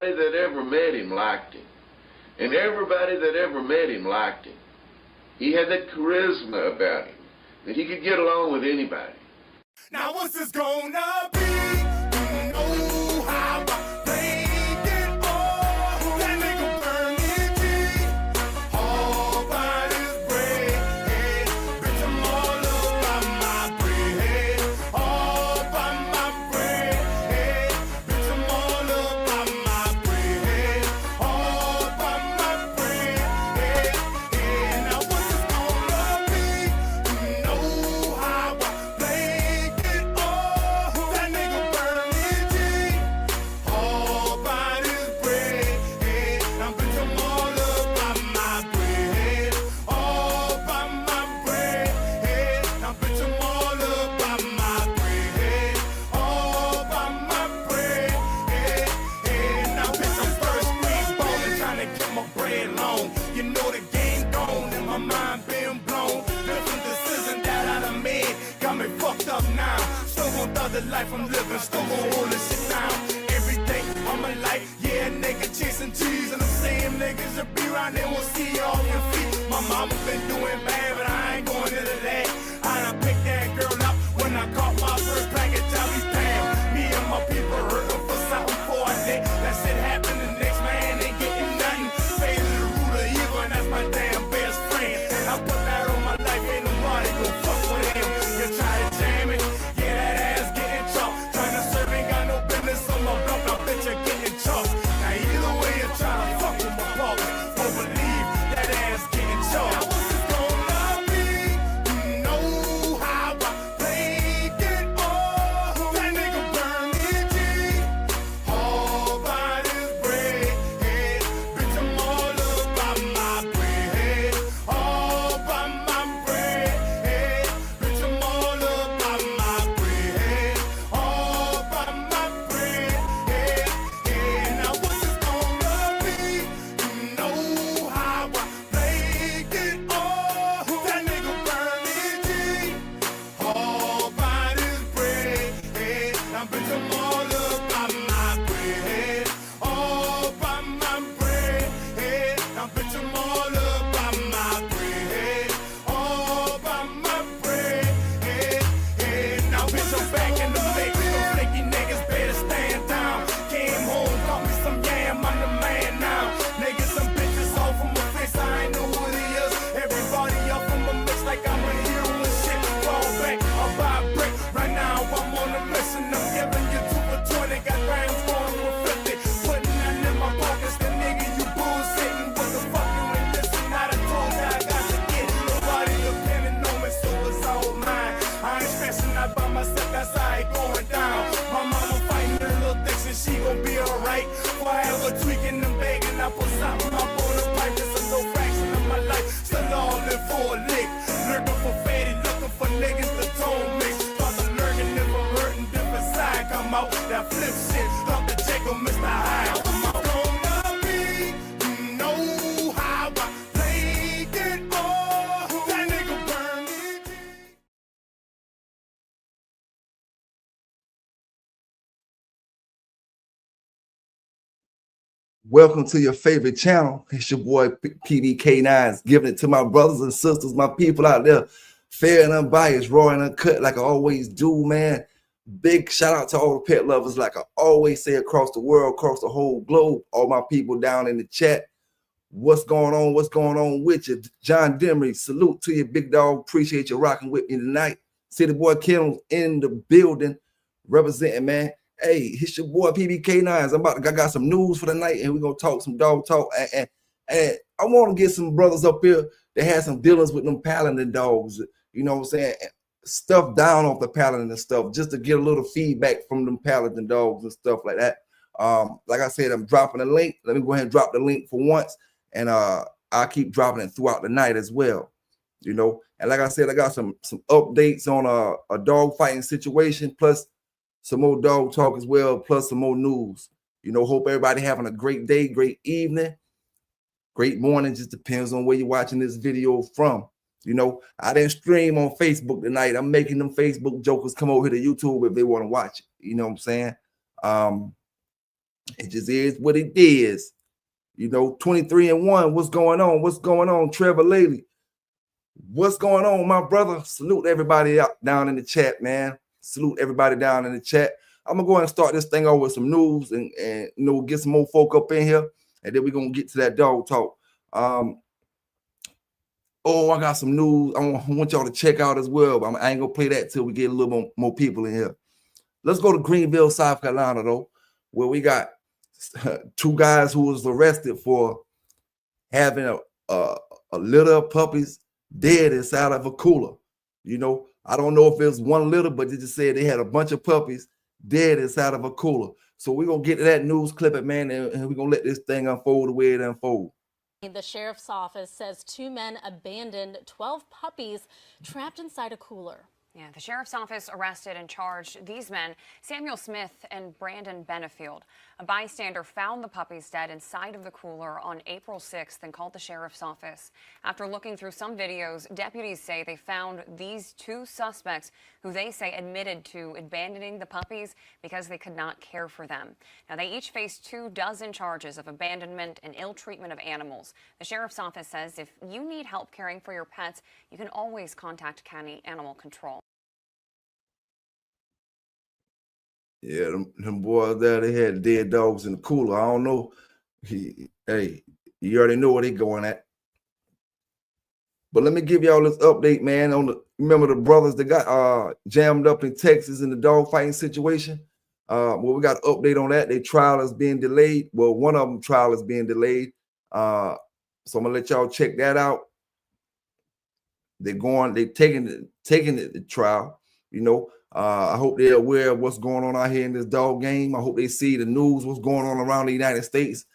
that ever met him liked him. And everybody that ever met him liked him. He had that charisma about him, that he could get along with anybody. Now what's this gonna be? Oh, how I played it all. That nigga burned it. All by his bread. Bitch, I'm all up by my bread. All by my bread. Bitch, I'm all up by my bread. All by my bread. Now what's this gonna be? You know how I played it all. That nigga burned it. All by his bread. Now bitch, I'm all up by my bread. All by my bread. Now bitch, I'm all up by my bread. All by my bread. Now bitch, I'm first green ballin', trying to get my bread long. You know the game gone and my mind been blown. Different decisions that I done made got me fucked up now. Still gon' thug the life I'm living, still gon' hold this shit down. Every day of my life, yeah, nigga chasing cheese. And the same niggas that be around there will see you off your feet. My mama been doing bad, but I ain't going into that. I done picked that girl up when I caught my first package. I be damn, me and my people hurting for something for a day. That shit happened, the next man ain't getting nothing. Fade to the root of evil, and that's my damn best friend. And I put that on my life, ain't nobody gon' fuck with him. You try to jam it, yeah, that ass getting chopped. Trying to serve ain't got no business on my block, now bitch, you're getting chopped. Now either way you try to fuck with my balls, don't believe that ass getting chopped. Now what's this gonna be? You know how I played it all. That nigga burned it. All by his bread. Bitch, I'm all up by my bread. All by my bread. Bitch, I'm all up by my bread. All by my bread. Now what's this gonna be? You know how I played it all. That nigga burned it. All by his bread. Now bitch, I'm all up by my bread. All by my bread. Now bitch, I'm all up by my bread. All by my bread. Now bitch, I'm back in the mix. Those flaky niggas better stand down. Came home, got me some yam, I'm the man now. Niggas, some bitches all from my face, I ain't know who they is. Everybody up from my mix like I'm a hero and shit. Fall back, I'll buy a brick. Right now, I'm on a mission. I'm giving you 2 for 20, got grams going for 50. Putting that in my pockets, the nigga, you bullshitting. What the fuck you ain't listen? I done told you I got to get. Nobody depending on me, so it's all mine. I ain't stressing out by myself, that's how it going down. My mama fighting her little addiction, she gon' be alright. Forever tweaking and begging, I put something up on the pipe. It's a little fraction of my life, still all in for a lick. Looking for fatty, looking for niggas to tone mix. Start to lurking if I'm hurting, different side come out. That flip shit, stop the Jacob, Mr. High. Come out. Gonna be, you know how I played it all. That nigga burned it. Welcome to your favorite channel. It's your boy PBK9s, giving it to my brothers and sisters, my people out there, fair and unbiased, raw and uncut, like I always do, man. Big shout out to all the pet lovers, like I always say, across the world, across the whole globe. All my people down in the chat. What's going on? What's going on with you? John Demery, salute to you, big dog. Appreciate you rocking with me tonight. City Boy Kennels in the building, representing, man. Hey, it's your boy PBK9s. I got some news for the night, and we're gonna talk some dog talk. And I want to get some brothers up here that had some dealings with them Paladin dogs. You know what I'm saying? Stuff down off the Paladin and stuff, just to get a little feedback from them Paladin dogs and stuff like that. Like I said, I'm dropping a link. Let me go ahead and drop the link for once, and I'll keep dropping it throughout the night as well. You know, and like I said, I got some updates on a dog fighting situation, plus some more dog talk as well, plus some more news. You know, hope everybody having a great day, great evening, great morning. Just depends on where you're watching this video from. You know, I didn't stream on Facebook tonight. I'm making them Facebook jokers come over here to YouTube if they want to watch it. You know what I'm saying? It just is what it is. You know, 23-1. What's going on? What's going on, Trevor Laley? What's going on, my brother? Salute everybody out down in the chat, man. Salute everybody down in the chat. I'm gonna go ahead and start this thing off with some news and you know, get some more folk up in here, and then we're gonna get to that dog talk. Oh, I got some news I want y'all to check out as well. But I ain't gonna play that till we get a little more people in here. Let's go to Greenville, South Carolina, though, where we got 2 guys who was arrested for having a litter of puppies dead inside of a cooler. You know, I don't know if it was one litter, but they just said they had a bunch of puppies dead inside of a cooler. So we're gonna get to that news clip, man, and we're gonna let this thing unfold the way it unfolds. The sheriff's office says 2 men abandoned 12 puppies trapped inside a cooler. Yeah, the sheriff's office arrested and charged these men, Samuel Smith and Brandon Benefield. A bystander found the puppies dead inside of the cooler on April 6th and called the sheriff's office. After looking through some videos, deputies say they found these 2 suspects who they say admitted to abandoning the puppies because they could not care for them. Now, they each face 24 charges of abandonment and ill treatment of animals. The sheriff's office says if you need help caring for your pets, you can always contact County Animal Control. Yeah, them boys there, they had dead dogs in the cooler. I don't know. Hey, you already know where they going at. But let me give y'all this update, man. Remember the brothers that got jammed up in Texas in the dog fighting situation? Well, we got an update on that. Their trial is being delayed. Well, one of them trial is being delayed. So I'm gonna let y'all check that out. They're taking the trial, you know. I hope they're aware of what's going on out here in this dog game. I hope they see the news, what's going on around the United States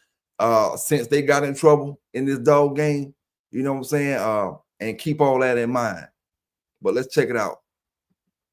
since they got in trouble in this dog game. You know what I'm saying? And keep all that in mind. But let's check it out.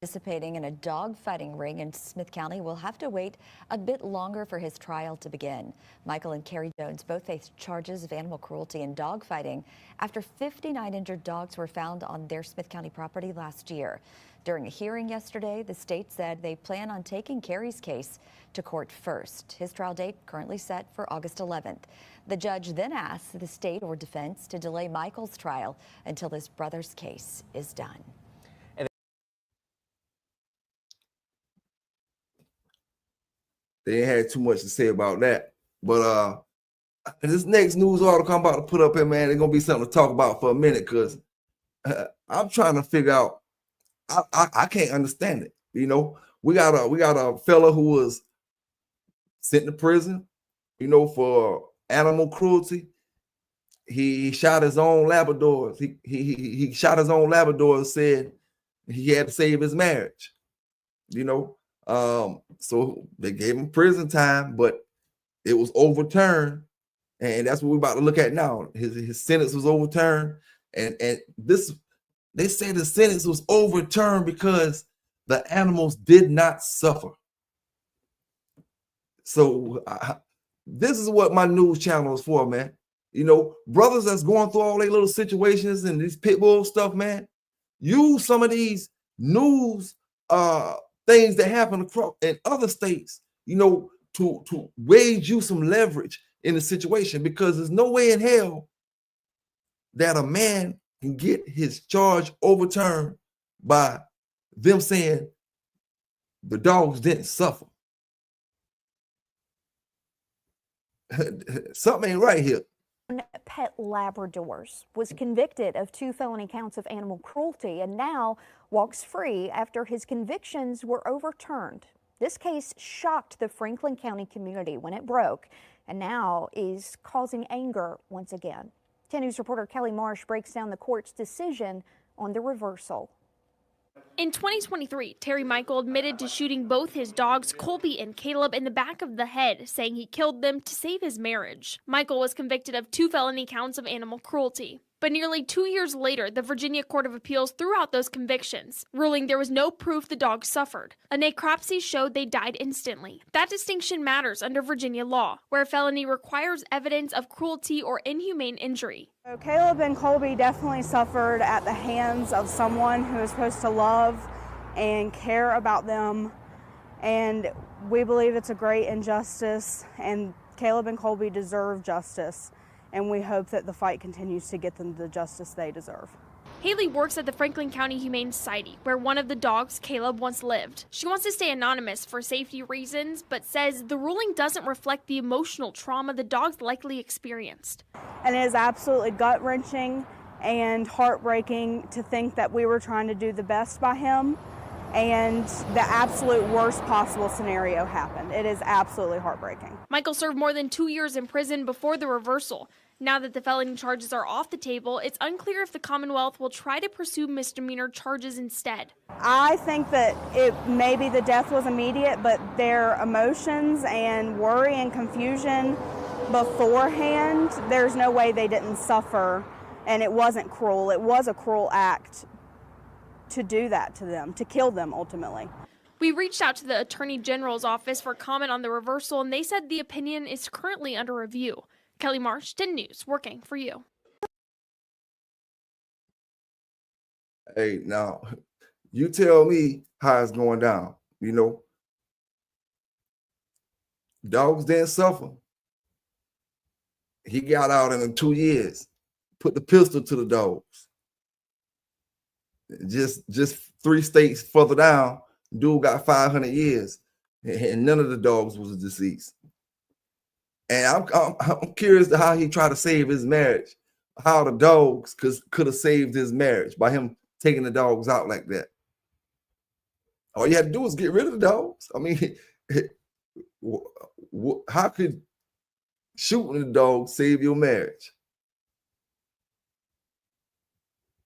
Participating in a dog fighting ring in Smith County will have to wait a bit longer for his trial to begin. Michael and Carrie Jones both face charges of animal cruelty and dog fighting after 59 injured dogs were found on their Smith County property last year. During a hearing yesterday, the state said they plan on taking Carrie's case to court first. His trial date currently set for August 11th. The judge then asked the state or defense to delay Michael's trial until his brother's case is done. They ain't had too much to say about that. But this next news article I'm about to put up here, man, it's gonna be something to talk about for a minute, because I'm trying to figure out. I can't understand it. You know, we got a fella who was sent to prison, you know, for animal cruelty. He shot his own Labradors. He shot his own Labradors, said he had to save his marriage. You know, so they gave him prison time, but it was overturned, and that's what we're about to look at now. His sentence was overturned, and this. They say the sentence was overturned because the animals did not suffer. So this is what my news channel is for, man. You know, brothers that's going through all their little situations and these pit bull stuff, man, use some of these news things that happen across in other states, you know, to wage you some leverage in the situation, because there's no way in hell that a man can get his charge overturned by them saying the dogs didn't suffer. Something ain't right here. Pet Labradors was convicted of 2 felony counts of animal cruelty and now walks free after his convictions were overturned. This case shocked the Franklin County community when it broke, and now is causing anger once again. 10 News reporter Kelly Marsh breaks down the court's decision on the reversal. In 2023, Terry Michael admitted to shooting both his dogs, Colby and Caleb, in the back of the head, saying he killed them to save his marriage. Michael was convicted of 2 felony counts of animal cruelty. But nearly 2 years later, the Virginia Court of Appeals threw out those convictions, ruling there was no proof the dogs suffered. A necropsy showed they died instantly. That distinction matters under Virginia law, where a felony requires evidence of cruelty or inhumane injury. So Caleb and Colby definitely suffered at the hands of someone who is supposed to love and care about them and we believe it's a great injustice, and Caleb and Colby deserve justice, and we hope that the fight continues to get them the justice they deserve. Haley works at the Franklin County Humane Society, where one of the dogs, Caleb, once lived. She wants to stay anonymous for safety reasons, but says the ruling doesn't reflect the emotional trauma the dogs likely experienced. And it is absolutely gut-wrenching and heartbreaking to think that we were trying to do the best by him, and the absolute worst possible scenario happened. It is absolutely heartbreaking. Michael served more than 2 years in prison before the reversal. Now that the felony charges are off the table, it's unclear if the Commonwealth will try to pursue misdemeanor charges instead. I think that maybe the death was immediate, but their emotions and worry and confusion beforehand, there's no way they didn't suffer, and it wasn't cruel. It was a cruel act to do that to them, to kill them ultimately. We reached out to the Attorney General's office for comment on the reversal, and they said the opinion is currently under review. Kelly Marsh, 10 News, working for you. Hey, now, you tell me how it's going down, you know. Dogs didn't suffer. He got out in 2 years, put the pistol to the dogs. Just 3 states further down, dude got 500 years, and none of the dogs was deceased. And I'm curious to how he tried to save his marriage, how the dogs could have saved his marriage by him taking the dogs out like that. All you had to do was get rid of the dogs. I mean, how could shooting the dog save your marriage?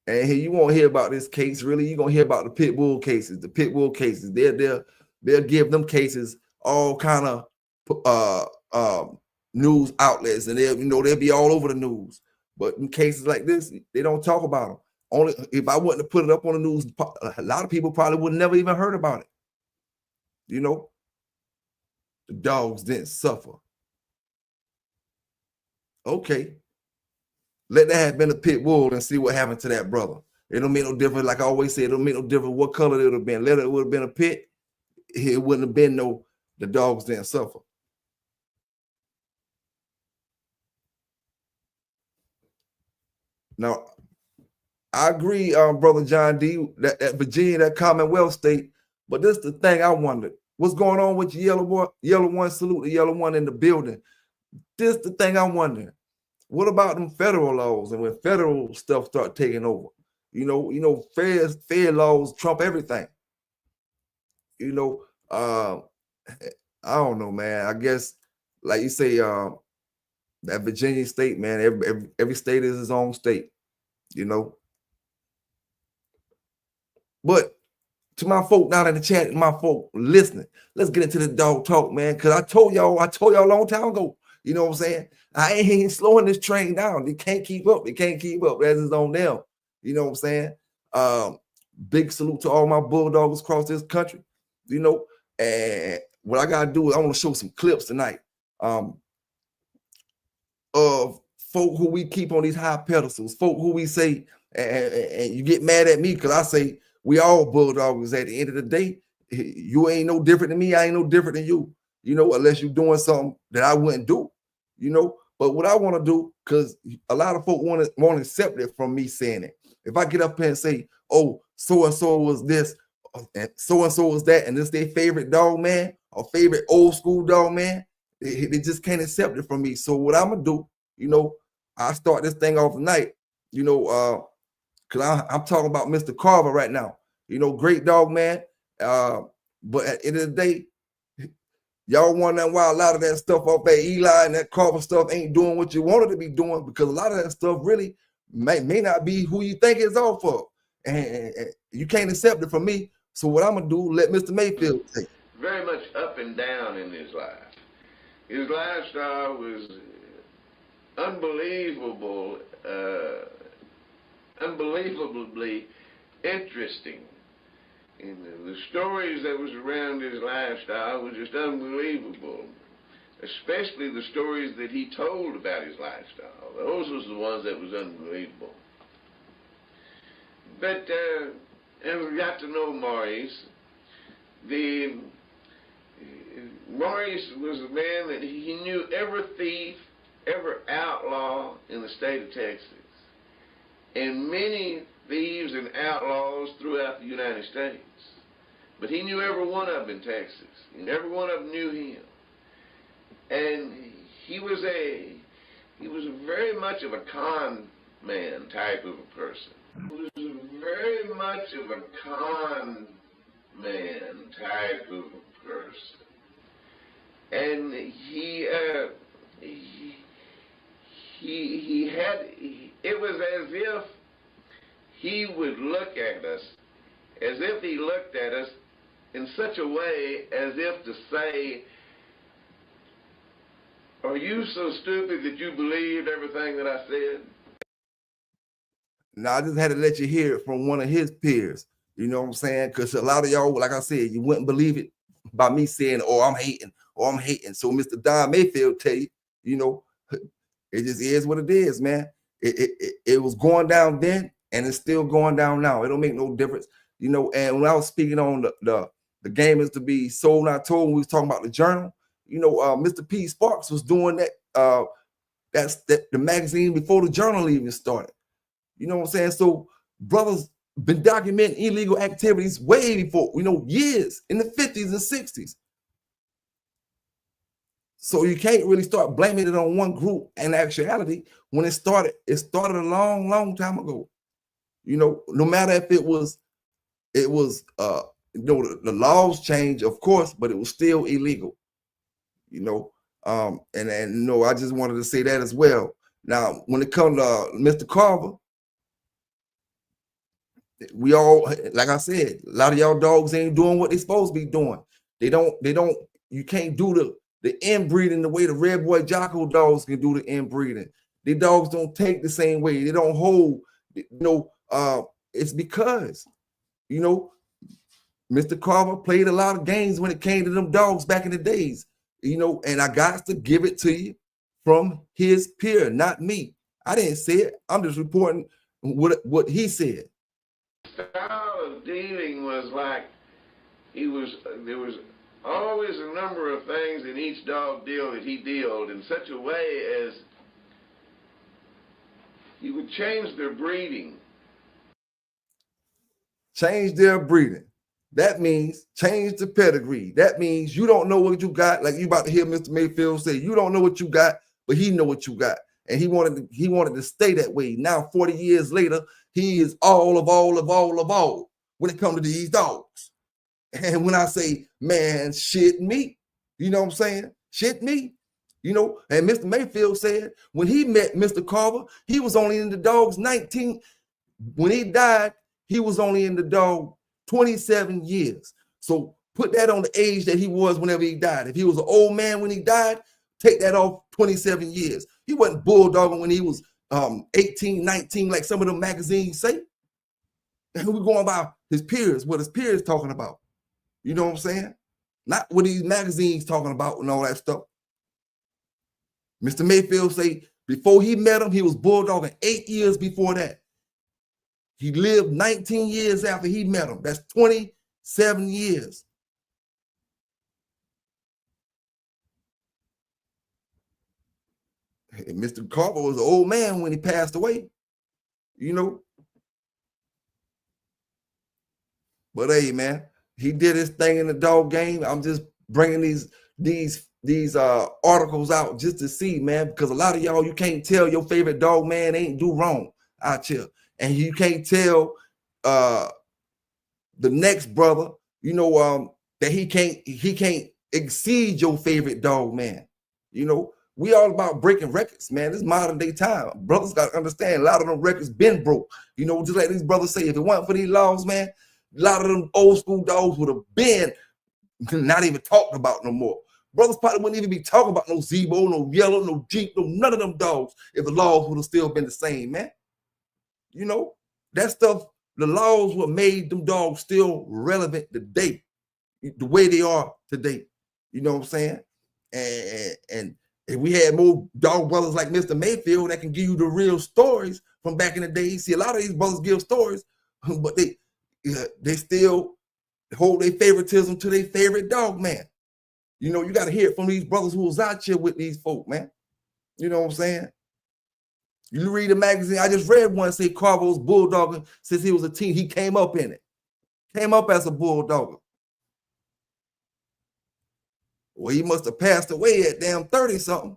And here you won't hear about this case, really. You're gonna hear about the pit bull cases. The pit bull cases, they'll give them cases all kind of news outlets, and they'll be all over the news. But in cases like this, they don't talk about them. Only if I wouldn't have put it up on the news, a lot of people probably would never even heard about it. You know, the dogs didn't suffer. Okay, let that have been a pit bull and see what happened to that brother. It don't make no difference. Like I always say, it don't make no difference what color it would have been. Let it would have been a pit. It wouldn't have been the dogs didn't suffer. Now, I agree, Brother John D, that Virginia, that Commonwealth state, but this is the thing I wondered. What's going on with yellow one, salute the yellow one in the building. This is the thing I wonder. What about them federal laws and when federal stuff start taking over? You know, fair laws trump everything. You know, I don't know, man. I guess, like you say, that Virginia state, man, every state is its own state, you know. But to my folk down in the chat, my folk listening, let's get into the dog talk, man. Because I told y'all a long time ago, you know what I'm saying? I ain't slowing this train down. They can't keep up. That's just on them. You know what I'm saying? Big salute to all my bulldogs across this country, you know. And what I gotta do is I want to show some clips tonight. Of folk who we keep on these high pedestals, folk who we say, and you get mad at me because I say we all bulldogs at the end of the day. You ain't no different than me. I ain't no different than you, you know, unless you're doing something that I wouldn't do, you know. But what I want to do, because a lot of folk won't accept it from me saying it. If I get up here and say, oh, so-and-so was this, and so-and-so was that, and this their favorite dog man, or favorite old school dog man, they just can't accept it from me. So what I'm gonna do, you know, I start this thing off tonight, you know, because I'm talking about Mr. Carver right now. You know, great dog man. But at the end of the day, y'all wondering why a lot of that stuff off that Eli and that Carver stuff ain't doing what you wanted to be doing, because a lot of that stuff really may not be who you think it's off of. And you can't accept it from me. So what I'm gonna do, let Mr. Mayfield take. Very much up and down in his life. His lifestyle was unbelievably interesting. And the stories that was around his lifestyle were just unbelievable, especially the stories that he told about his lifestyle. Those was the ones that was unbelievable. But as we got to know Maurice, Maurice was a man that he knew every thief, every outlaw in the state of Texas, and many thieves and outlaws throughout the United States. But he knew every one of them in Texas, and every one of them knew him. And he was very much of a con man type of a person. He was very much of a con man type of a person. And it was as if he would look at us, as if he looked at us in such a way as if to say, are you so stupid that you believed everything that I said? Now, I just had to let you hear it from one of his peers. You know what I'm saying? Because a lot of y'all, like I said, you wouldn't believe it by me saying, oh, I'm hating, or I'm hating. So Mr. Don Mayfield tell you, you know, it just is what it is, man. It was going down then, and it's still going down now. It don't make no difference. You know, and when I was speaking on the game is to be sold, not told, when we was talking about the journal, you know, Mr. P. Sparks was doing that. That's the magazine before the journal even started. You know what I'm saying? So brothers been documenting illegal activities way before, you know, years in the 50s and 60s. So you can't really start blaming it on one group. In actuality, when it started a long, long time ago. You know, no matter if it was, you know, the laws changed, of course, but it was still illegal. You know, and you know, I just wanted to say that as well. Now, when it comes to Mr. Carver, we all, like I said, a lot of y'all dogs ain't doing what they supposed to be doing. They don't, you can't do the inbreeding the way the Red Boy Jocko dogs can do the inbreeding. The dogs don't take the same way. They don't hold, you know, it's because, you know, Mr. Carver played a lot of games when it came to them dogs back in the days, you know, and I got to give it to you from his peer, not me. I didn't say it. I'm just reporting what he said. Style of dealing was like there was always a number of things in each dog deal that he dealt in such a way as he would change their breeding. Change their breeding. That means change the pedigree. That means you don't know what you got. Like you about to hear Mr. Mayfield say, you don't know what you got, but he know what you got. And he wanted to stay that way. Now, 40 years later, he is all when it comes to these dogs. And when I say, man, shit me, you know what I'm saying? Shit me, you know? And Mr. Mayfield said when he met Mr. Carver, he was only in the dogs 19. When he died, he was only in the dog 27 years. So put that on the age that he was whenever he died. If he was an old man when he died, take that off 27 years. He wasn't bulldogging when he was 18, 19, like some of them magazines say. And we're going by his peers, what his peers talking about. You know what I'm saying? Not what these magazines talking about and all that stuff. Mr. Mayfield say before he met him, he was bulldogging 8 years before that. He lived 19 years after he met him. That's 27 years. And Mr. Carver was an old man when he passed away, you know. But hey, man, he did his thing in the dog game. I'm just bringing these articles out just to see, man, because a lot of y'all, you can't tell your favorite dog man ain't do wrong out here. And you can't tell the next brother, you know, that he can't exceed your favorite dog man. You know, we all about breaking records, man. This modern day time. Brothers got to understand a lot of them records been broke. You know, just like these brothers say, if it wasn't for these laws, man, a lot of them old school dogs would have been not even talked about no more. Brothers probably wouldn't even be talking about no Zebo, no Yellow, no Jeep, no none of them dogs if the laws would have still been the same, man. You know, that stuff, the laws were made them dogs still relevant today, the way they are today. You know what I'm saying? And if we had more dog brothers like Mr. Mayfield that can give you the real stories from back in the day, see a lot of these brothers give stories, but they still hold their favoritism to their favorite dog man. You know, you got to hear it from these brothers who was out here with these folk, man. You know what I'm saying? You read the magazine. I just read one say Carver was bulldogging since he was a teen. He came up in it. Came up as a bulldogger. Well, he must have passed away at damn 30-something.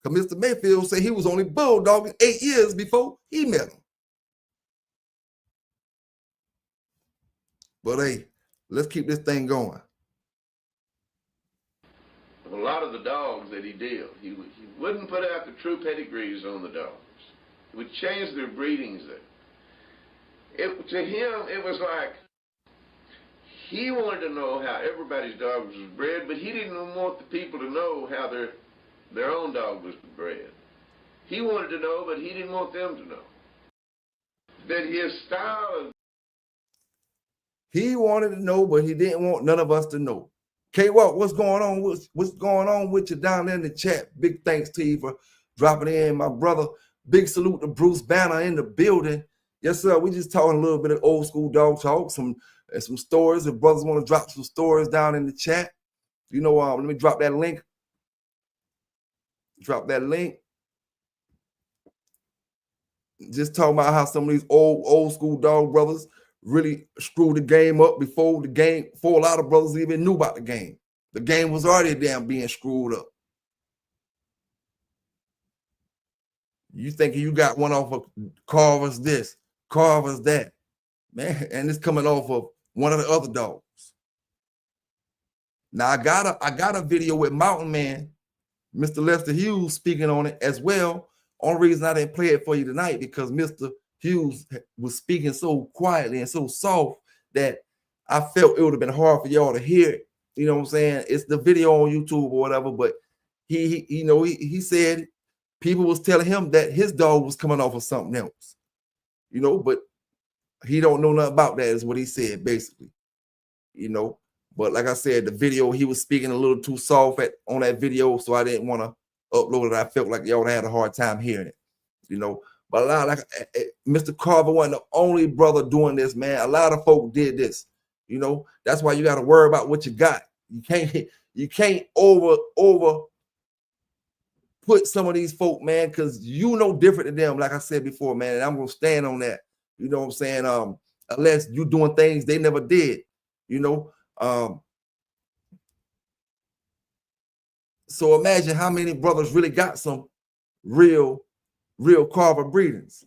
Because Mr. Mayfield said he was only bulldogging 8 years before he met him. But hey, let's keep this thing going. A lot of the dogs that he dealt, he wouldn't put out the true pedigrees on the dogs. He would change their breedings there. To him, it was like he wanted to know how everybody's dog was bred, but he didn't want the people to know how their own dog was bred. He wanted to know, but he didn't want them to know. That his style of... He wanted to know, but he didn't want none of us to know. K-Walk, what's going on? What's going on with you down there in the chat? Big thanks to you for dropping in, my brother. Big salute to Bruce Banner in the building. Yes, sir. We just talking a little bit of old school dog talk, some stories. If brothers want to drop some stories down in the chat, you know, let me drop that link. Drop that link. Just talking about how some of these old school dog brothers really screwed the game up before a lot of brothers even knew about the game. The game was already damn being screwed up. You thinking you got one off of Carver's this, Carver's that, man, and it's coming off of one of the other dogs. Now I got a video with Mountain Man, Mr. Lester Hughes, speaking on it as well. Only reason I didn't play it for you tonight because Mr. Hughes was speaking so quietly and so soft that I felt it would have been hard for y'all to hear it. You know what I'm saying? It's the video on YouTube or whatever, but he said people was telling him that his dog was coming off of something else, you know, but he don't know nothing about that is what he said basically, you know. But like I said, the video, he was speaking a little too soft on that video, so I didn't want to upload it. I felt like y'all had a hard time hearing it, you know. But a lot, like Mr. Carver wasn't the only brother doing this, man. A lot of folk did this, you know. That's why you got to worry about what you got. You can't over put some of these folk, man, because you know different than them. Like I said before, man, and I'm gonna stand on that. You know what I'm saying? Unless you doing things they never did, you know. So imagine how many brothers really got some real Carver breedings,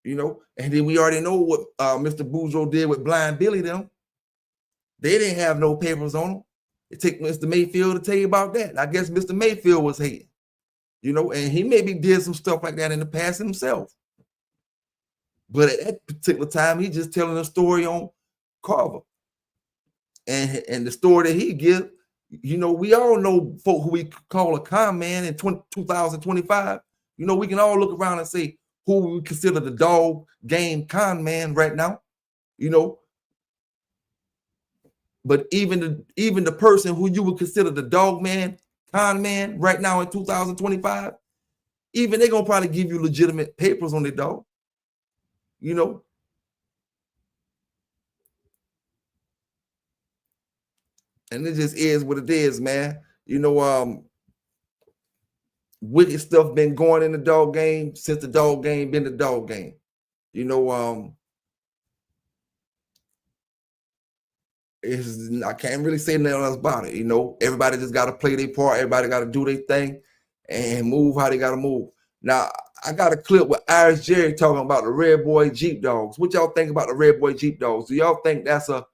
you know. And then we already know what Mr. Boudreaux did with Blind Billy them. They didn't have no papers on them. It took Mr. Mayfield to tell you about that. I guess Mr. Mayfield was hating, you know, and he maybe did some stuff like that in the past himself. But at that particular time, he just telling a story on Carver. And the story that he gives, you know, we all know folk who we call a con man in 2025. You know, we can all look around and say who we consider the dog game con man right now, you know. But even the person who you would consider the dog man, con man right now in 2025, even they're gonna probably give you legitimate papers on their dog, you know. And it just is what it is, man. You know, wicked stuff been going in the dog game since the dog game been the dog game. You know, I can't really say nothing else about it. You know, everybody just got to play their part. Everybody got to do their thing and move how they got to move. Now, I got a clip with Irish Jerry talking about the Red Boy Jeep Dogs. What y'all think about the Red Boy Jeep Dogs? Do y'all think that's a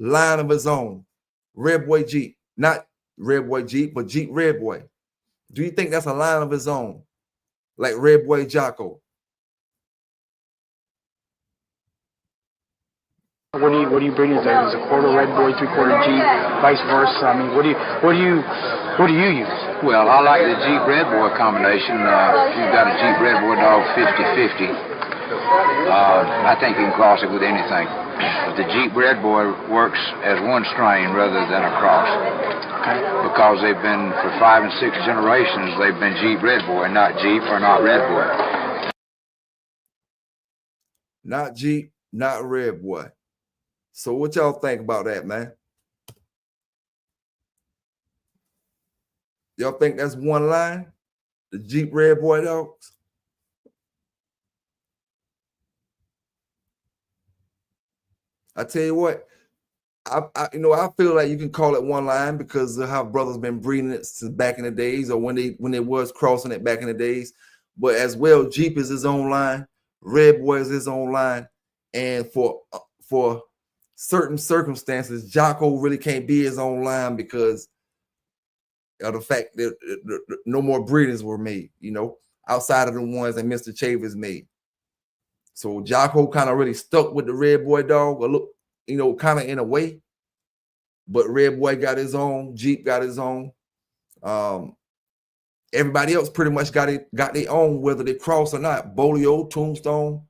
line of his own? Red Boy Jeep, not Red Boy Jeep, but Jeep Red Boy. Do you think that's a line of his own, like Red Boy Jocko? What do you bring is a quarter Red Boy, 3/4 Jeep, vice versa? I mean, what do you use? Well, I like the Jeep Red Boy combination. If you've got a Jeep Red Boy dog 50-50, I think you can cross it with anything. But the Jeep Red Boy works as one strain rather than a cross. Okay. Because they've been, for 5 and 6 generations, they've been Jeep Red Boy, not Jeep or not Red Boy. Not Jeep, not Red Boy. So what y'all think about that, man? Y'all think that's one line? The Jeep Red Boy dogs? I tell you what, I feel like you can call it one line because of how brothers been breeding it since back in the days, or when they was crossing it back in the days. But as well, Jeep is his own line, Red Boy is his own line, and for certain circumstances, Jocko really can't be his own line because of the fact that no more breedings were made, outside of the ones that Mr. Chavez made. So Jocko kind of really stuck with the Red Boy dog, a look, kind of in a way. But Red Boy got his own, Jeep got his own. Everybody else pretty much got their own, whether they cross or not. Bolio, Tombstone.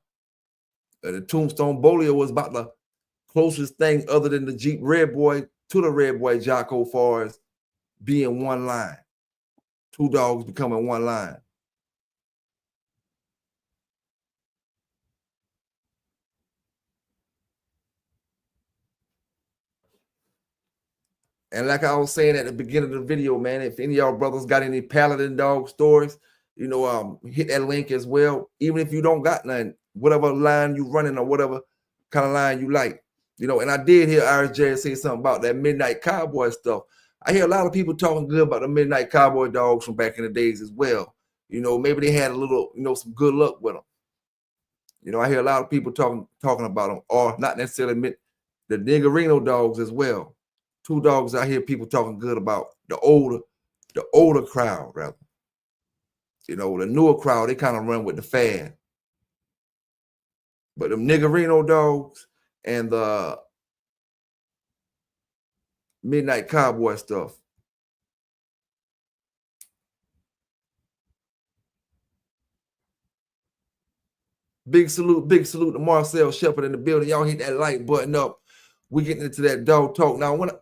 The Tombstone Bolio was about the closest thing other than the Jeep Red Boy to the Red Boy Jocko, far as being one line. Two dogs becoming one line. And like I was saying at the beginning of the video, man, if any of y'all brothers got any Paladin dog stories, hit that link as well. Even if you don't got none, whatever line you running or whatever kind of line you like, And I did hear RJ say something about that Midnight Cowboy stuff. I hear a lot of people talking good about the Midnight Cowboy dogs from back in the days as well. Maybe they had a little, some good luck with them. I hear a lot of people talking about them, or not necessarily the Niggerino dogs as well. Two dogs I hear people talking good about. The older crowd, rather. The newer crowd, they kind of run with the fad. But them Niggerino dogs and the Midnight Cowboy stuff. Big salute to Marcel Shepard in the building. Y'all hit that like button up. We getting into that dog talk. Now, I want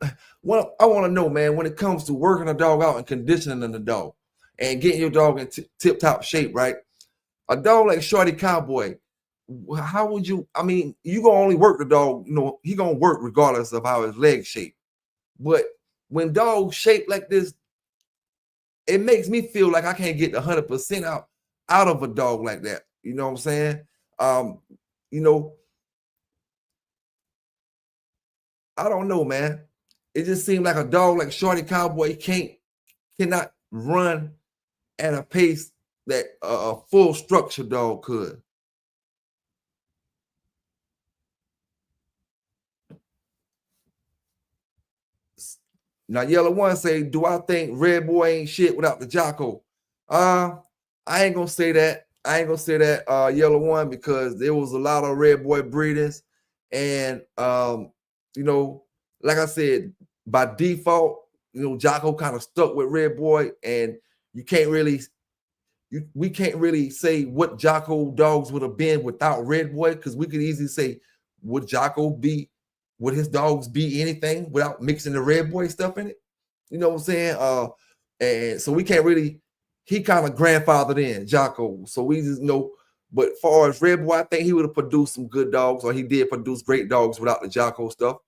to know, man, when it comes to working a dog out and conditioning the dog and getting your dog in tip-top shape, right? A dog like Shorty Cowboy, how would you, you going to only work the dog, he going to work regardless of how his legs shape. But when dogs shape like this, it makes me feel like I can't get the 100% out of a dog like that. You know what I'm saying? I don't know, man. It just seemed like a dog like Shorty Cowboy cannot run at a pace that a full structure dog could. Now, Yellow One say, do I think Red Boy ain't shit without the Jocko? I ain't gonna say that. Yellow One, because there was a lot of Red Boy breeders, and like I said, by default, Jocko kind of stuck with Red Boy, and we can't really say what Jocko dogs would have been without Red Boy, because we could easily say, would his dogs be anything without mixing the Red Boy stuff in it? You know what I'm saying? And so we can't really, he kind of grandfathered in Jocko. So we just know, but as far as Red Boy, I think he would have produced some good dogs, or he did produce great dogs without the Jocko stuff.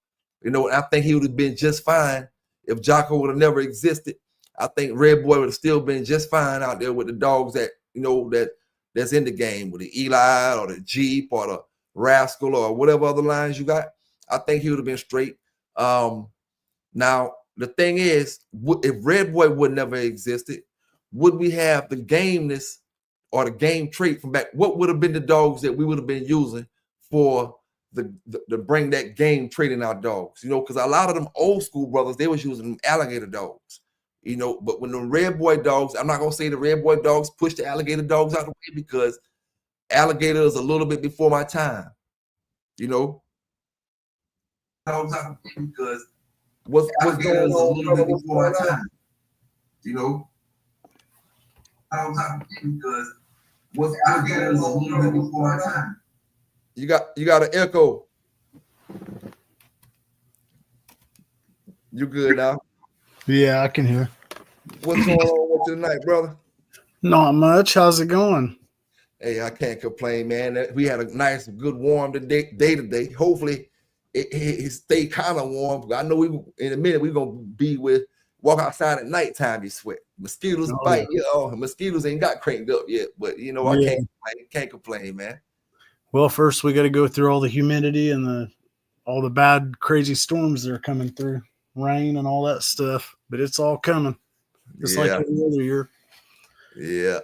And I think he would have been just fine if Jocko would have never existed. I think Red Boy would have still been just fine out there with the dogs that, that's in the game, with the Eli or the Jeep or the Rascal or whatever other lines you got. I think he would have been straight. Now, the thing is, if Red Boy would never existed, would we have the gameness or the game trait from back? What would have been the dogs that we would have been using for to bring that game trait in our dogs? Because a lot of them old school brothers, they was using them alligator dogs. But when the Red Boy dogs, I'm not gonna say the Red Boy dogs pushed the alligator dogs out of the way, because alligator is a little bit before my time. Dogs out because what's going on a little bit before my time. Dogs out because what's going on a little bit before my time. You got an echo. You good now? Yeah, I can hear. What's going on with you tonight, brother? Not much. How's it going? Hey, I can't complain, man. We had a nice, good, warm day today. Hopefully, it stay kind of warm. I know in a minute we're gonna be with walk outside at nighttime, you sweat. Mosquitoes bite you. Oh, mosquitoes ain't got cranked up yet, but you know, I can't complain, man. Well, first we got to go through all the humidity and all the bad, crazy storms that are coming through, rain and all that stuff. But it's all coming, just like every other year. Yeah,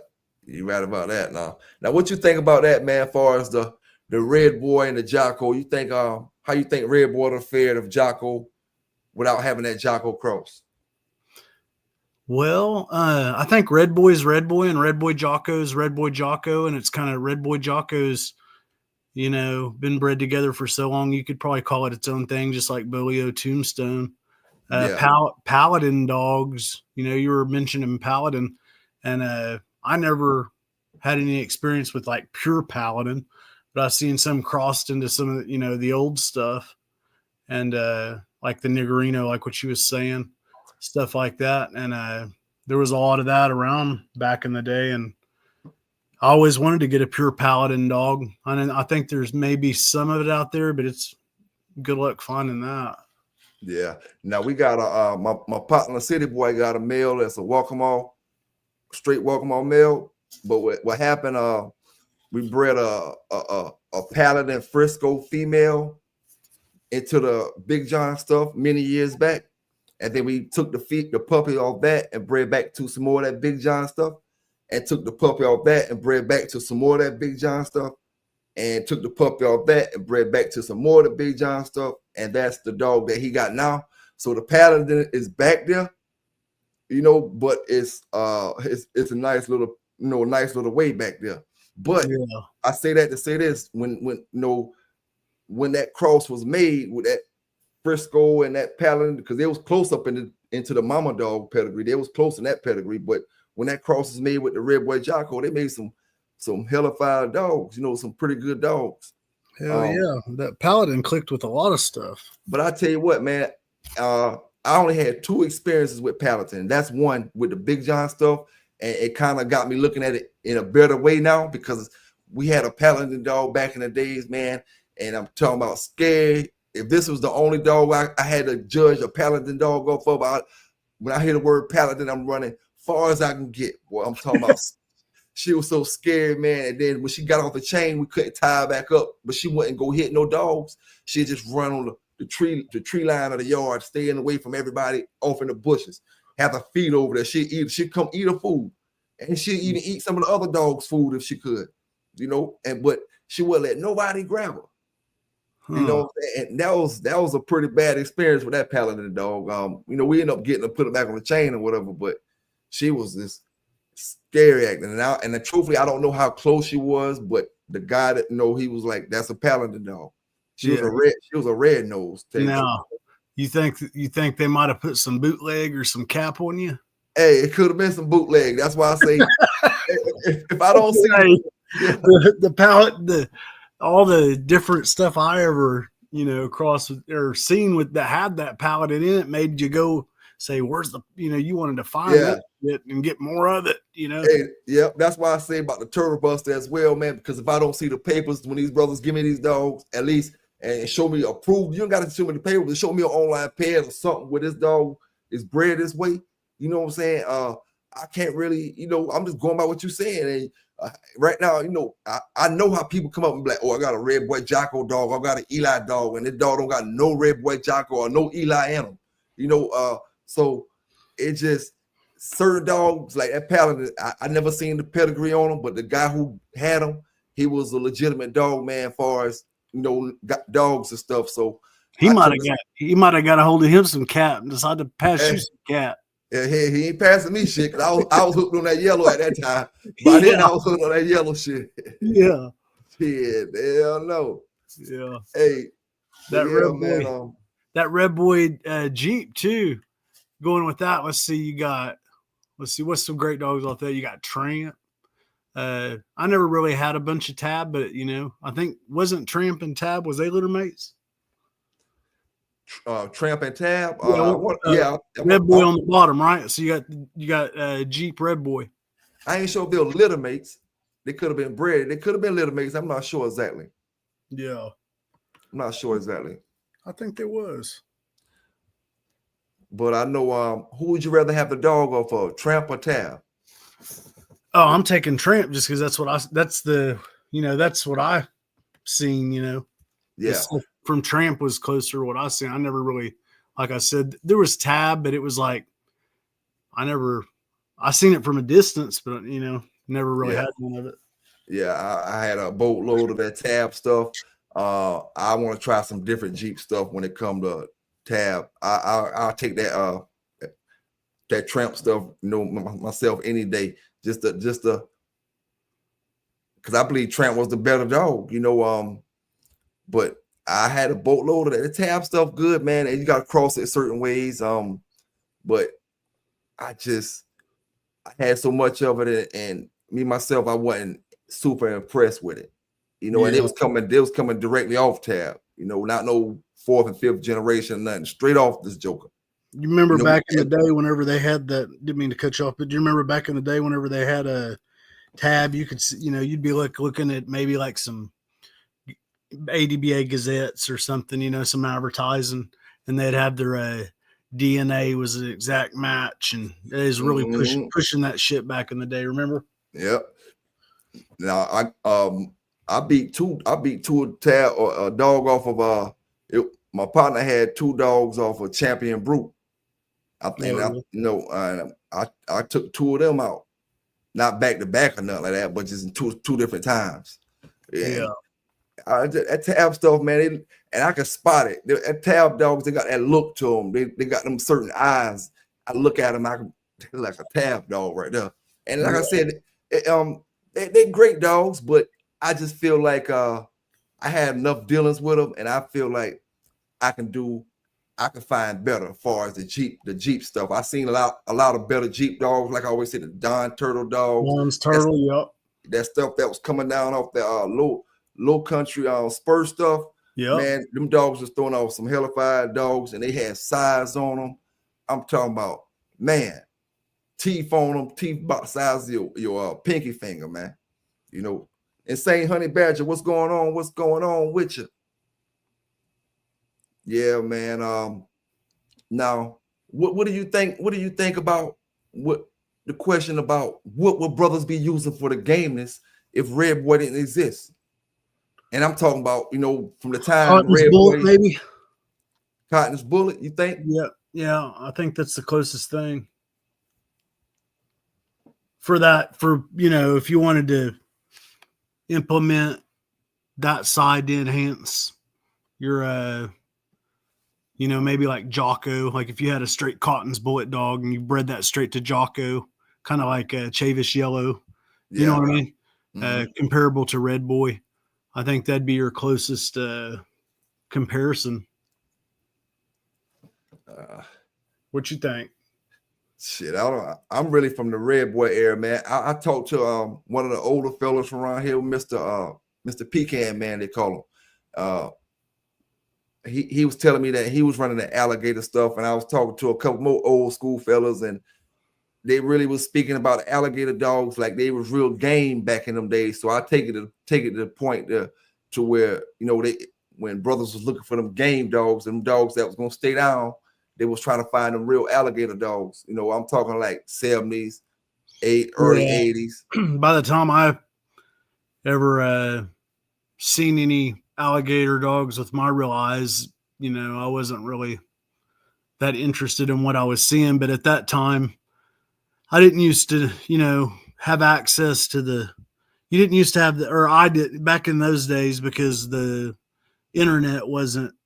you're right about that. Now, what you think about that, man? As far as the Red Boy and the Jocko, you think how you think Red Boy would have fared if Jocko without having that Jocko cross? Well, I think Red Boy's Red Boy and Red Boy Jocko's Red Boy Jocko, and it's kind of Red Boy Jocko's, you know, been bred together for so long. You could probably call it its own thing, just like Bolio Tombstone. Paladin dogs, you know, you were mentioning Paladin, and I never had any experience with like pure Paladin, but I've seen some crossed into some of the, you know, the old stuff, and like the Niggerino, like what she was saying, stuff like that. And there was a lot of that around back in the day, and I always wanted to get a pure Paladin dog. I think there's maybe some of it out there, but it's good luck finding that. Yeah. Now we got my partner City Boy got a male that's a Walk'em straight Walk'em male. But what happened? We bred a Paladin Frisco female into the Big John stuff many years back, and then we took the puppy off that and bred back to some more of that Big John stuff, and took the puppy off that and bred back to some more of that Big John stuff, and took the puppy off that and bred back to some more of the Big John stuff, and that's the dog that he got now. So the Paladin is back there, you know, but it's a nice little, you know, nice little way back there. But I say that to say this: when that cross was made with that Frisco and that Paladin, because they was close up into the mama dog pedigree, they was close in that pedigree. But when that cross was made with the Red Boy Jocko, they made some hellified dogs, you know, some pretty good dogs. Hell yeah, that Paladin clicked with a lot of stuff. But I tell you what, man, I only had 2 experiences with Paladin. That's one with the Big John stuff, and it kind of got me looking at it in a better way now, because we had a Paladin dog back in the days, man, and I'm talking about scared. If this was the only dog I had to judge a Paladin dog off of, when I hear the word Paladin, I'm running far as I can get. Boy, I'm talking about. She was so scared, man. And then when she got off the chain, we couldn't tie her back up, but she wouldn't go hit no dogs. She'd just run on the tree line of the yard, staying away from everybody off in the bushes. Have her feet over there. She'd come eat her food, and she'd even eat some of the other dogs' food if she could, you know. But she wouldn't let nobody grab her. You know, and that was a pretty bad experience with that Paladin dog. You know, we ended up getting to put her back on the chain or whatever, but she was this scary acting. And truthfully, I don't know how close she was, but the guy that he was like, that's a Paladin dog. She was a red nose. Now, you think they might have put some bootleg or some cap on you? Hey, it could have been some bootleg. That's why I say if I don't see the palette, all the different stuff I ever, you know, crossed or seen with that had that Paladin in it, made you go say, where's the, you know, you wanted to find it and get more of it, you know. Hey, that's why I say about the Turtle Buster as well, man, because if I don't see the papers when these brothers give me these dogs, at least, and show me approved, you don't got to show me the papers, but show me an online page or something where this dog is bred this way. You know what I'm saying? I can't really, you know, I'm just going by what you're saying. And right now, you know, I know how people come up and be like, oh, I got a Red Boy Jocko dog, I got an Eli dog, and this dog don't got no Red Boy Jocko or no Eli in him. You know, so it just certain dogs like that Paladin, I never seen the pedigree on him, but the guy who had him, he was a legitimate dog, man, as far as, you know, got dogs and stuff. So he might have got a hold of him some cat and decided to pass you some cat. Yeah, he ain't passing me shit, because I was hooked on that yellow at that time. By then I was hooked on that yellow shit. Yeah. Shit, hell no. Yeah. Hey, that Red Boy, man, that Red Boy Jeep too. Going with that, let's see what's some great dogs out there. You got Tramp. I never really had a bunch of Tab, but you know, I think wasn't Tramp and Tab, was they litter mates? Tramp and Tab. Red Boy on the bottom, right? So you got Jeep Red Boy. I ain't sure if they were litter mates. They could have been bred. They could have been litter mates. I'm not sure exactly. Yeah. I'm not sure exactly. I think there was. but I know who would you rather have the dog off of, Tramp or Tab? Oh, I'm taking Tramp just because that's what I seen, Yeah. The stuff from Tramp was closer to what I seen. I never really, like I said, there was Tab, but it was like I seen it from a distance, but never really had one of it. Yeah, I had a boatload of that Tab stuff. I want to try some different Jeep stuff when it comes to Tab. I'll take that that Tramp stuff, myself any day. Just because I believe Tramp was the better dog, But I had a boatload of that. The Tab stuff, good, man. And you got to cross it certain ways. But I had so much of it, and me myself, I wasn't super impressed with it. And it was coming directly off Tab. Not no 4th and 5th generation, nothing. Straight off this joker. You remember back in the day whenever they had that, didn't mean to cut you off, but do you remember back in the day whenever they had a Tab, you could see, you'd be looking at maybe like some ADBA Gazettes or something, some advertising, and they'd have their DNA was an exact match, and it was really pushing that shit back in the day. Remember? Yep. Now I beat two Tab or a dog off of my partner had 2 dogs off of Champion Brute. I think I took 2 of them out, not back to back or nothing like that, but just in two different times. That Tab stuff, man, and I can spot it. That Tab dogs, they got that look to them. They got them certain eyes. I look at them, they're like a Tab dog right there. And like I said, they're great dogs, but I just feel like I had enough dealings with them, and I feel like I can find better as far as the Jeep stuff. I seen a lot of better Jeep dogs, like I always say, the Don Turtle dog. Don's Turtle, yep. That stuff that was coming down off the low country spur stuff. Yeah, man, them dogs was throwing off some hellified dogs, and they had size on them. I'm talking about, man, teeth on them, teeth about the size of your pinky finger, man. Insane Honey Badger, what's going on? What's going on with you? Yeah, man. Now, what do you think? What do you think about what the question about what would brothers be using for the gameness if Red Boy didn't exist? And I'm talking about, from the time Cotton's Red Bullet, Boy, maybe. Cotton's Bullet, you think? Yeah, I think that's the closest thing. For that, if you wanted to implement that side to enhance your maybe like Jocko, like if you had a straight Cotton's Bullet dog and you bred that straight to Jocko, kind of like Chavis Yellow, you know what I mean? Comparable to Red Boy. I think that'd be your closest comparison. What you think? Shit, I'm really from the Red Boy era, man. I talked to one of the older fellas from around here, Mr. Pecan, man, they call him. He was telling me that he was running the alligator stuff, and I was talking to a couple more old school fellas, and they really was speaking about alligator dogs like they was real game back in them days. So I take it to the point to where when brothers was looking for them game dogs, them dogs that was gonna stay down, they was trying to find them real alligator dogs. I'm talking like 70s, early 80s. By the time I ever seen any alligator dogs with my real eyes, I wasn't really that interested in what I was seeing. But at that time, I didn't used to, have access to you didn't used to have or I did back in those days, because the internet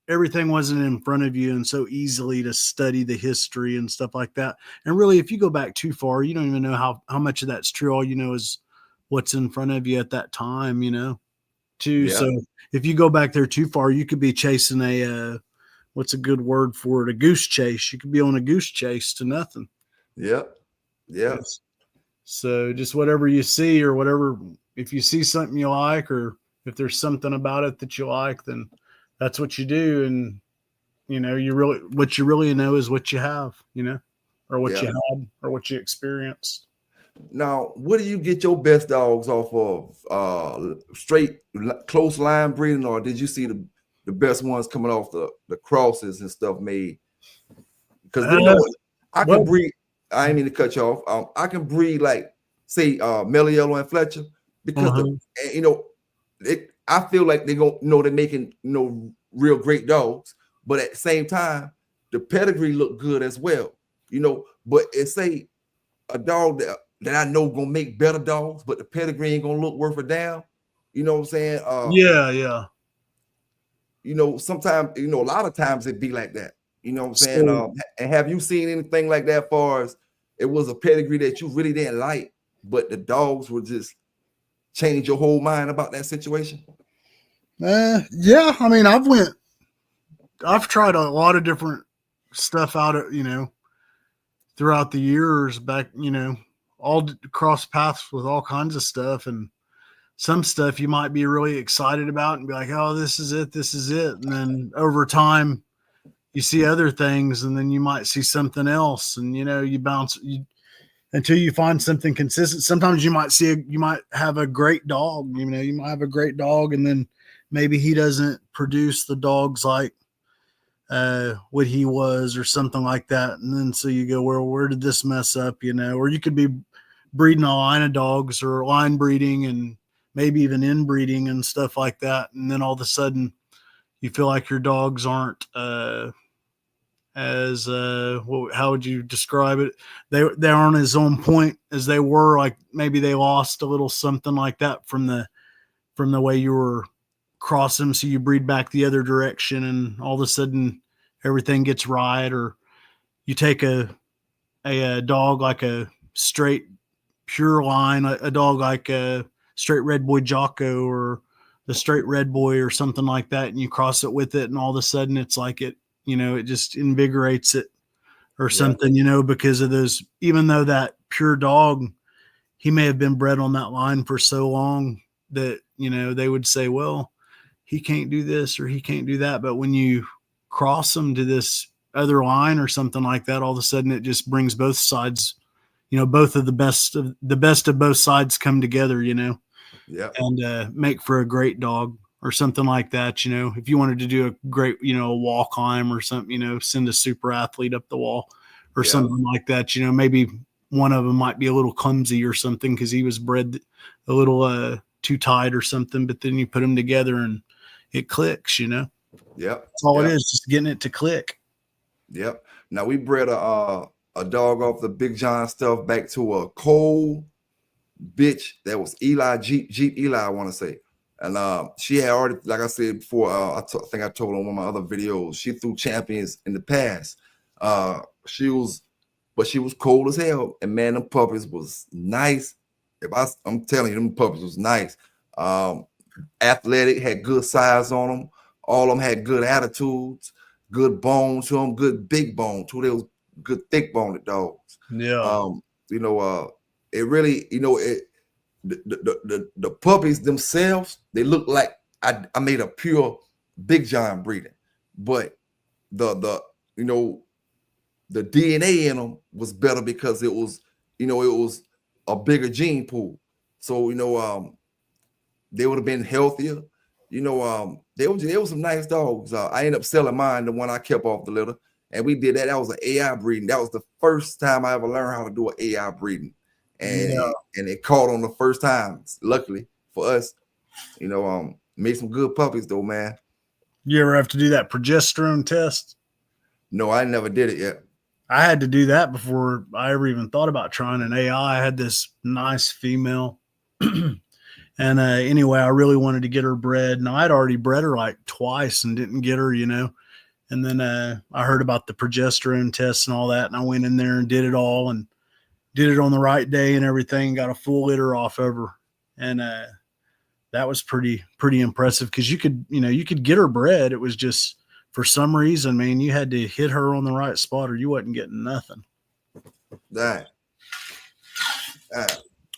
everything wasn't in front of you and so easily to study the history and stuff like that. And really, if you go back too far, you don't even know how much of that's true. All you know is what's in front of you at that time, too. Yeah. So if you go back there too far, you could be chasing what's a good word for it? A goose chase. You could be on a goose chase to nothing. Yep. Yeah. So just whatever you see, or whatever, if you see something you like, or if there's something about it that you like, then that's what you do. And, what you really know is what you have, or what you had, or what you experienced. Now, what do you get your best dogs off of? Straight close line breeding, or did you see the best ones coming off the crosses and stuff made? Because I can breed. I ain't mean to cut you off. I can breed like say Meliello and Fletcher because I feel like they're they're making real great dogs, but at the same time the pedigree look good as well. But it's say a dog that I know gonna make better dogs, but the pedigree ain't gonna look worth a damn. You know what I'm saying? Yeah. Sometimes a lot of times it be like that. You know what I'm saying? And have you seen anything like that? As far as it was a pedigree that you really didn't like, but the dogs would just change your whole mind about that situation? Yeah. I mean, I've tried a lot of different stuff out of, throughout the years back, all cross paths with all kinds of stuff. And some stuff you might be really excited about and be like, oh, this is it. And then over time you see other things, and then you might see something else, and, you bounce until you find something consistent. Sometimes you might have a great dog, you might have a great dog, and then maybe he doesn't produce the dogs like what he was or something like that. And then so you go, well, where did this mess up? Or you could be breeding a line of dogs or line breeding and maybe even inbreeding and stuff like that. And then all of a sudden you feel like your dogs aren't how would you describe it? They aren't as on point as they were. Like maybe they lost a little something like that from the way you were crossing them. So you breed back the other direction, and all of a sudden everything gets right. Or you take a dog like a straight pure line, a dog like a straight red boy Jocko or the straight red boy or something like that, and you cross it with it, and all of a sudden it's like it just invigorates it or something, because of those. Even though that pure dog, he may have been bred on that line for so long that, they would say, well, he can't do this or he can't do that. But when you cross him to this other line or something like that, all of a sudden it just brings both sides, both of the best of both sides come together, and make for a great dog or something like that. If you wanted to do a great, a wall climb or something, send a super athlete up the wall or something like that, maybe one of them might be a little clumsy or something because he was bred a little too tight or something, but then you put them together and it clicks, Yep. That's all it is, just getting it to click. Yep. Now we bred a dog off the Big John stuff back to a cold bitch that was Jeep Eli, I want to say. And she had already, like I said before, I think I told on one of my other videos, she threw champions in the past. She was cold as hell. And man, them puppies was nice. I'm telling you, them puppies was nice. Athletic, had good size on them. All of them had good attitudes, good bone to them, good big bone to those good thick boned dogs. Yeah. It really, the puppies themselves, they look like I made a pure Big John breeding, but the DNA in them was better because it was a bigger gene pool. So they would have been healthier. They were some nice dogs. I ended up selling mine, the one I kept off the litter, and we did that. That was an AI breeding. That was the first time I ever learned how to do an AI breeding. And it caught on the first time, luckily for us. Made some good puppies though, man. You ever have to do that progesterone test? No, I never did it yet. I had to do that before I ever even thought about trying an AI. I had this nice female. And anyway, I really wanted to get her bred. Now, I'd already bred her like twice and didn't get her, And then I heard about the progesterone tests and all that. And I went in there and did it all and did it on the right day and everything. Got a full litter off of her. And that was pretty impressive because you could get her bred. It was just for some reason, man, you had to hit her on the right spot or you wasn't getting nothing. That.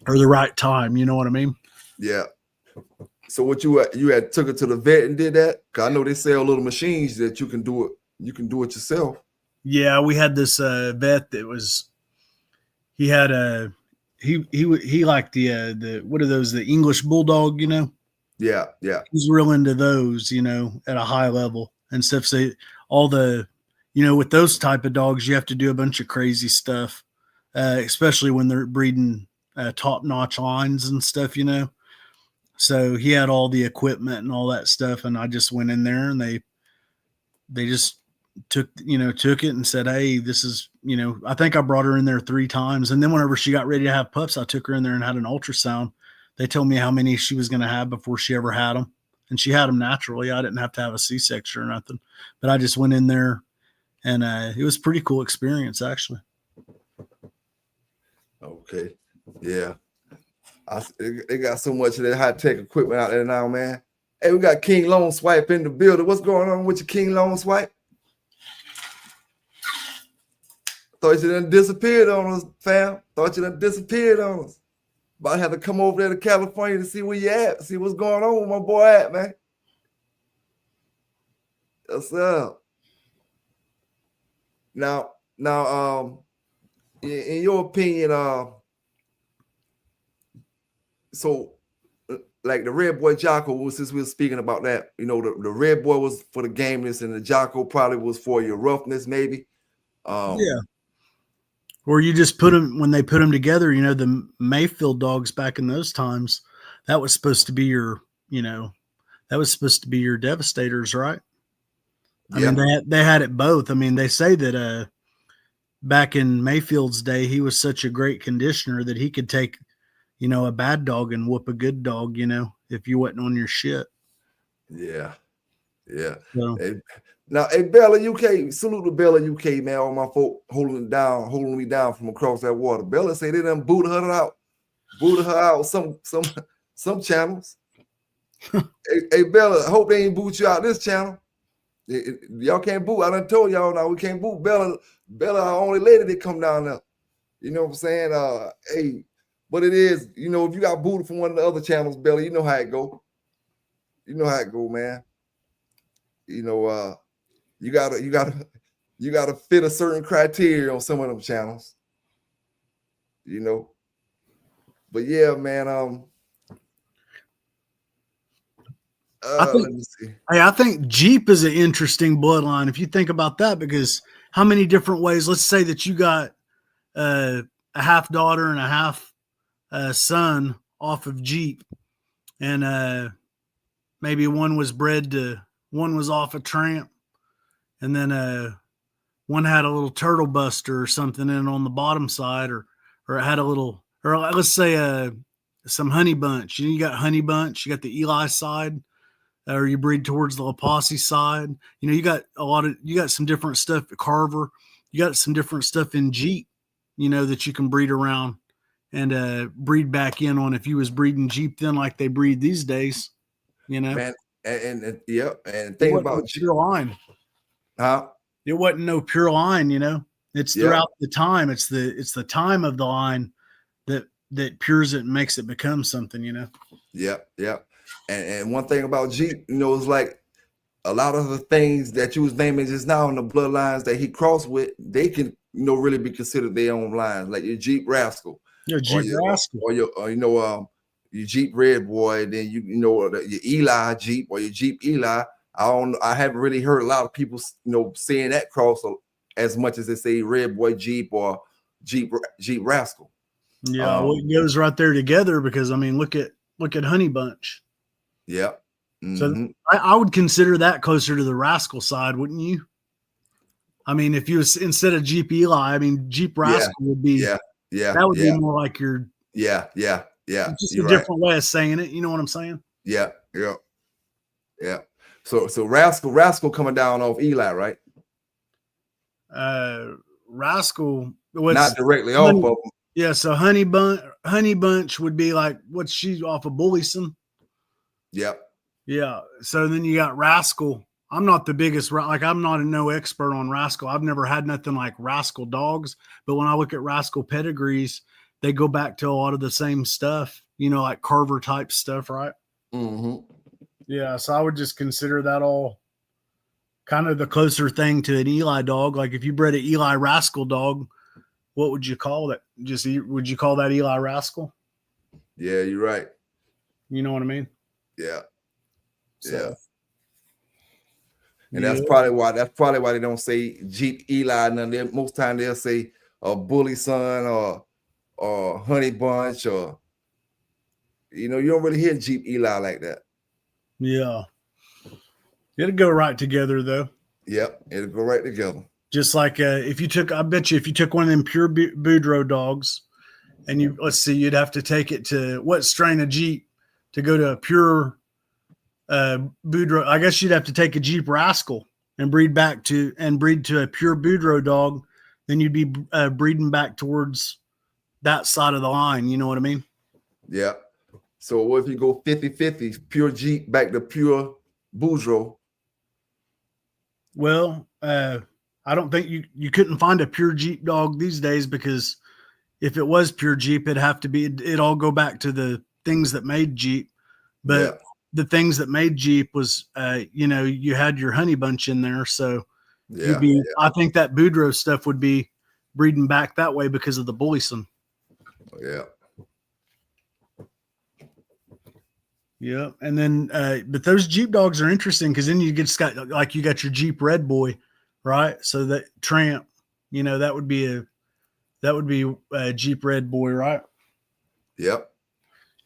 Or the right time. You know what I mean? Yeah. So what you had took it to the vet and did that? Cause I know they sell little machines that you can do it. You can do it yourself. Yeah, we had this vet that was. He had he liked the what are those, the English bulldog, Yeah. He's real into those, at a high level and stuff. So all the you know, with those type of dogs, you have to do a bunch of crazy stuff, especially when they're breeding top-notch lines and stuff, you know. So he had all the equipment and all that stuff, and I just went in there, and they just took it and said, hey, this is, you know, I think I brought her in there 3 times. And then whenever she got ready to have pups, I took her in there and had an ultrasound. They told me how many she was going to have before she ever had them. And she had them naturally. I didn't have to have a C-section or nothing, but I just went in there, and it was a pretty cool experience, actually. Okay. Yeah. They got so much of that high-tech equipment out there now, man. Hey, we got King Lone Swipe in the building. What's going on with your King Lone Swipe? Thought you done disappeared on us, fam. Thought you done disappeared on us. About to have to come over there to California to see where you at, see what's going on with my boy at, man. What's up? Now, in your opinion, so like the Red Boy Jocko, since we were speaking about that, you know, the Red Boy was for the gameness, and the Jocko probably was for your roughness, maybe. Yeah. Or you just put them, when they put them together, you know, the Mayfield dogs back in those times, that was supposed to be your, you know, that was supposed to be your Devastators, right? I mean, they had it both. I mean, they say that back in Mayfield's day, he was such a great conditioner that he could take, you know, a bad dog and whoop a good dog, you know, if you wasn't on your shit. Yeah. Yeah. So, hey, Bella UK, salute to Bella UK, man. All my folk holding me down from across that water. Bella say they done booted her out some channels. hey, Bella, I hope they ain't boot you out this channel. Y'all can't boot. I done told y'all now we can't boot Bella. Bella, our only lady that come down there. You know what I'm saying? Hey, but it is, you know, if you got booted from one of the other channels, Bella, you know how it go. You know how it go, man. You know, you gotta fit a certain criteria on some of them channels. You know. But yeah, man. Let me see. I think Jeep is an interesting bloodline if you think about that, because how many different ways? Let's say that you got a half daughter and a half son off of Jeep, and maybe one was off a tramp, and then one had a little turtle buster or something in on the bottom side, or it had a little, or let's say some honey bunch. You got honey bunch, you got the Eli side, or you breed towards the La Posse side. You know, you got some different stuff at Carver. You got some different stuff in Jeep, you know, that you can breed around and breed back in on if you was breeding Jeep then like they breed these days, you know. Man, and think about pure line. Huh? It wasn't no pure line, you know. It's throughout the time. It's the time of the line that pures it and makes it become something, you know. Yeah. And one thing about Jeep, you know, it's like a lot of the things that you was naming just now in the bloodlines that he crossed with, they can, you know, really be considered their own lines, like your Jeep Rascal. Your Jeep Rascal. Or your Jeep Red Boy, then you know your Eli Jeep or your Jeep Eli. I haven't really heard a lot of people, you know, saying that cross as much as they say Red Boy Jeep or Jeep Rascal. Yeah, well, it goes right there together because I mean, look at Honey Bunch. Yeah. So I would consider that closer to the Rascal side, wouldn't you? I mean, if you was instead of Jeep Eli, I mean Jeep Rascal would be that would be more like your yeah. Just a different way of saying it. You know what I'm saying? Yeah. So Rascal coming down off Eli, right? Rascal not directly off of them. Yeah, so Honey Bunch would be like what's she off of Bullison? Yep. Yeah. So then you got Rascal. I'm not the biggest, like I'm not no expert on Rascal. I've never had nothing like Rascal dogs, but when I look at Rascal pedigrees, they go back to a lot of the same stuff, you know, like Carver type stuff, right? Mm-hmm. Yeah. So I would just consider that all kind of the closer thing to an Eli dog. Like if you bred an Eli Rascal dog, what would you call that? Would you call that Eli Rascal? Yeah, you're right. You know what I mean? Yeah. So. And that's probably why they don't say Jeep Eli. None of them. Most time they'll say a Bully Son or Honey Bunch, or you don't really hear Jeep Eli like that. Yeah. It'll go right together though. Yep, it'll go right together. Just like I bet you if you took one of them pure Boudreaux dogs, and let's see, you'd have to take it to what strain of Jeep to go to a pure Boudreaux. I guess you'd have to take a Jeep Rascal and breed to a pure Boudreaux dog. Then you'd be breeding back towards that side of the line. You know what I mean? Yeah. So what if you go 50-50, pure Jeep back to pure Boudreaux? Well, I don't think you couldn't find a pure Jeep dog these days, because if it was pure Jeep, it'd all go back to the things that made Jeep. But the things that made Jeep was, you had your Honey Bunch in there. So I think that Boudreaux stuff would be breeding back that way because of the Bully Son. Yeah. Yeah. And then, but those Jeep dogs are interesting, because then you got your Jeep Red Boy, right? So that Tramp, that would be a Jeep Red Boy, right? Yep.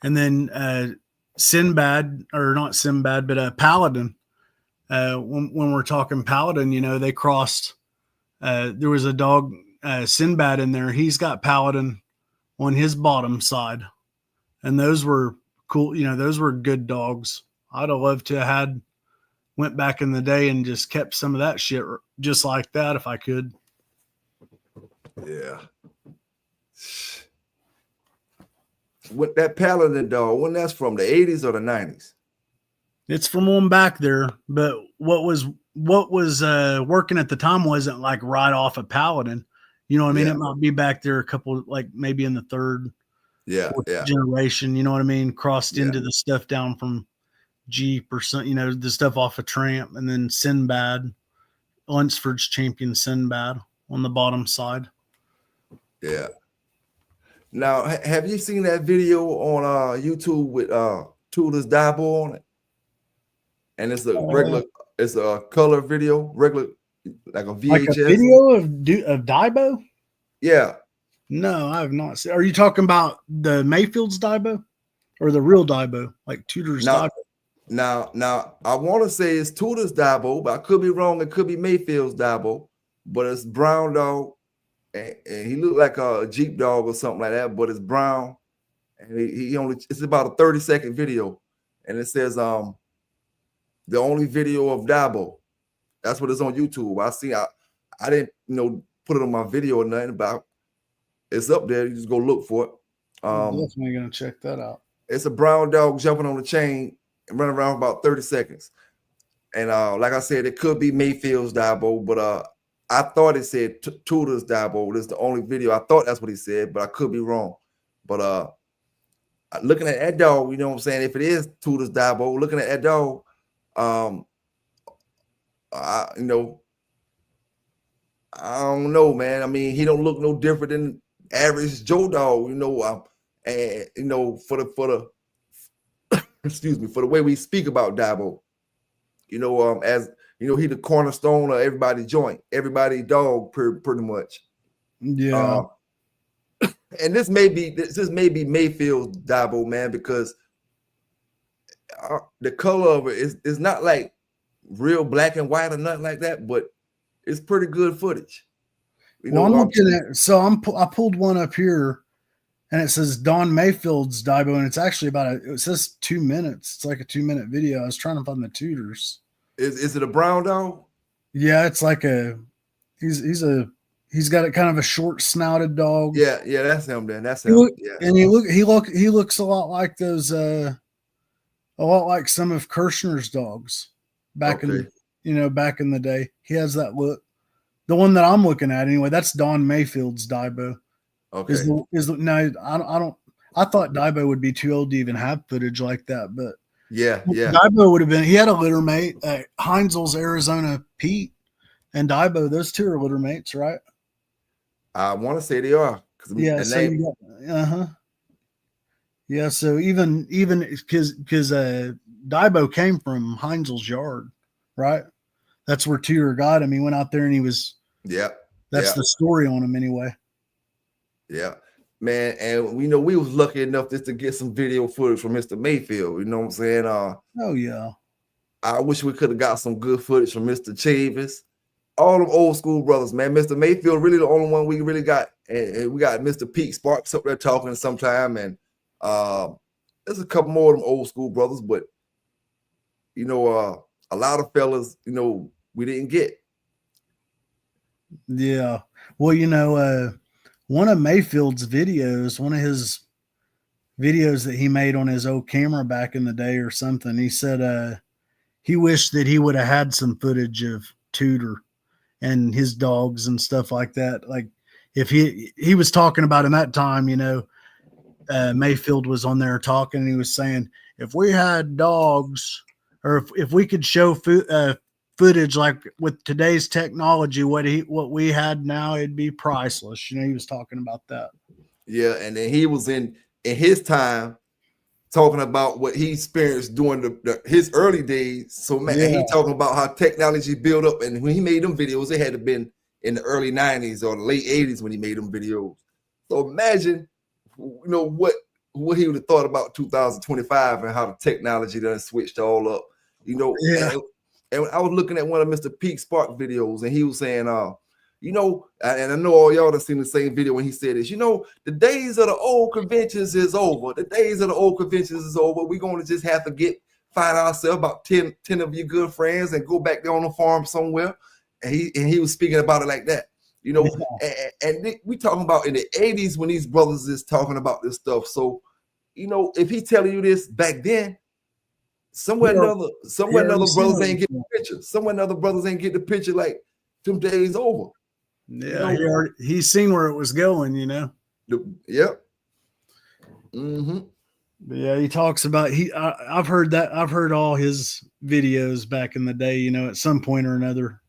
And then Sinbad, or not Sinbad, but Paladin. When we're talking Paladin, they crossed. There was a dog, Sinbad, in there. He's got Paladin on his bottom side, and those were cool. Those were good dogs. I'd have loved to have went back in the day and just kept some of that shit just like that if I could. Yeah. What that Paladin dog, when that's from, the 80s or the 90s? It's from on back there, but what was working at the time wasn't like right off of Paladin. You know what I mean? It might be back there a couple, like maybe in the third generation. You know what I mean? Crossed into the stuff down from Jeep or something, the stuff off of Tramp, and then Sinbad, Lunsford's champion Sinbad on the bottom side. Yeah. Now, have you seen that video on YouTube with Tudor's Dabo on it? And it's it's a color video, regular, like a VHS. Like a video of Dabo? Yeah. No, I have not seen. Are you talking about the Mayfield's Dabo or the real Dabo, like Tudor's Dabo? Now, I want to say it's Tudor's Dabo, but I could be wrong. It could be Mayfield's Dabo, but it's brown dog. And he looked like a Jeep dog or something like that, but it's brown. And it's about a 30-second video. And it says, the only video of Dabo. That's what it's on YouTube. I didn't, put it on my video or nothing, but it's up there. You just go look for it. I'm definitely going to check that out. It's a brown dog jumping on the chain and running around for about 30 seconds. And like I said, it could be Mayfield's Dabo, but I thought it said Tudor's Dabo. This is the only video. I thought that's what he said, but I could be wrong. But looking at that dog, you know what I'm saying? If it is Tudor's Dabo, looking at that dog, I don't know, man. I mean, he don't look no different than average Joe dog, and for the excuse me, for the way we speak about Dabo, as he the cornerstone of everybody's joint, everybody's dog, pretty much. Yeah. And this may be Mayfield's Dabo, man, because the color of it is not like real black and white or nothing like that, but it's pretty good footage. I'm looking at, I pulled one up here, and it says Don Mayfield's Dabo, and it's actually it says 2 minutes. It's like a 2-minute video. I was trying to find the Tudors. Is it a brown dog? Yeah, it's like he's got a kind of a short snouted dog. Yeah, that's him then. That's him. And he looks a lot like those a lot like some of Kirshner's dogs back in the day. He has that look. The one that I'm looking at anyway, that's Don Mayfield's Dabo. Okay. I thought Dabo would be too old to even have footage like that, but yeah. Dabo would have been. He had a litter mate, Heinzel's Arizona Pete, and Dabo. Those two are litter mates, right? I want to say they are. Yeah. Yeah. So even because Dabo came from Heinzel's yard, right? that's where Tudor got him. He went out there and he was. Yeah. That's the story on him anyway. Yeah, man. And we know we was lucky enough just to get some video footage from Mr. Mayfield. You know what I'm saying? Oh yeah. I wish we could have got some good footage from Mr. Chavis. All them old school brothers, man. Mr. Mayfield really the only one we really got. And we got Mr. Pete Sparks up there talking sometime. And there's a couple more of them old school brothers, but you know, a lot of fellas, you know, we didn't get. Yeah. Well, you know, one of Mayfield's videos, one of his videos that he made on his old camera back in the day or something, he said he wished that he would have had some footage of Tudor and his dogs and stuff like that. Like if he was talking about in that time, you know, Mayfield was on there talking and he was saying, if we had dogs or if we could show footage like with today's technology, what we had now, it'd be priceless. You know, he was talking about that. Yeah, and then he was in his time talking about what he experienced during his early days. So man, he talking about how technology built up, and when he made them videos, it had to been in the early 90s or the late 80s when he made them videos. So imagine, you know, what he would have thought about 2025 and how the technology done switched all up. You know, and I was looking at one of Mr. Pete Spark videos, and he was saying, you know, and I know all y'all have seen the same video when he said this, you know, the days of the old conventions is over. The days of the old conventions is over. We're going to just have to find ourselves about 10 of your good friends and go back there on the farm somewhere. And he was speaking about it like that, you know, and we talking about in the 80s when these brothers is talking about this stuff. So, you know, if he telling you this back then, somewhere another brothers ain't get the picture. Somewhere another brothers ain't get the picture like them days over. Yeah, you know? He's seen where it was going, you know. Yep. Mm-hmm. But yeah, he talks about I've heard all his videos back in the day, you know, at some point or another.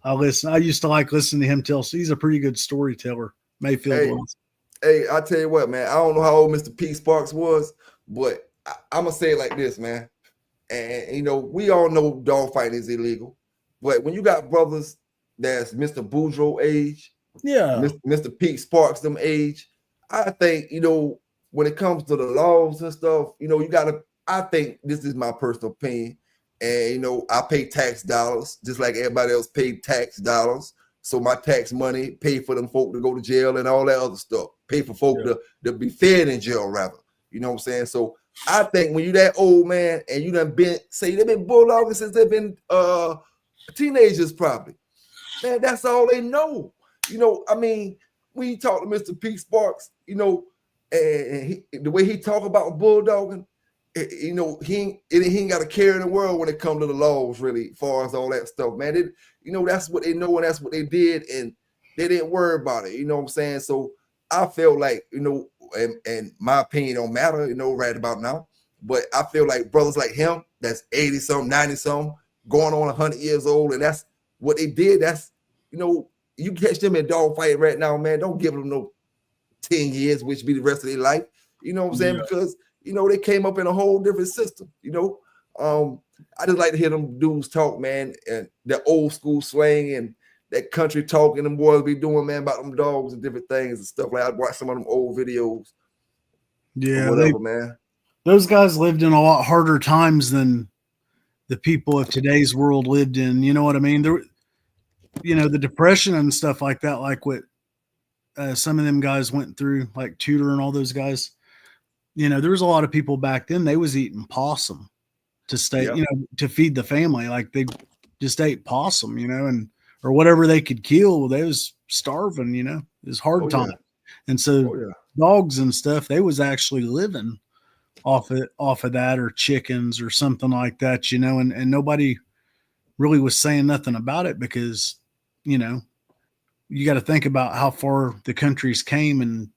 I used to like listening to him tell. So he's a pretty good storyteller, Mayfield was. Hey, I tell you what, man, I don't know how old Mr. Pete Sparks was, but I'm gonna say it like this, man. And you know, we all know dog fighting is illegal, but when you got brothers that's Mr. Boudreaux age, Mr. Pete Sparks them age, I think, you know, when it comes to the laws and stuff, you know, I think this is my personal opinion, and you know, I pay tax dollars just like everybody else paid tax dollars. So my tax money pay for them folk to go to jail and all that other stuff, pay for folk to be fed in jail rather. You know what I'm saying? So I think when you that old, man, and you done been, say they've been bulldogging since they've been teenagers probably, man, that's all they know. You know, I mean, when you talk to Mr. Pete Sparks, you know, and the way he talk about bulldogging, you know, he ain't got a care in the world when it comes to the laws, really, as far as all that stuff, man. You know, that's what they know and that's what they did, and they didn't worry about it. You know what I'm saying? So I feel like, you know, and my opinion don't matter, you know, right about now. But I feel like brothers like him, that's 80-something, 90-something, going on 100 years old, and that's what they did. That's, you know, you catch them in dog fight right now, man, don't give them no 10 years, which be the rest of their life. You know what I'm saying? Because, you know, they came up in a whole different system, you know. I just like to hear them dudes talk, man, and the old school slang and that country talk and them boys be doing, man, about them dogs and different things and stuff. Like I watch some of them old videos. Yeah, whatever, man. Those guys lived in a lot harder times than the people of today's world lived in. You know what I mean? There, you know, the depression and stuff like that, like what some of them guys went through, like Tudor and all those guys. You know, there was a lot of people back then, they was eating possum to stay, you know, to feed the family. Like they just ate possum, you know, and or whatever they could kill. They was starving, you know. It was hard time. And so dogs and stuff, they was actually living off of that, or chickens or something like that, you know, and nobody really was saying nothing about it because, you know, you got to think about how far the countries came in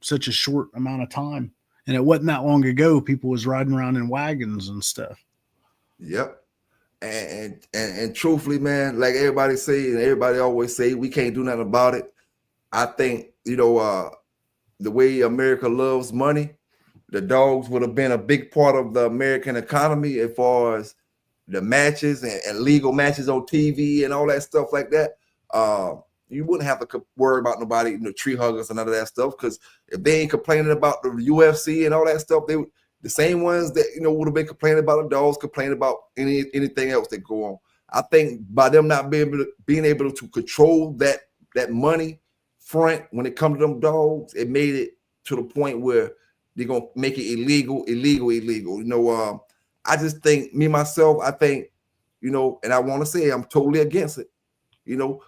such a short amount of time. And it wasn't that long ago, people was riding around in wagons and stuff. Yep. And truthfully, man, like everybody say, and everybody always say, we can't do nothing about it. I think, you know, the way America loves money, the dogs would have been a big part of the American economy as far as the matches and legal matches on TV and all that stuff like that, you wouldn't have to worry about nobody, tree huggers and none of that stuff. Because if they ain't complaining about the UFC and all that stuff, they the same ones that would have been complaining about the dogs, complaining about anything else that go on. I think by them not being able to control that money front when it comes to them dogs, it made it to the point where they're gonna make it illegal. I just think myself, I think, and I want to say I'm totally against it,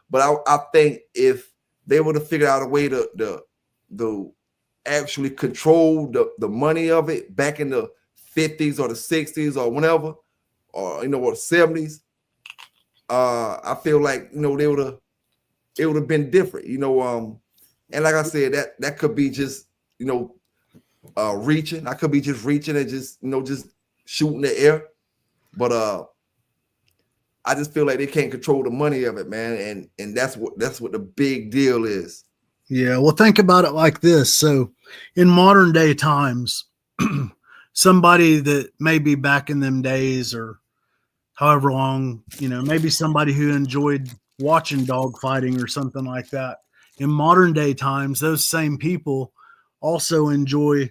but I think if they would have figured out a way to actually control the money of it back in the 50s or the 60s or whenever, or or the 70s, I feel like it would have been different, and like I said, that could be just reaching. I could be just reaching and just shooting the air, but I just feel like they can't control the money of it, man, and that's what the big deal is. Yeah, well, think about it like this. So in modern day times, somebody that may be back in them days or however long, maybe somebody who enjoyed watching dog fighting or something like that. In modern day times, those same people also enjoy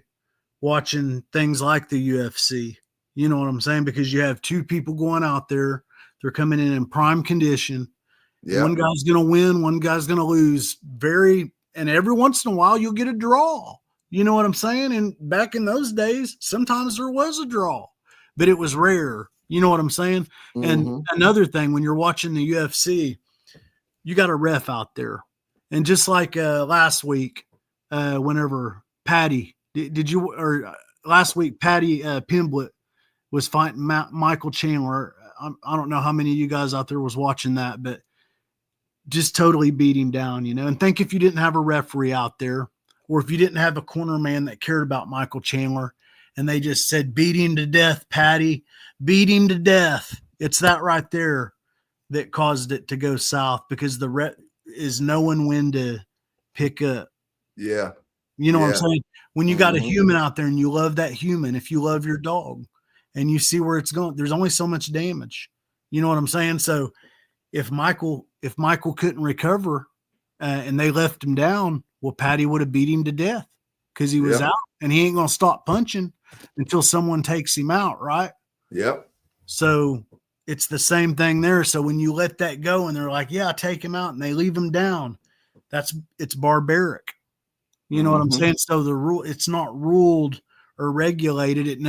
watching things like the UFC. You know what I'm saying? Because you have two people going out there. They're coming in prime condition. Yeah. One guy's going to win. One guy's going to lose. And every once in a while, you'll get a draw. You know what I'm saying? And back in those days, sometimes there was a draw, but it was rare. You know what I'm saying? Mm-hmm. And another thing, when you're watching the UFC, you got a ref out there. And just like last week, whenever Patty, last week, Patty Pimblett was fighting Michael Chandler. I don't know how many of you guys out there was watching that, but just totally beat him down, and think if you didn't have a referee out there, or if you didn't have a corner man that cared about Michael Chandler and they just said, beat him to death, Patty, beat him to death. It's that right there that caused it to go south, because the ref is knowing when to pick up. Yeah. You know what I'm saying? When you got a human out there and you love that human, if you love your dog and you see where it's going, there's only so much damage. You know what I'm saying? So if Michael couldn't recover and they left him down, well, Patty would have beat him to death because he was out, and he ain't going to stop punching until someone takes him out, right? Yep. So it's the same thing there. So when you let that go and they're like, yeah, take him out, and they leave him down, it's barbaric. You know what I'm saying? So it's not ruled or regulated.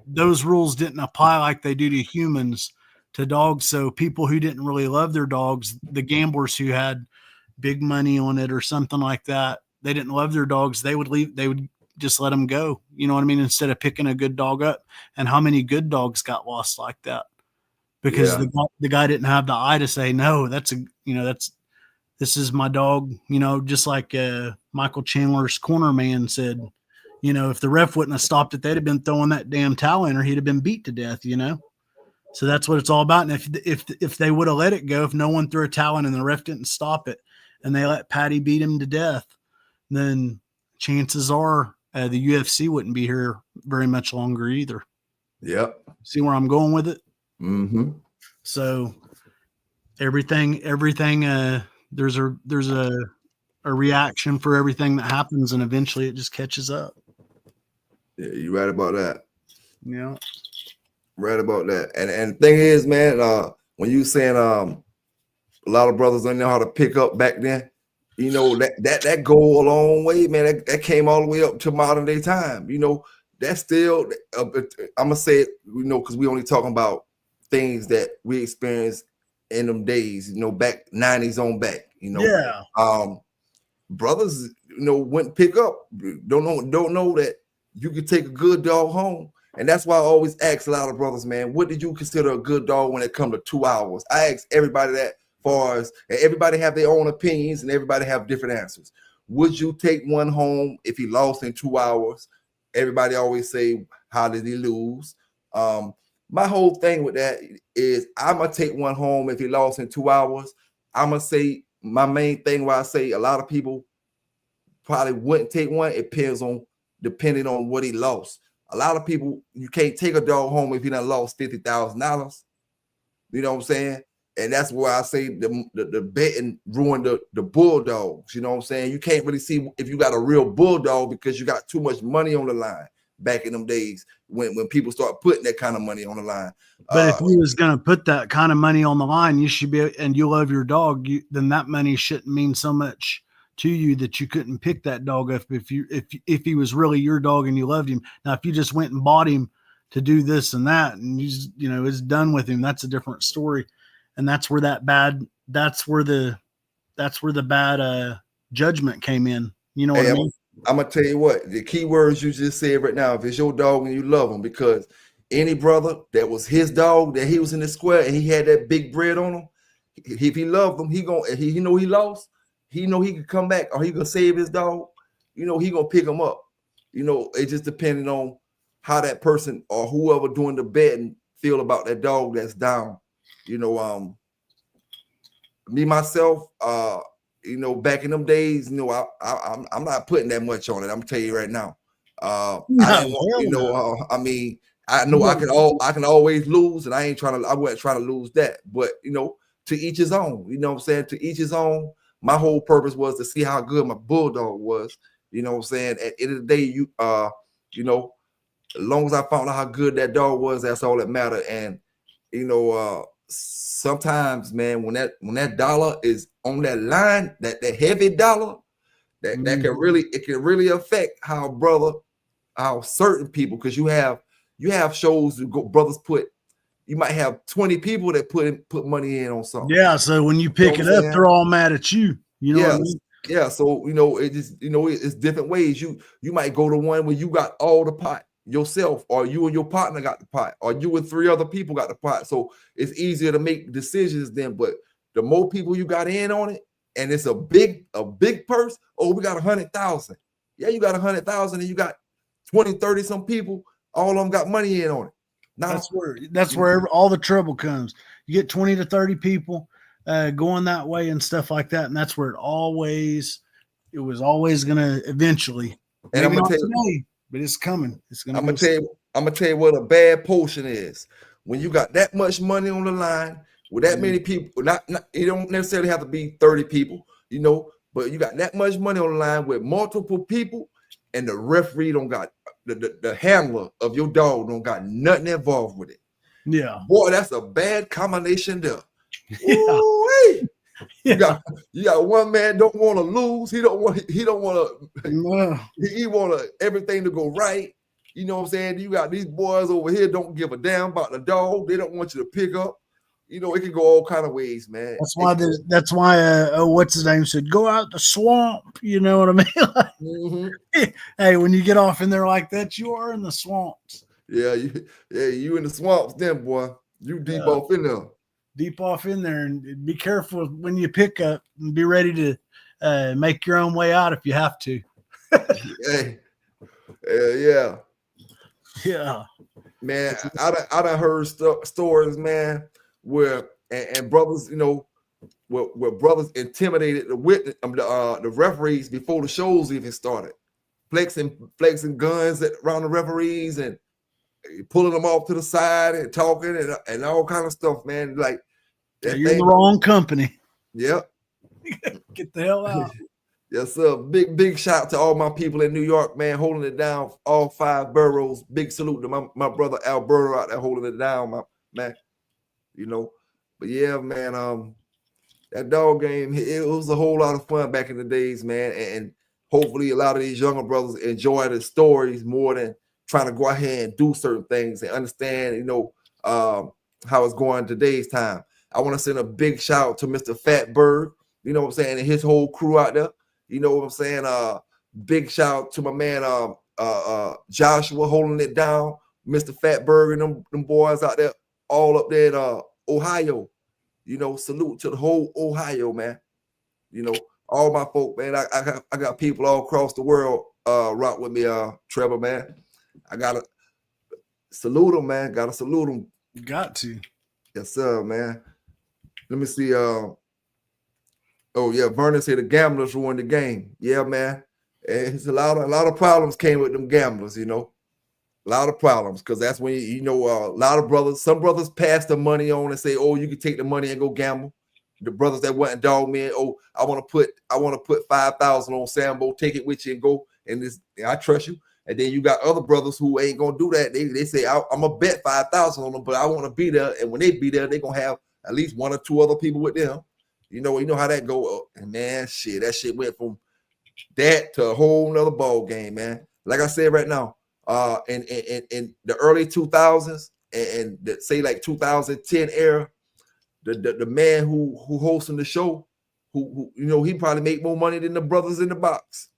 Those rules didn't apply like they do to humans, to dogs. So people who didn't really love their dogs, the gamblers who had big money on it or something like that, they didn't love their dogs. They would just let them go. You know what I mean? Instead of picking a good dog up. And how many good dogs got lost like that? Because the guy didn't have the eye to say, no, this is my dog, just like Michael Chandler's corner man said, if the ref wouldn't have stopped it, they'd have been throwing that damn towel in, or he'd have been beat to death, So that's what it's all about. And if they would have let it go, if no one threw a towel in and the ref didn't stop it, and they let Patty beat him to death, then chances are the UFC wouldn't be here very much longer either. Yep. See where I'm going with it? Mm-hmm. So everything, there's a reaction for everything that happens, and eventually it just catches up. Yeah, you're right about that. Yeah. Right about that. And thing is, man, when you saying a lot of brothers didn't know how to pick up back then, that go a long way, man. That came all the way up to modern day time. That's still I'm gonna say it, because we only talking about things that we experienced in them days, back 90s on back, Yeah. Brothers, wouldn't pick up. Don't know that you could take a good dog home. And that's why I always ask a lot of brothers, man, what did you consider a good dog when it comes to 2 hours? I ask everybody that, and everybody have their own opinions and everybody have different answers. Would you take one home if he lost in 2 hours? Everybody always say, how did he lose? My whole thing with that is I'm going to take one home if he lost in 2 hours. I'm going to say my main thing where I say a lot of people probably wouldn't take one. It depending on what he lost. A lot of people, you can't take a dog home if you done lost $50,000. You know what I'm saying? And that's why I say the betting ruined the bulldogs. You know what I'm saying? You can't really see if you got a real bulldog because you got too much money on the line back in them days when people start putting that kind of money on the line. But if you was going to put that kind of money on the line, you should be, and you love your dog, then that money shouldn't mean so much to you that you couldn't pick that dog up if he was really your dog and you loved him. Now, if you just went and bought him to do this and that, and it's done with him, that's a different story. And that's where the bad judgment came in. You know what I mean? I'm gonna tell you what, the key words you just said right now, if it's your dog and you love him, because any brother that was his dog, that he was in the square and he had that big bread on him, if he loved him, he know he lost, he know he could come back, or he gonna save his dog, he gonna pick him up. It just depending on how that person or whoever doing the betting feel about that dog that's down. Me myself, back in them days, I'm not putting that much on it. I'm gonna tell you right now. I know I can always lose, and I wasn't trying to lose that. But to each his own. You know what I'm saying? To each his own. My whole purpose was to see how good my bulldog was. You know what I'm saying? At the end of the day, as long as I found out how good that dog was, that's all that mattered. And sometimes, man, when that dollar is on that line, that heavy dollar, that can really affect how certain people, because you have shows brothers put. You might have 20 people that put money in on something. Yeah, so when you pick it up, they're all mad at you. You know what I mean? Yeah, so it just it's different ways. You might go to one where you got all the pot yourself, or you and your partner got the pot, or you and 3 other people got the pot. So it's easier to make decisions then. But the more people you got in on it, and it's a big purse. Oh, we got 100,000. Yeah, you got 100,000, and you got 20, 30 some people. All of them got money in on it. Now, that's where all the trouble comes. You get 20 to 30 people going that way and stuff like that, and that's where it was always going to eventually. And maybe not today, but it's coming. I'm gonna tell you what a bad potion is. When you got that much money on the line with that many people, not it don't necessarily have to be 30 people, but you got that much money on the line with multiple people, and the referee don't got the handler of your dog don't got nothing involved with it. Yeah, boy, that's a bad combination there. Yeah. You got one man don't want to lose. He want everything to go right. You know what I'm saying? You got these boys over here don't give a damn about the dog. They don't want you to pick up. It can go all kind of ways, man. That's why what's his name said, go out the swamp. You know what I mean? Hey, when you get off in there like that, you are in the swamps. Yeah, you in the swamps then, boy. You deep off in there. Deep off in there, and be careful when you pick up, and be ready to make your own way out if you have to. Yeah, man. I done heard stories, man, where and brothers, where brothers intimidated the witness, the referees before the shows even started, flexing guns around the referees and pulling them off to the side and talking and all kind of stuff, man. Like you're in the wrong company. Yep. Get the hell out. Yes, sir. Big shout out to all my people in New York, man, holding it down. All 5 boroughs. Big salute to my brother Alberto out there holding it down, my man. But yeah, man. That dog game, it was a whole lot of fun back in the days, man. And hopefully a lot of these younger brothers enjoy the stories more than trying to go out here and do certain things and understand, how it's going today's time. I want to send a big shout out to Mr. Fatberg, you know what I'm saying, and his whole crew out there. You know what I'm saying? Big shout out to my man Joshua holding it down, Mr. Fatberg and them boys out there, all up there in Ohio. Salute to the whole Ohio, man. All my folk, man. I got people all across the world rock with me, Trevor, man. I gotta salute them, man. Gotta salute them. Got to. Yes, sir, man. Let me see. Oh yeah, Vernon said the gamblers ruined the game. Yeah, man. And it's a lot of problems came with them gamblers, A lot of problems, because that's when you know a lot of brothers. Some brothers pass the money on and say, "Oh, you can take the money and go gamble." The brothers that went and dog men, "Oh, I want to put 5,000 on Sambo. Take it with you and go." And this, I trust you. And then you got other brothers who ain't gonna do that. They say, "I'm gonna bet 5,000 on them, but I want to be there." And when they be there, they gonna have at least 1 or 2 other people with them. You know how that go. And man, that shit went from that to a whole nother ball game, man. Like I said right now. In the early 2000s and say like 2010 era, the man who hosting the show, who he probably make more money than the brothers in the box.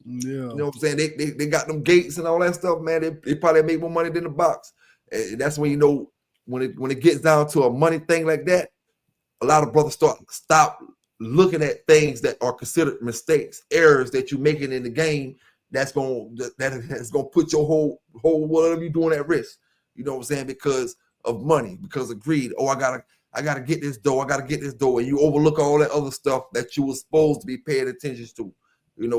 Yeah, you know what I'm saying? They got them gates and all that stuff, man. They probably make more money than the box. And that's when when it gets down to a money thing like that, a lot of brothers stop looking at things that are considered mistakes, errors that you're making in the game. That's gonna put your whole whatever you're doing at risk. You know what I'm saying? Because of money, because of greed. Oh, I gotta get this dough. I gotta get this dough, and you overlook all that other stuff that you were supposed to be paying attention to. And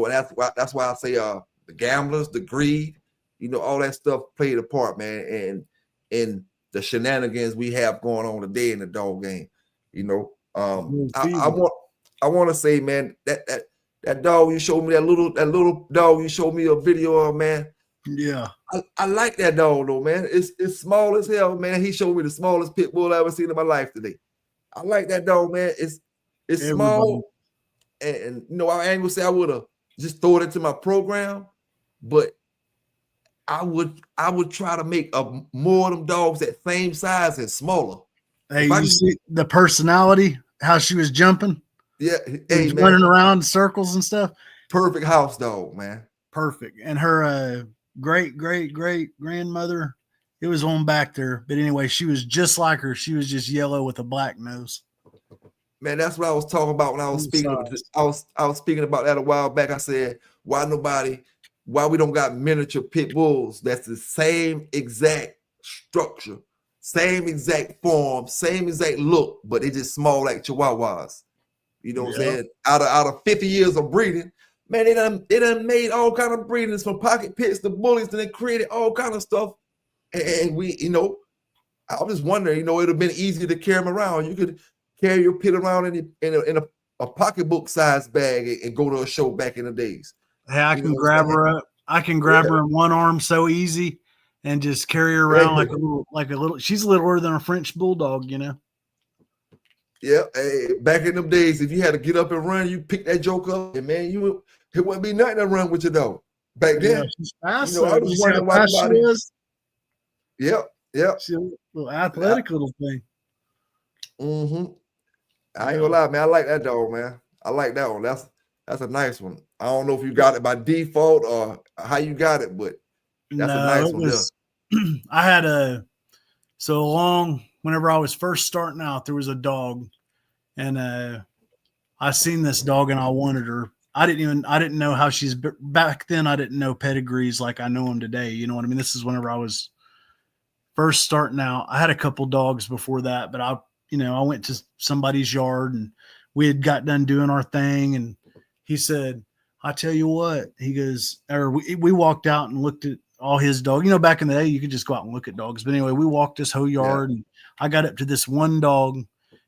that's why I say the gamblers, the greed, all that stuff played a part, man. And the shenanigans we have going on today in the dog game. I want to say, man, that dog you showed me, that little dog you showed me a video of, man. Yeah. I like that dog though, man. It's small as hell, man. He showed me the smallest pit bull I ever seen in my life today. I like that dog, man. It's small, and I ain't gonna say I would have just throw it into my program, but I would try to make more of them dogs that same size and smaller. Hey, you see the personality, how she was jumping? Yeah, hey, running around in circles and stuff. Perfect house dog, man. Perfect. And her great grandmother, it was on back there. But anyway, she was just like her. She was just yellow with a black nose. Man, that's what I was talking about when I was speaking. I was speaking about that a while back. I said, why we don't got miniature pit bulls that's the same exact structure, same exact form, same exact look, but they just small like Chihuahuas. You know what I'm saying? Out of 50 years of breeding, man, they done made all kind of breedings from pocket pits to bullies, and they created all kind of stuff. And we, I was just wondering, it would have been easier to carry them around. You could carry your pit around in a pocketbook size bag and go to a show back in the days. Hey, I can grab her up. I can grab her in one arm so easy and just carry her around like a little. She's littler than a French bulldog, Yeah, hey, back in them days, if you had to get up and run, you pick that joke up, and man, it wouldn't be nothing to run with your dog. Back then, she's fast. I was wondering why she was. Yep. She's a little athletic little thing. Mm-hmm. I ain't gonna lie, man. I like that dog, man. I like that one. That's a nice one. I don't know if you got it by default or how you got it, but that's a nice one. I had whenever I was first starting out, there was a dog, and I seen this dog and I wanted her. I didn't know how she's back then. I didn't know pedigrees like I know them today. You know what I mean? This is whenever I was first starting out. I had a couple dogs before that, but I went to somebody's yard and we had got done doing our thing. And he said, I tell you what, he goes, or we walked out and looked at all his dogs. Back in the day, you could just go out and look at dogs. But anyway, we walked this whole yard and I got up to this one dog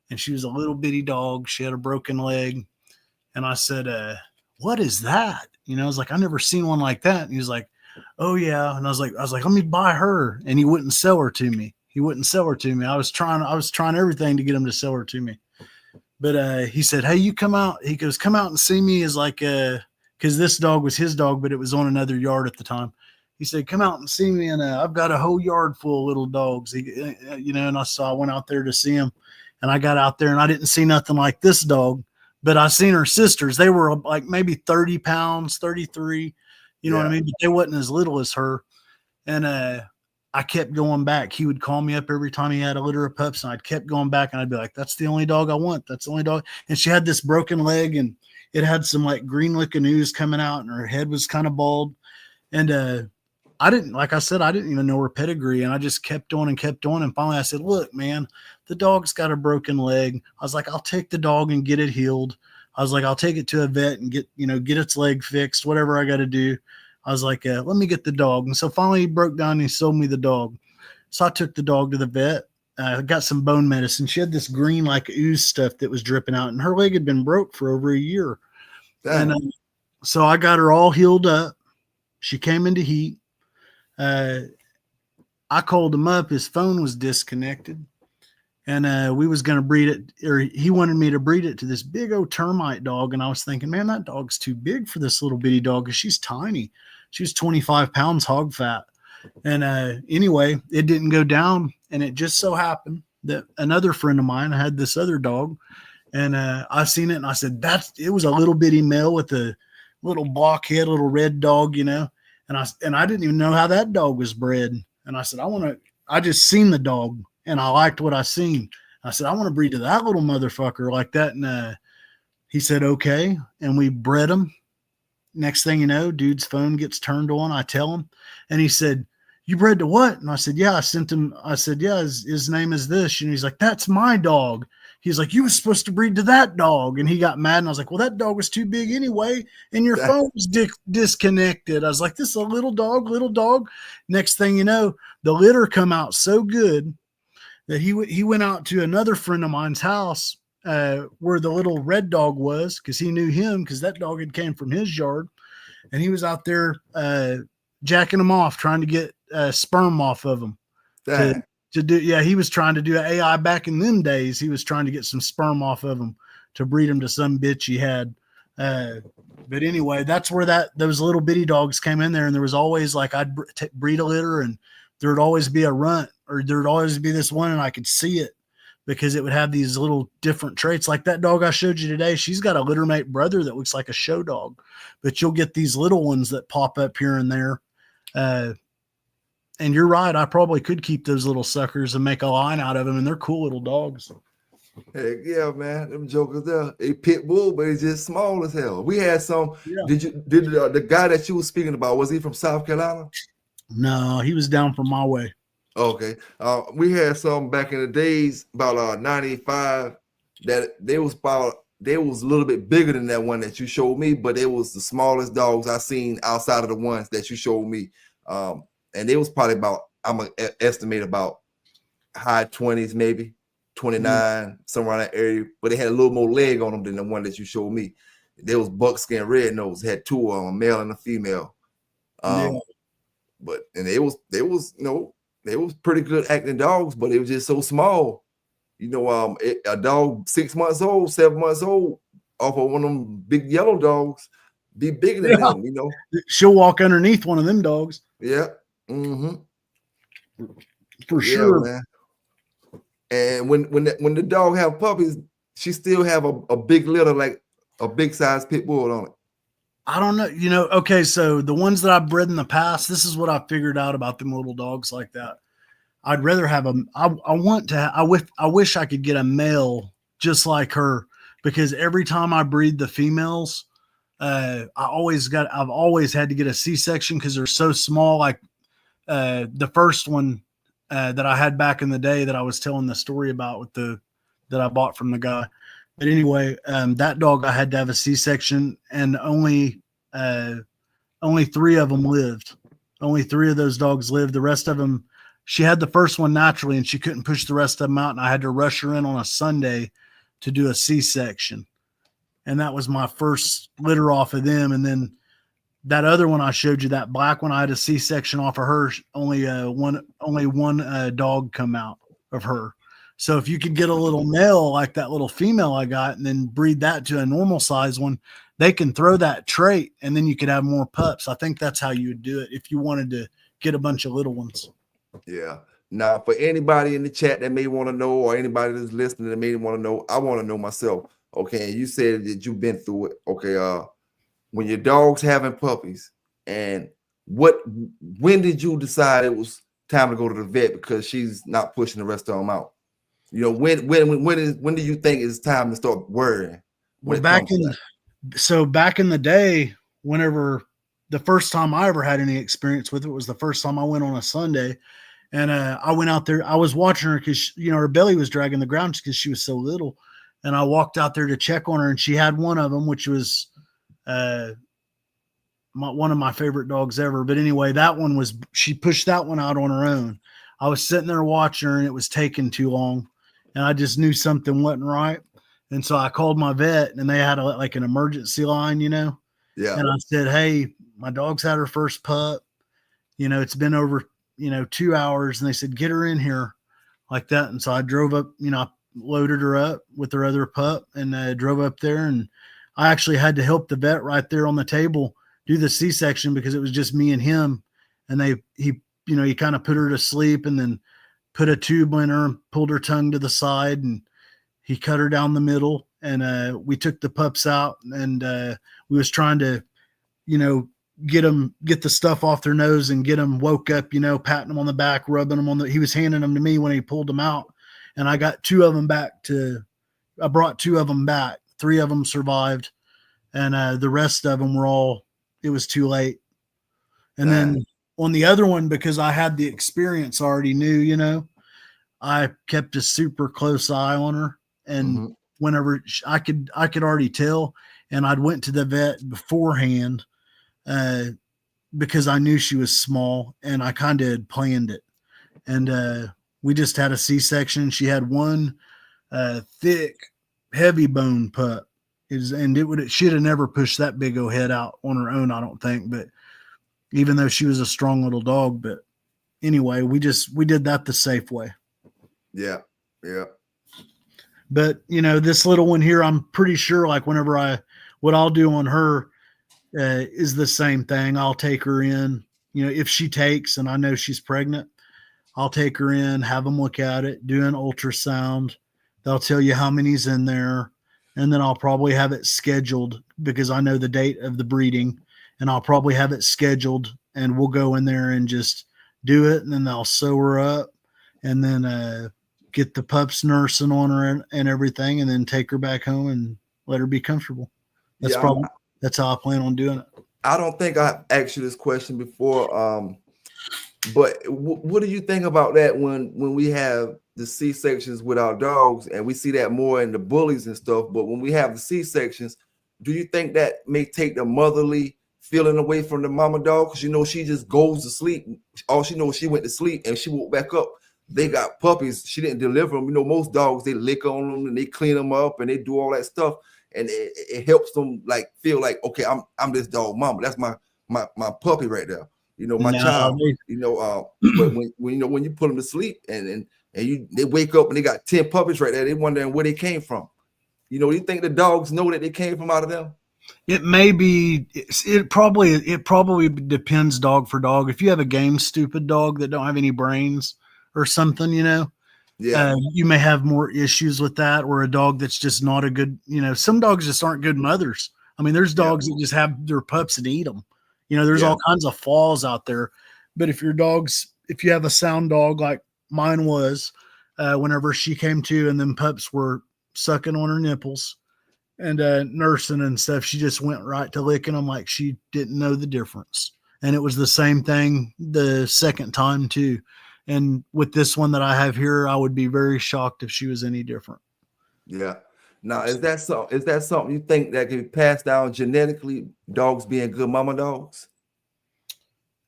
and she was a little bitty dog. She had a broken leg. And I said, what is that? I was like, I never seen one like that. And he was like, oh yeah. And I was like, let me buy her. And he wouldn't sell her to me. I was trying everything to get him to sell her to me. But he said, hey, you come out. He goes, come out and see me. Is like, because this dog was his dog, but it was on another yard at the time. He said, come out and see me. And I've got a whole yard full of little dogs, and I went out there to see him, and I got out there and I didn't see nothing like this dog, but I seen her sisters. They were like maybe 30 pounds, 33, you know what I mean? But they wasn't as little as her. And I kept going back. He would call me up every time he had a litter of pups, and I'd kept going back, and I'd be like, that's the only dog I want. That's the only dog. And she had this broken leg, and it had some like green looking ooze coming out, and her head was kind of bald. And I didn't even know her pedigree, and I just kept on. And finally I said, look, man, the dog's got a broken leg. I was like, I'll take the dog and get it healed. I was like, I'll take it to a vet and get its leg fixed, whatever I got to do. I was like, let me get the dog. And so finally he broke down and he sold me the dog. So I took the dog to the vet. Got some bone medicine. She had this green like ooze stuff that was dripping out, and her leg had been broke for over a year. Damn. And so I got her all healed up. She came into heat. I called him up. His phone was disconnected, and we was going to breed it, or he wanted me to breed it to this big old termite dog. And I was thinking, man, that dog's too big for this little bitty dog because she's tiny. She's 25 pounds hog fat. And anyway, it didn't go down. And it just so happened that another friend of mine had this other dog, and I seen it, and I said, it was a little bitty male with a little blockhead, little red dog, you know. And I didn't even know how that dog was bred. And I said, I just seen the dog and I liked what I seen. I said, I want to breed to that little motherfucker like that. And he said, okay. And we bred him. Next thing you know, dude's phone gets turned on. I tell him, and he said, you bred to what? And I said, yeah, I sent him. I said, yeah, his name is this. And he's like, that's my dog. He's like, you were supposed to breed to that dog. And he got mad. And I was like, well, that dog was too big anyway. And your phone was disconnected. I was like, this is a little dog, little dog. Next thing you know, the litter come out so good that he went out to another friend of mine's house where the little red dog was, because he knew him, because that dog had came from his yard. And he was out there jacking him off, trying to get sperm off of him. To do, yeah, he was trying to do an AI back in them days. He was trying to get some sperm off of him to breed him to some bitch he had. But anyway, that's where those little bitty dogs came in there, and there was always like I'd breed a litter, and there'd always be a runt, or there'd always be this one, and I could see it because it would have these little different traits. Like that dog I showed you today, she's got a littermate brother that looks like a show dog, but you'll get these little ones that pop up here and there. And you're right. I probably could keep those little suckers and make a line out of them, and they're cool little dogs. Heck yeah, man. Them jokers there. A pit bull, but he's just small as hell. We had some. Yeah. Did the guy that you were speaking about, was he from South Carolina? No, he was down from my way. Okay. We had some back in the days, about 95, that they was a little bit bigger than that one that you showed me, but it was the smallest dogs I seen outside of the ones that you showed me. And it was probably about, I'm going to estimate about high 20s, maybe 29, somewhere around that area. But they had a little more leg on them than the one that you showed me. They was buckskin red nose, had two of them, a male and a female. But and they was pretty good acting dogs, but it was just so small. You know, a dog 6 months old, 7 months old, off of one of them big yellow dogs, be bigger than them. You know, she'll walk underneath one of them dogs. Yeah. Mm-hmm. For sure, man. And when the dog have puppies, she still have a big litter, like a big size pit bull on it. I don't know. You know, okay, so the ones that I've bred in the past, this is what I figured out about them little dogs like that. I'd rather have I wish I could get a male just like her, because every time I breed the females, I've always had to get a C-section because they're so small. Like the first one that I had back in the day that I was telling the story about that I bought from the guy. But anyway, that dog I had to have a C-section, and only 3 of them lived. Only 3 of those dogs lived. The rest of them, she had the first one naturally, and she couldn't push the rest of them out, and I had to rush her in on a Sunday to do a C-section. And that was my first litter off of them. And then that other one I showed you, that black one, I had a C-section off of her. Only one dog come out of her. So if you could get a little male like that little female I got, and then breed that to a normal size one, they can throw that trait, and then you could have more pups. I think that's how you would do it if you wanted to get a bunch of little ones. Yeah. Now, for anybody in the chat that may want to know, or anybody that's listening that may want to know, I want to know myself. Okay, and you said that you've been through it. Okay, when your dog's having puppies, and when did you decide it was time to go to the vet because she's not pushing the rest of them out? You know, when do you think it's time to start worrying? Well, back in the day, whenever the first time I ever had any experience with it was the first time I went on a Sunday, and I went out there. I was watching her because her belly was dragging the ground because she was so little, and I walked out there to check on her, and she had one of them, which was one of my favorite dogs ever. But anyway, she pushed that one out on her own. I was sitting there watching her and it was taking too long. And I just knew something wasn't right. And so I called my vet and they had like an emergency line, Yeah. And I said, hey, my dog's had her first pup. It's been over, 2 hours. And they said, get her in here like that. And so I drove up, I loaded her up with her other pup and drove up there. And I actually had to help the vet right there on the table do the C-section because it was just me and him. And he kind of put her to sleep and then put a tube in her and pulled her tongue to the side and he cut her down the middle. And we took the pups out and we was trying to, get the stuff off their nose and get them woke up, patting them on the back, rubbing them he was handing them to me when he pulled them out. And I got 2 of them I brought 2 of them back. 3 of them survived. And the rest of them it was too late. And then on the other one, because I had the experience, already knew, I kept a super close eye on her. And whenever I could already tell, and I'd went to the vet beforehand because I knew she was small and I kind of had planned it. And we just had a C-section. She had one thick, heavy bone pup. It should have never pushed that big old head out on her own, I don't think. But even though she was a strong little dog, but anyway, we did that the safe way. Yeah. Yeah. But this little one here, I'm pretty sure like what I'll do on her is the same thing. I'll take her in, if she takes, and I know she's pregnant, I'll take her in, have them look at it, do an ultrasound. They'll tell you how many's in there. And then I'll probably have it scheduled because I know the date of the breeding, and I'll probably have it scheduled and we'll go in there and just do it. And then they'll sew her up and then get the pups nursing on her and everything, and then take her back home and let her be comfortable. That's how I plan on doing it. I don't think I asked you this question before. But what do you think about that when we have the C-sections with our dogs, and we see that more in the bullies and stuff? But when we have the C-sections, do you think that may take the motherly feeling away from the mama dog? Because she just goes to sleep. All she knows, she went to sleep and she woke back up. They got puppies. She didn't deliver them. Most dogs, they lick on them and they clean them up and they do all that stuff, and it helps them like feel like, okay, I'm this dog mama. That's my puppy right there. My child. But when you put them to sleep and they wake up and they got 10 puppies right there, they wondering where they came from. You think the dogs know that they came from out of them? It may be. It probably depends dog for dog. If you have a game stupid dog that don't have any brains or something, you may have more issues with that. Or a dog that's just not a good. Some dogs just aren't good mothers. I mean, there's dogs that just have their pups and eat them. There's all kinds of flaws out there. But if you have a sound dog like mine was, whenever she came to and them pups were sucking on her nipples and nursing and stuff, she just went right to licking them like she didn't know the difference. And it was the same thing the second time too. And with this one that I have here, I would be very shocked if she was any different. Yeah. Now, is that something you think that can be passed down genetically, dogs being good mama dogs?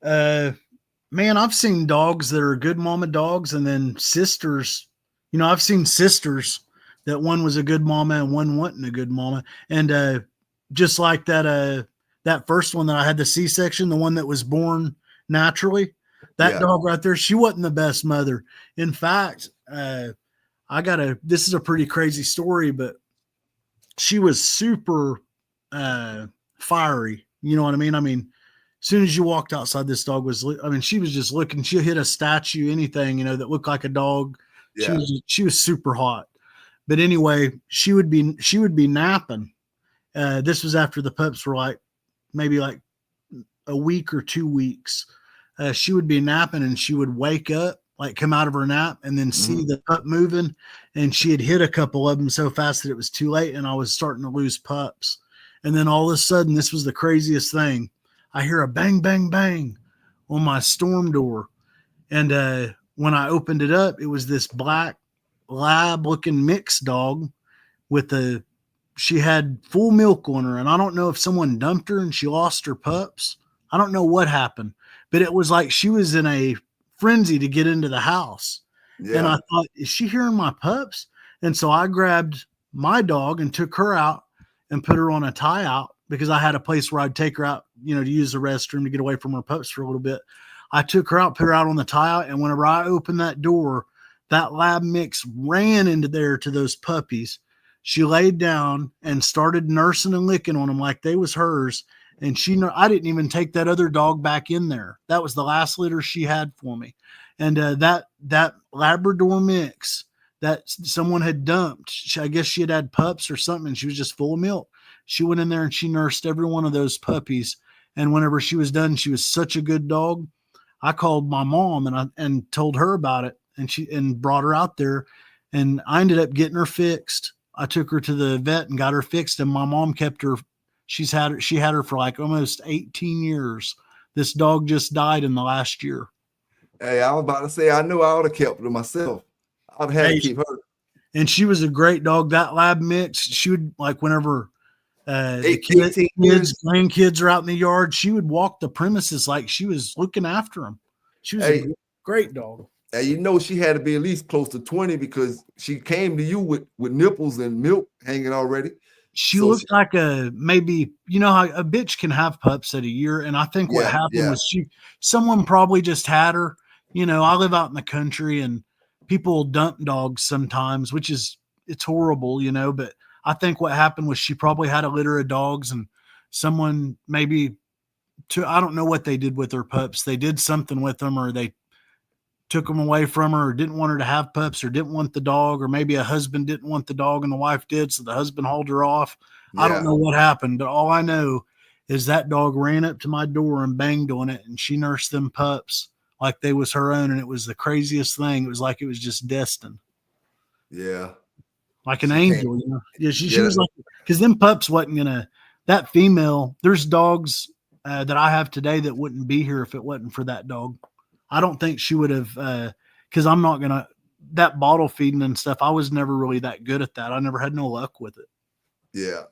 Man, I've seen dogs that are good mama dogs, and then sisters. I've seen sisters that one was a good mama and one wasn't a good mama. And just like that first one that I had the C-section, the one that was born naturally, that dog right there, she wasn't the best mother. In fact, this is a pretty crazy story, but she was super fiery. You know what I mean? I mean, as soon as you walked outside, this dog she was just looking. She'll hit a statue, anything, that looked like a dog. Yeah. She was super hot. But anyway, she would be napping. This was after the pups were maybe a week or 2 weeks. She would be napping and she would wake up, come out of her nap and then see the pup moving. And she had hit a couple of them so fast that it was too late. And I was starting to lose pups. And then all of a sudden, this was the craziest thing. I hear a bang, bang, bang on my storm door. And when I opened it up, it was this black lab looking mixed dog with a she had full milk on her, and I don't know if someone dumped her and she lost her pups. I don't know what happened, but it was like she was in a frenzy to get into the house. And I thought, is she hearing my pups? And so I grabbed my dog and took her out and put her on a tie out because I had a place where I'd take her out, you know, to use the restroom to get away from her pups for a little bit. I took her out, put her out on the tie out, and whenever I opened that door, that lab mix ran into there to those puppies. She laid down and started nursing and licking on them like they was hers. And I didn't even take that other dog back in there. That was the last litter she had for me. And that Labrador mix that someone had dumped, I guess she had pups or something, and she was just full of milk. She went in there and she nursed every one of those puppies. And whenever she was done, she was such a good dog. I called my mom and told her about it, and brought her out there, and I ended up getting her fixed. I took her to the vet and got her fixed, and my mom kept her. She had her for like almost 18 years. This dog just died in the last year. Hey, I was about to say, I knew I would have kept her myself. I'd have had to keep her. And she was a great dog. That lab mix, she would, like, whenever the grandkids are out in the yard, she would walk the premises like she was looking after them. She was a great dog. And you know she had to be at least close to 20 because she came to you with nipples and milk hanging already. She looked like maybe, you know how a bitch can have pups at a year. And I think what happened was someone probably just had her. You know, I live out in the country and people dump dogs sometimes, which it's horrible, you know, but I think what happened was she probably had a litter of dogs and someone maybe I don't know what they did with her pups. They did something with them, or they took them away from her, or didn't want her to have pups, or didn't want the dog, or maybe a husband didn't want the dog and the wife did, so the husband hauled her off. I don't know what happened, but all I know is that dog ran up to my door and banged on it, and she nursed them pups like they was her own, and it was the craziest thing. It was like it was just destined. Yeah. Like an angel, you know? Yeah, she was like, because them pups wasn't gonna, that female, there's dogs that I have today that wouldn't be here if it wasn't for that dog. I don't think she would have, because I'm not gonna, that bottle feeding and stuff, I was never really that good at that. I never had no luck with it. Yeah.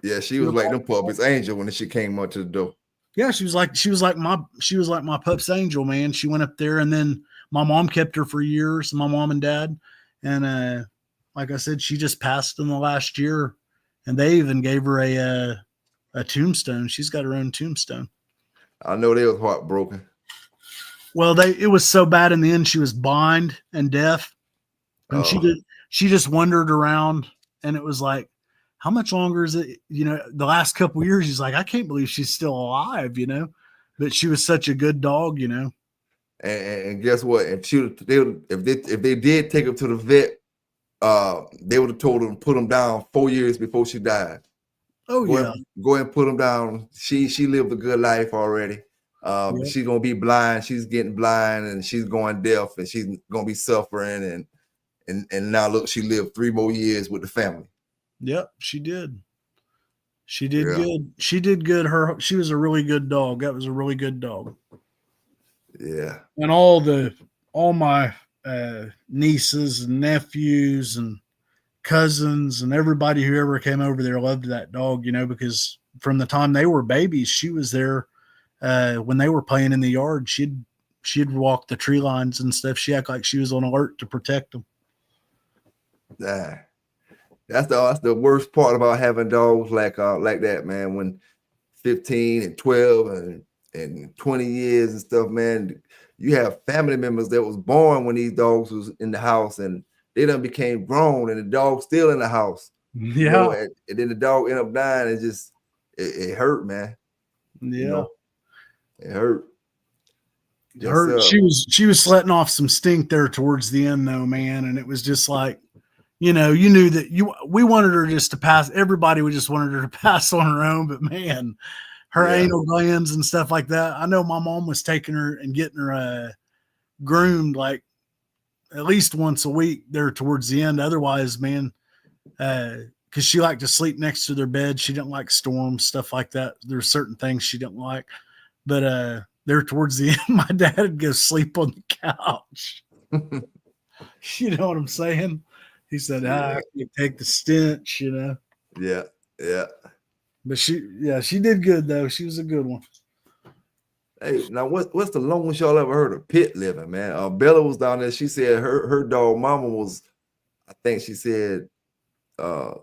Yeah, she was like them puppies angel when she came up to the door. Yeah, she was like my pup's angel, man. She went up there, and then my mom kept her for years, my mom and dad. And like I said, she just passed in the last year, and they even gave her a tombstone. She's got her own tombstone. I know they was heartbroken. Well, it was so bad in the end. She was blind and deaf, and she just wandered around, and it was like, how much longer is it? You know, the last couple of years, she's like, I can't believe she's still alive, you know, but she was such a good dog, you know. And guess what? If they did take her to the vet, they would have told her to put them down 4 years before she died. Oh, go ahead and put them down. She lived a good life already. She's gonna be blind. She's getting blind, and she's going deaf, and she's gonna be suffering. And now look, she lived 3 more years with the family. Yep, she did. She did good. She did good. She was a really good dog. That was a really good dog. Yeah. And all my nieces and nephews and cousins and everybody who ever came over there loved that dog, you know, because from the time they were babies, she was there when they were playing in the yard. She'd walk the tree lines and stuff. She acted like she was on alert to protect them. Yeah. That's the worst part about having dogs like that, man. When 15 and 12 and 20 years and stuff, man, you have family members that was born when these dogs was in the house, and they done became grown, and the dog's still in the house. Yeah. You know, and then the dog ended up dying. It hurt, man. Yeah. You know, it hurt. It hurt. She was letting off some stink there towards the end, though, man, and it was just like, you know, you knew that we wanted her just to pass. Everybody would just wanted her to pass on her own, but man, her anal glands and stuff like that. I know my mom was taking her and getting her groomed like at least once a week there towards the end. Otherwise, man, because she liked to sleep next to their bed. She didn't like storms, stuff like that. There's certain things she didn't like, but there towards the end, my dad would go sleep on the couch. You know what I'm saying? He said, I can't take the stench, you know. Yeah, yeah. But she did good though. She was a good one. Hey, now what's the longest y'all ever heard of pit living, man? Bella was down there. She said her dog mama was, I think she said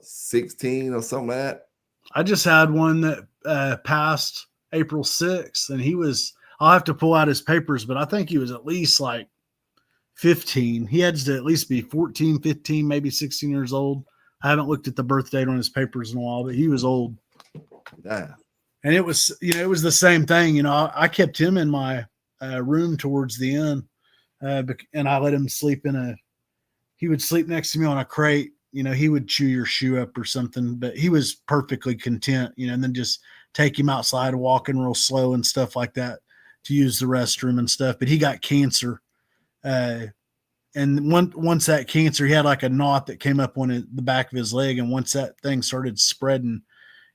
16 or something like that. I just had one that passed April 6th, and I'll have to pull out his papers, but I think he was at least like 15. He had to at least be 14, 15, maybe 16 years old. I haven't looked at the birth date on his papers in a while, but he was old. Yeah. And it was the same thing. I kept him in my room towards the end, and I let him sleep he would sleep next to me on a crate. He would chew your shoe up or something, but he was perfectly content, and then just take him outside, walking real slow and stuff like that to use the restroom and stuff. But he got cancer. And once that cancer, he had like a knot that came up on the back of his leg. And once that thing started spreading,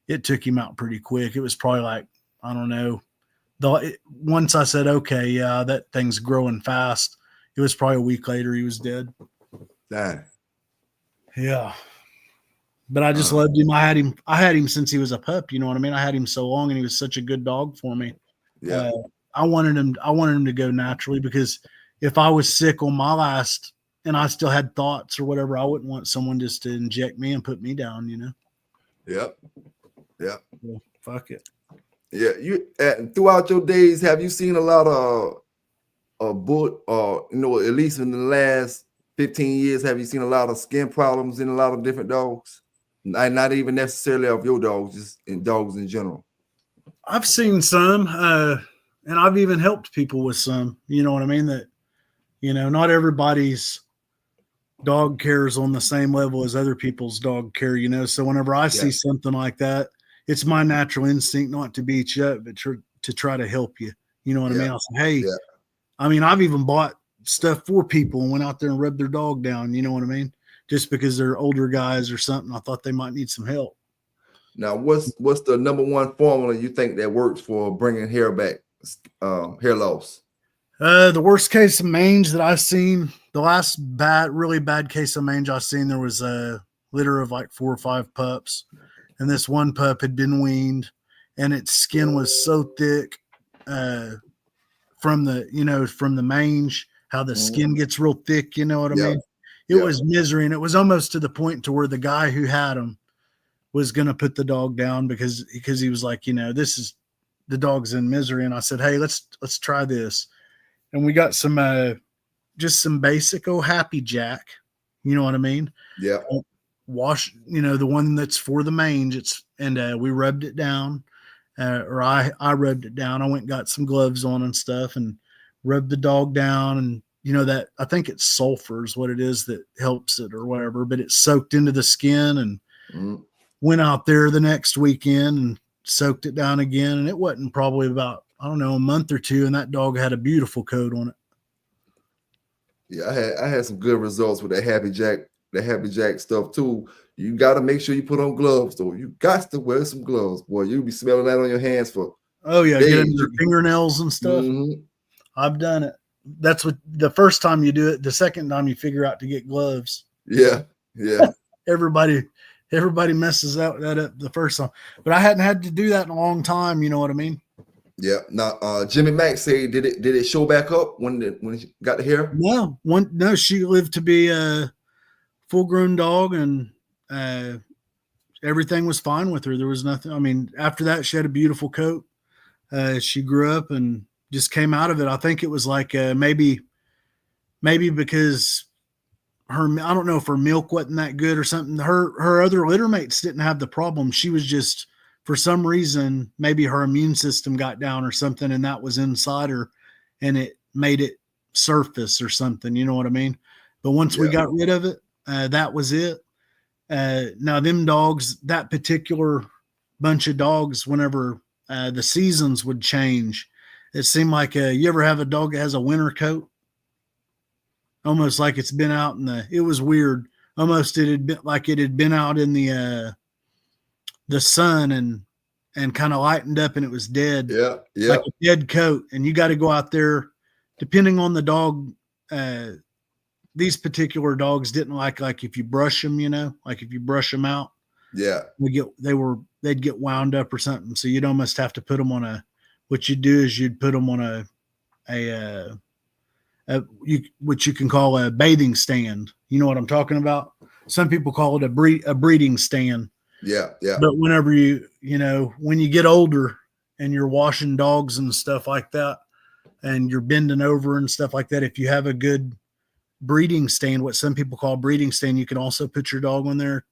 it took him out pretty quick. It was probably like, I don't know. Once I said, okay, yeah, that thing's growing fast, it was probably a week later he was dead. Dang. Yeah. But I just loved him. I had him since he was a pup. You know what I mean? I had him so long, and he was such a good dog for me. Yeah. I wanted him to go naturally, because if I was sick on my last and I still had thoughts or whatever, I wouldn't want someone just to inject me and put me down, Yep. Yep. Well, fuck it. Yeah. Throughout your days, have you seen a lot of at least in the last 15 years, have you seen a lot of skin problems in a lot of different dogs? Not even necessarily of your dogs, just in dogs in general. I've seen some, and I've even helped people with some, you know what I mean? That, not everybody's dog care is on the same level as other people's dog care, So whenever I see something like that, it's my natural instinct not to beat you up, but to try to help you. You know what I mean? I'll say, hey, I've even bought stuff for people and went out there and rubbed their dog down. You know what I mean? Just because they're older guys or something, I thought they might need some help. Now, what's the number one formula you think that works for bringing hair back, hair loss? The worst case of mange that I've seen, the last really bad case of mange I've seen, there was a litter of like 4 or 5 pups, and this one pup had been weaned, and its skin was so thick from the mange, how the skin gets real thick, you know what I mean? It was misery, and it was almost to the point to where the guy who had him was going to put the dog down because he was like, this is, the dog's in misery. And I said, hey, let's try this. And we got some, just some basic Happy Jack. You know what I mean? Yeah. Wash, the one that's for the mange. We rubbed it down, or I rubbed it down. I went and got some gloves on and stuff and rubbed the dog down. And, that I think it's sulfur is what it is that helps it or whatever, but it's soaked into the skin, and went out there the next weekend and soaked it down again. And it wasn't probably about, I don't know, a month or two, and that dog had a beautiful coat on it. Yeah, I had some good results with the Happy Jack stuff too. You got to make sure you put on gloves though. You got to wear some gloves, boy. You'll be smelling that on your hands for days. Get into your fingernails and stuff. I've done it. That's what the first time you do it. The second time you figure out to get gloves. Yeah. Everybody messes that up the first time, but I hadn't had to do that in a long time. You know what I mean? Yeah. Now, Jimmy Mack said, did it show back up when she got the hair? No, she lived to be a full-grown dog, and everything was fine with her. There was nothing. I mean, after that, she had a beautiful coat. She grew up and just came out of it. I think it was like maybe because I don't know if her milk wasn't that good or something. Her other litter mates didn't have the problem. She was just, for some reason, maybe her immune system got down or something, and that was inside her, and it made it surface or something. You know what I mean? But once we got rid of it, that was it. Now them dogs, that particular bunch of dogs, whenever the seasons would change, it seemed like you ever have a dog that has a winter coat? Almost like it's been out it was weird. Almost it had been out in the sun and kind of lightened up, and it was dead. Yeah. Like a dead coat. And you got to go out there, depending on the dog, the these particular dogs didn't like if you brush them, like if you brush them out, Yeah. they'd get wound up or something. So you'd almost have to put them on what you'd do is you'd put them on what you can call a bathing stand. You know what I'm talking about? Some people call it a breeding stand. Yeah. Yeah. But whenever when you get older and you're washing dogs and stuff like that, and you're bending over and stuff like that, if you have a good breeding stand, what some people call breeding stand, you can also put your dog on there.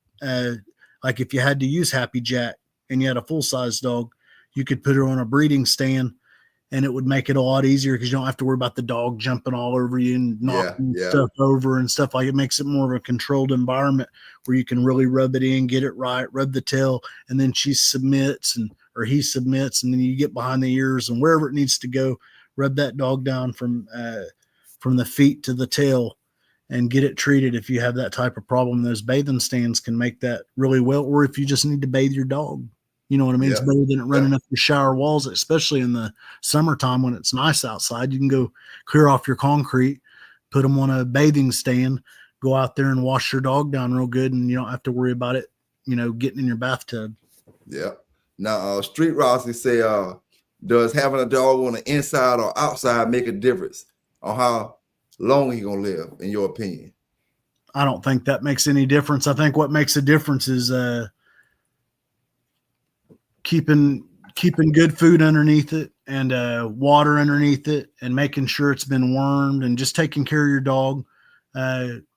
Like if you had to use Happy Jack and you had a full-size dog, you could put her on a breeding stand, and it would make it a lot easier because you don't have to worry about the dog jumping all over you and knocking stuff over and stuff like it. Makes it more of a controlled environment where you can really rub it in, get it right, rub the tail, and then she submits or he submits, and then you get behind the ears and wherever it needs to go, rub that dog down from the feet to the tail and get it treated if you have that type of problem. Those bathing stands can make that really well, or if you just need to bathe your dog. You know what I mean? Yeah. It's better than it running up your shower walls, especially in the summertime when it's nice outside. You can go clear off your concrete, put them on a bathing stand, go out there and wash your dog down real good, and you don't have to worry about it, getting in your bathtub. Yeah. Now, Street Rossi say, does having a dog on the inside or outside make a difference on how long he gonna live, in your opinion? I don't think that makes any difference. I think what makes a difference is keeping good food underneath it and water underneath it, and making sure it's been wormed, and just taking care of your dog,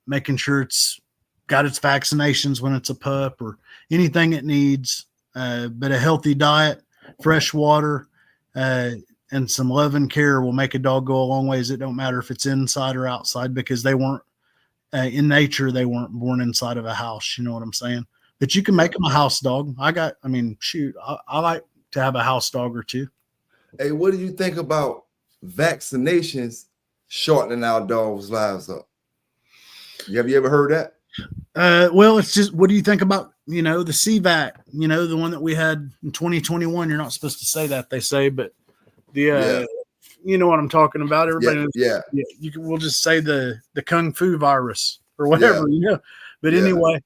making sure it's got its vaccinations when it's a pup or anything it needs. But a healthy diet, fresh water, and some love and care will make a dog go a long ways. It don't matter if it's inside or outside, because they weren't in nature. They weren't born inside of a house. You know what I'm saying? But you can make them a house dog. I like to have a house dog or two. Hey, what do you think about vaccinations shortening our dogs' lives up? Have you ever heard that? Well, it's just, what do you think about, the CVAC, the one that we had in 2021? You're not supposed to say that, they say, but you know what I'm talking about. Everybody knows, we'll just say the Kung Fu virus or whatever, But anyway,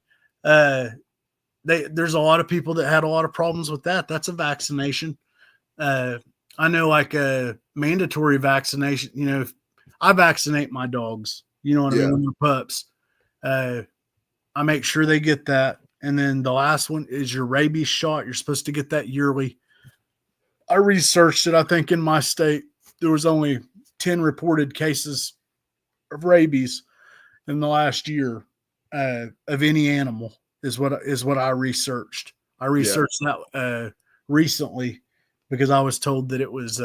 there's a lot of people that had a lot of problems with that. That's a vaccination. I know, like a mandatory vaccination, if I vaccinate my dogs, you know what I mean, when they're pups, I make sure they get that. And then the last one is your rabies shot. You're supposed to get that yearly. I researched it. I think in my state, there was only 10 reported cases of rabies in the last year of any animal is what I researched. I researched that recently because I was told that it was,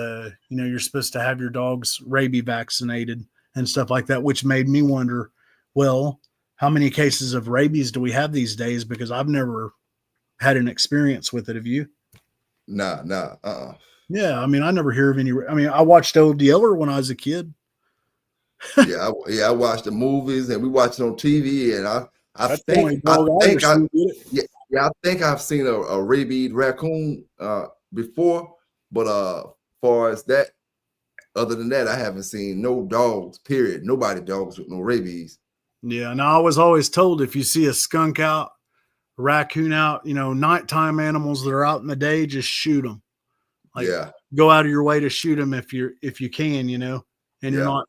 you're supposed to have your dogs rabies vaccinated and stuff like that, which made me wonder, well, how many cases of rabies do we have these days? Because I've never had an experience with it. Have you? Nah. Yeah, I mean, I never hear of any. I mean, I watched Old Yeller when I was a kid. I watched the movies and we watched it on TV, and I think I've seen a rabies raccoon before, but far as that, other than that, I haven't seen no dogs. Period. Nobody dogs with no rabies. Yeah, and I was always told if you see a skunk out, a raccoon out, nighttime animals that are out in the day, just shoot them. Go out of your way to shoot them if you can, and you're not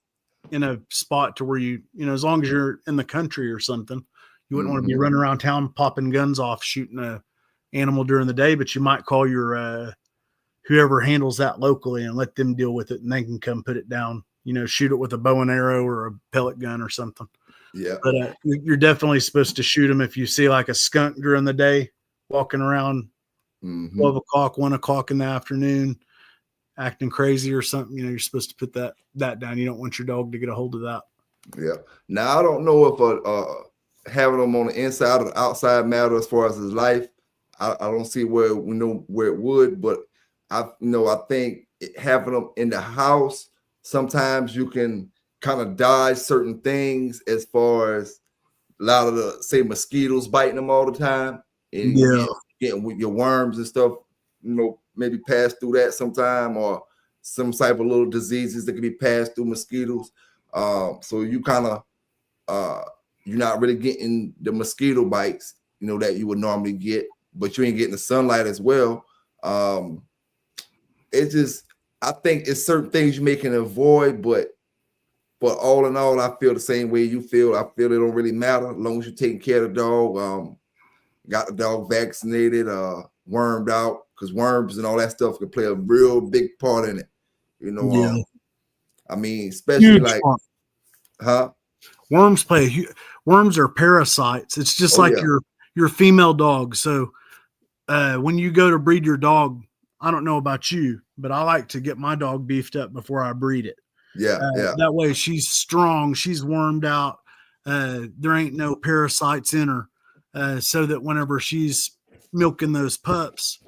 in a spot to where as long as you're in the country or something, you wouldn't want to be running around town popping guns off, shooting a animal during the day. But you might call your whoever handles that locally and let them deal with it, and they can come put it down. Shoot it with a bow and arrow or a pellet gun or something. Yeah. But you're definitely supposed to shoot them if you see like a skunk during the day walking around 12 o'clock, 1 o'clock in the afternoon, acting crazy or something. You're supposed to put that down. You don't want your dog to get a hold of that. Yeah. Now, I don't know if having them on the inside or the outside matter as far as his life. I don't see where it would, but I think having them in the house, sometimes you can kind of dodge certain things as far as a lot of the, say, mosquitoes biting them all the time, and getting with your worms and stuff, maybe pass through that sometime, or some type of little diseases that can be passed through mosquitoes. So you kind of you're not really getting the mosquito bites, that you would normally get, but you ain't getting the sunlight as well. It's just, I think it's certain things you may can avoid, but all in all, I feel the same way you feel. I feel it don't really matter as long as you're taking care of the dog. Got the dog vaccinated, wormed out, because worms and all that stuff can play a real big part in it. Yeah. I mean, especially Huge like, part. Worms worms are parasites. It's just like yeah. your female dog. So when you go to breed your dog, I don't know about you, but I like to get my dog beefed up before I breed it. Yeah. That way she's strong, she's wormed out. There ain't no parasites in her. So that whenever she's milking those pups,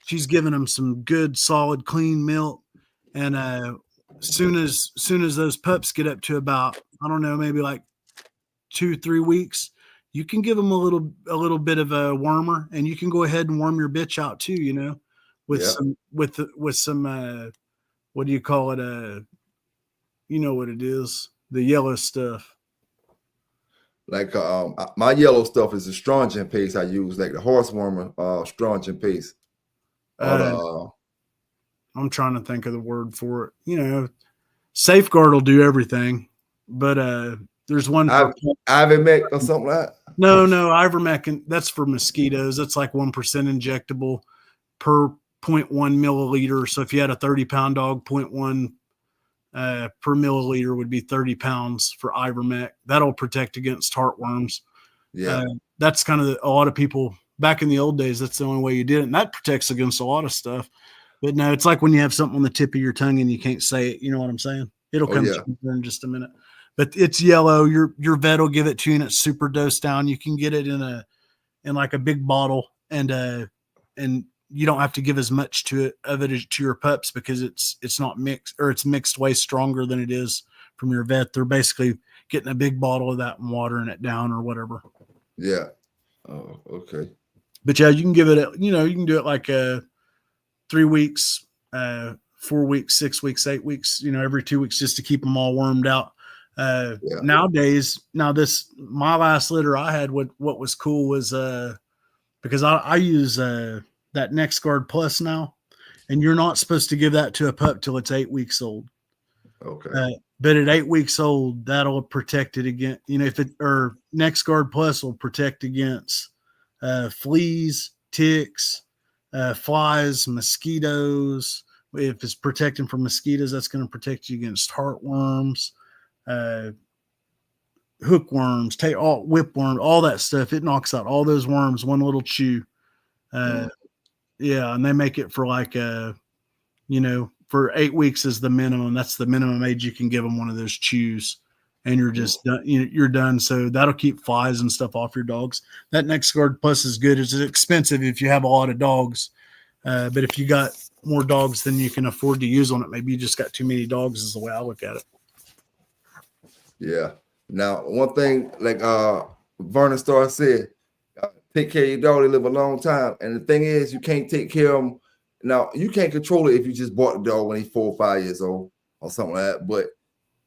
she's giving them some good, solid, clean milk. And soon as those pups get up to about, I don't know, maybe like 2-3 weeks, you can give them a little bit of a wormer, and you can go ahead and worm your bitch out too, with some what do you call it? You know what it is, the yellow stuff. Like my yellow stuff is the strontium paste I use, like the horse warmer strontium paste. I'm trying to think of the word for it. Safeguard will do everything, but there's one for Ivermectin or something like that. No, Ivermectin, that's for mosquitoes. That's like 1% injectable per 0.1 milliliter. So if you had a 30-pound dog, 0.1 per milliliter would be 30 pounds for Ivermectin. That'll protect against heartworms. Yeah. That's kind of a lot of people back in the old days. That's the only way you did it. And that protects against a lot of stuff. But no, it's like when you have something on the tip of your tongue and you can't say it. You know what I'm saying? It'll come to you in just a minute. But it's yellow. Your vet will give it to you, and it's super dosed down. You can get it in like a big bottle, and you don't have to give as much to your pups because it's not mixed, or it's mixed way stronger than it is from your vet. They're basically getting a big bottle of that and watering it down or whatever. Yeah. Oh, okay. But yeah, you can give it, you can do it like 3 weeks, 4 weeks, 6 weeks, 8 weeks, every 2 weeks, just to keep them all wormed out. Nowadays, my last litter I had, what was cool was, because I use, that NexGuard Plus now, and you're not supposed to give that to a pup till it's 8 weeks old. Okay. But at 8 weeks old, that'll protect it against, or NexGuard Plus will protect against fleas, ticks, flies, mosquitoes. If it's protecting from mosquitoes, that's going to protect you against heartworms, hookworms, whipworm, all that stuff. It knocks out all those worms, one little chew. Yeah, and they make it for like for 8 weeks is the minimum. That's the minimum age you can give them one of those chews, and you're just done. You're done. So that'll keep flies and stuff off your dogs. That NexGuard Plus is good. It's expensive if you have a lot of dogs, but if you got more dogs than you can afford to use on it, maybe you just got too many dogs. Is the way I look at it. Yeah. Now, one thing, like Vernon Starr said, take care of your dog, they live a long time. And the thing is, you can't take care of them. Now, you can't control it if you just bought the dog when he's 4 or 5 years old or something like that. But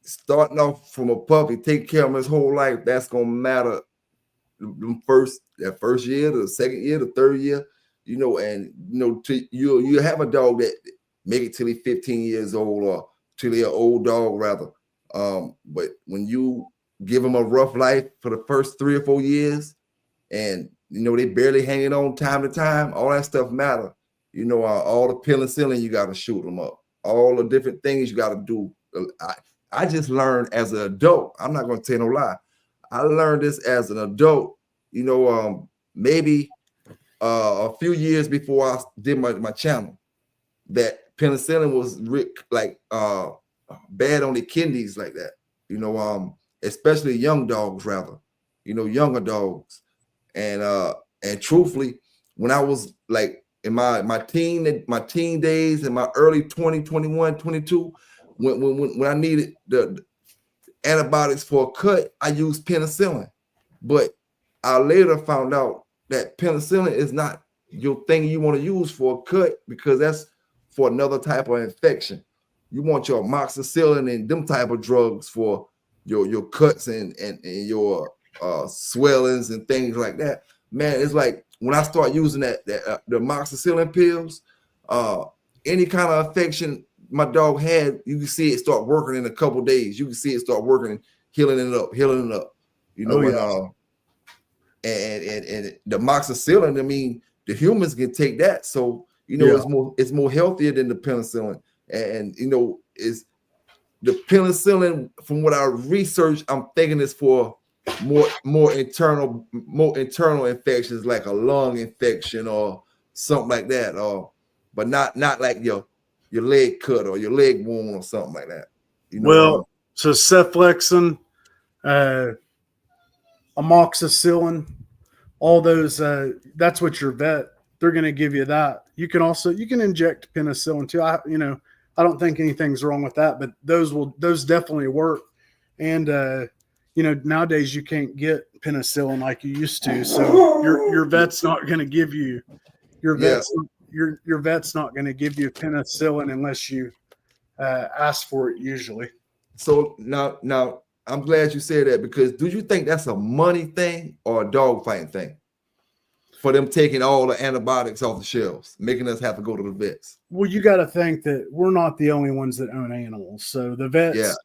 starting off from a puppy, take care of him his whole life, that's going to matter that first year, the second year, the third year, and you have a dog that make it till he's 15 years old or till he's an old dog rather. But when you give him a rough life for the first 3 or 4 years, and they barely hanging on time to time, all that stuff matter. All the penicillin you got to shoot them up, all the different things you got to do. I just learned as an adult. I'm not going to tell no lie. I learned this as an adult. Maybe a few years before I did my channel, that penicillin was bad on the kidneys like that. Especially young dogs, rather. Younger dogs. And truthfully, when I was like in my teen days, in my early 20, 21, 22, when I needed the antibiotics for a cut, I used penicillin. But I later found out that penicillin is not your thing you want to use for a cut, because that's for another type of infection. You want your amoxicillin and them type of drugs for your cuts and your swellings and things like that. Man, it's like when I start using the amoxicillin pills, any kind of infection my dog had, you can see it start working in a couple days. You can see it start working and healing it up. You know, and the amoxicillin, I mean, the humans can take that. So, you know, it's more healthier than the penicillin. And you know, is the penicillin, from what I researched, I'm thinking it's for more internal infections, like a lung infection or something like that, or but not like your leg cut or your leg wound or something like that. You know, well, so ceflexin, amoxicillin, all those, that's what your vet, they're going to give you that. You can inject penicillin too. I don't think anything's wrong with that, but those definitely work. And, you know, nowadays you can't get penicillin like you used to. So your vet's not going to give you, your vet's not going to give you penicillin unless you ask for it usually. So now I'm glad you said that, because do you think that's a money thing or a dog fighting thing? For them taking all the antibiotics off the shelves, making us have to go to the vets. Well, you got to think that we're not the only ones that own animals. So the vets, so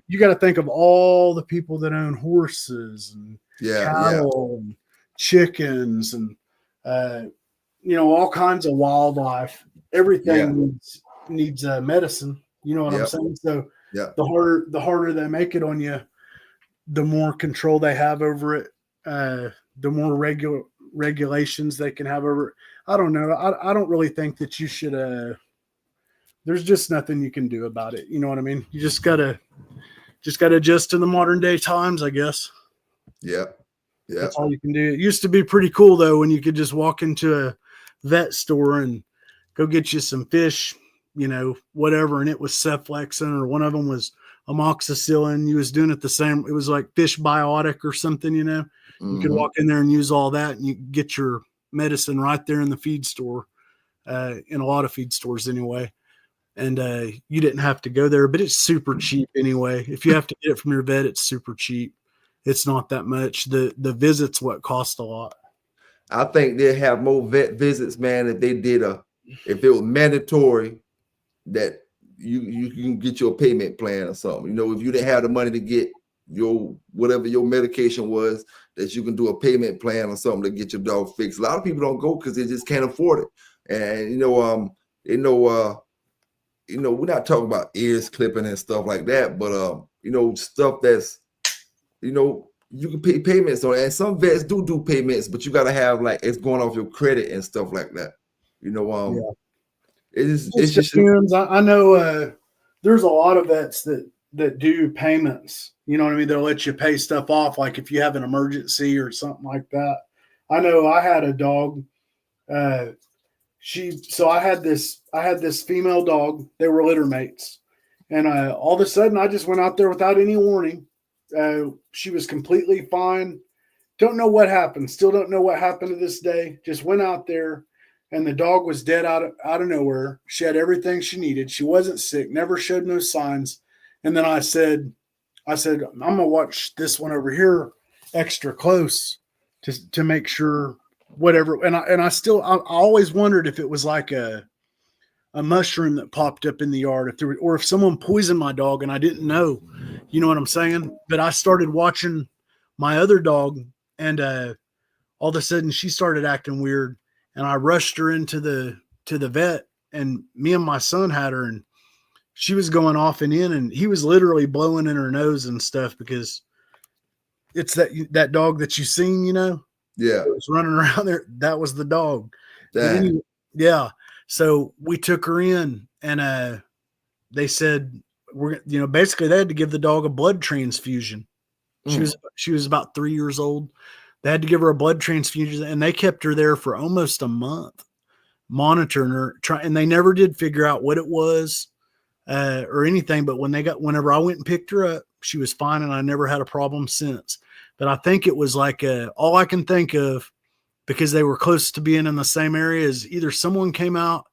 you got to think of all the people that own horses and cattle and chickens and, you know, all kinds of wildlife. Everything needs medicine. You know what I'm saying? So the harder they make it on you, the more control they have over it. The more regulations they can have over it. I don't know. I don't really think that you should, there's just nothing you can do about it. You know what I mean? You just gotta adjust to the modern day times, I guess. Yeah. That's all you can do. It used to be pretty cool though, when you could just walk into a vet store and go get you some fish, you know, whatever. And it was ceflexin, or one of them was amoxicillin. You was doing it the same. It was like fish biotic or something, you know. You could walk in there and use all that, and you get your medicine right there in the feed store, in a lot of feed stores anyway. And you didn't have to go there, but it's super cheap anyway. If you have to get it from your vet, it's super cheap. It's not that much. The visits what cost a lot. I think they'd have more vet visits, man, if they did if it was mandatory that you can get your payment plan or something. You know, if you didn't have the money to get your whatever your medication was, that you can do a payment plan or something to get your dog fixed. A lot of people don't go because they just can't afford it. And we're not talking about ears clipping and stuff like that, but stuff that's, you can pay payments on it. And some vets do payments, but you gotta have, like, it's going off your credit and stuff like that. It just depends. I know there's a lot of vets that do payments. You know what I mean? They'll let you pay stuff off, like if you have an emergency or something like that. I know I had a dog. I had this female dog. They were litter mates. And all of a sudden I just went out there without any warning. She was completely fine. Don't know what happened. Still don't know what happened to this day. Just went out there and the dog was dead out of nowhere. She had everything she needed. She wasn't sick, never showed no signs. And then I said, I'm going to watch this one over here extra close to make sure whatever. And I always wondered if it was like a mushroom that popped up in the yard, or if someone poisoned my dog and I didn't know, you know what I'm saying? But I started watching my other dog, and all of a sudden she started acting weird, and I rushed her into the vet, and me and my son had her, and she was going off and in, and he was literally blowing in her nose and stuff, because it's that dog that you seen, you know? Yeah. It was running around there. That was the dog. Anyway, yeah. So we took her in, and they said, basically they had to give the dog a blood transfusion. She was about 3 years old. They had to give her a blood transfusion, and they kept her there for almost a month, monitoring her, and they never did figure out what it was or anything. But whenever I went and picked her up, she was fine, and I never had a problem since. But I think it was like all I can think of, because they were close to being in the same area, is either someone came out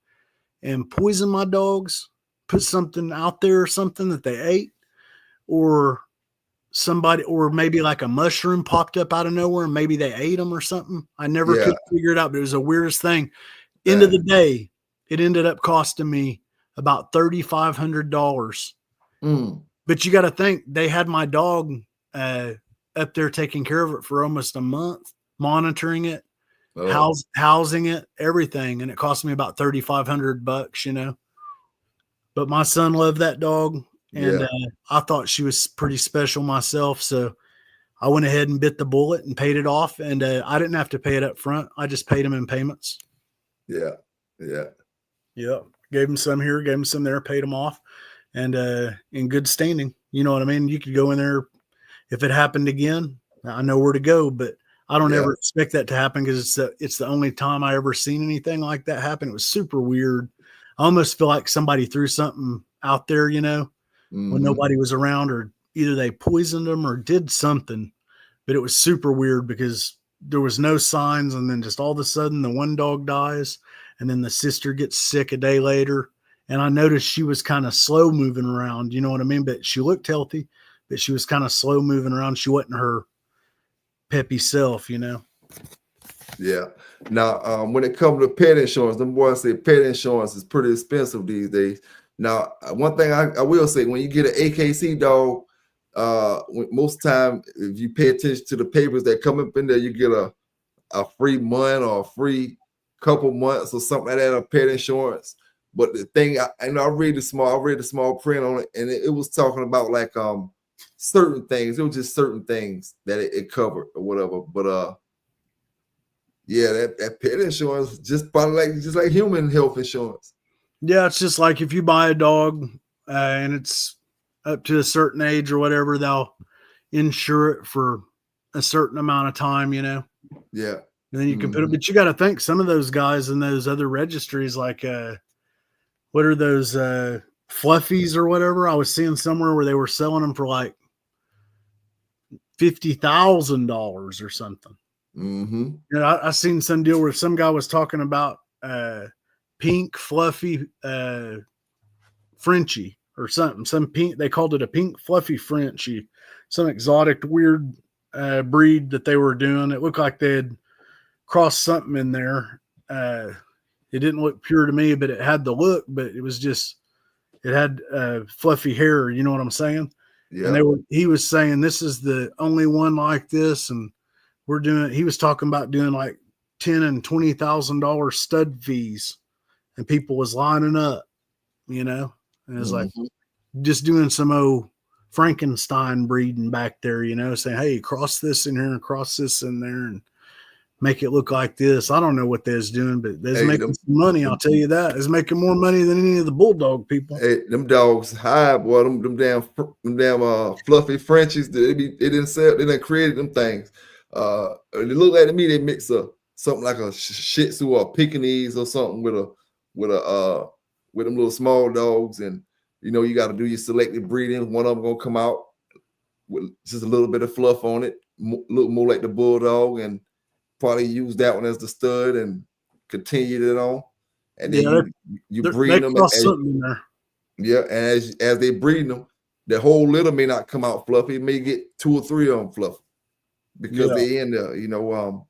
and poisoned my dogs, put something out there or something that they ate, or somebody, or maybe like a mushroom popped up out of nowhere and maybe they ate them or something. I never Yeah. could figure it out, but it was the weirdest thing. End of the day, it ended up costing me about $3,500. But you got to think, they had my dog up there taking care of it for almost a month, monitoring it, housing it, everything, and it cost me about $3,500, you know. But my son loved that dog, and I thought she was pretty special myself, so I went ahead and bit the bullet and paid it off, and I didn't have to pay it up front. I just paid him in payments. Yeah. Gave him some here, gave him some there, paid him off, and in good standing. You know what I mean? You could go in there if it happened again. I know where to go, but I don't ever expect that to happen because it's the only time I ever seen anything like that happen. It was super weird. I almost feel like somebody threw something out there, you know, when nobody was around, or either they poisoned them or did something. But it was super weird because there was no signs, and then just all of a sudden the one dog dies, and then the sister gets sick a day later. And I noticed she was kind of slow moving around, you know what I mean? But she looked healthy, but she was kind of slow moving around. She wasn't her peppy self, you know? Yeah. Now, when it comes to pet insurance, them boys say pet insurance is pretty expensive these days. Now, one thing I will say, when you get an AKC dog, most time, if you pay attention to the papers that come up in there, you get a free month or a free couple months or something like that of pet insurance. But the thing, I read the small print on it, and it was talking about like certain things. It was just certain things that it covered or whatever. But yeah, that pet insurance just like human health insurance. Yeah, it's just like if you buy a dog and it's up to a certain age or whatever, they'll insure it for a certain amount of time, you know? Yeah. And then you can put it, but you got to think some of those guys in those other registries, like what are those fluffies or whatever? I was seeing somewhere where they were selling them for like $50,000 or something. You know, I seen some deal where some guy was talking about pink fluffy Frenchie or something. Some pink, they called it a pink fluffy Frenchie, some exotic weird breed that they were doing. It looked like they had crossed something in there. It didn't look pure to me, but it had the look, but it was just, it had fluffy hair. You know what I'm saying? Yeah. And he was saying, this is the only one like this. And he was talking about doing like $10,000 and $20,000 stud fees, and people was lining up, you know, and it was like just doing some old Frankenstein breeding back there, you know, saying, hey, cross this in here and cross this in there and make it look like this. I don't know what they're doing, but they're making some money. I'll tell you that. It's making more money than any of the bulldog people. Hey, them dogs high, boy. Them damn fluffy Frenchies. They didn't create them things. It look like to me they mix something like a Shih Tzu or a Pekingese or something with them little small dogs, and you know you got to do your selective breeding. One of them gonna come out with just a little bit of fluff on it, look more like the bulldog, and probably use that one as the stud and continue it on. And then you breed them. Yeah, and as they breed them, the whole litter may not come out fluffy. It may get 2 or 3 of them fluffy because they in there, you know.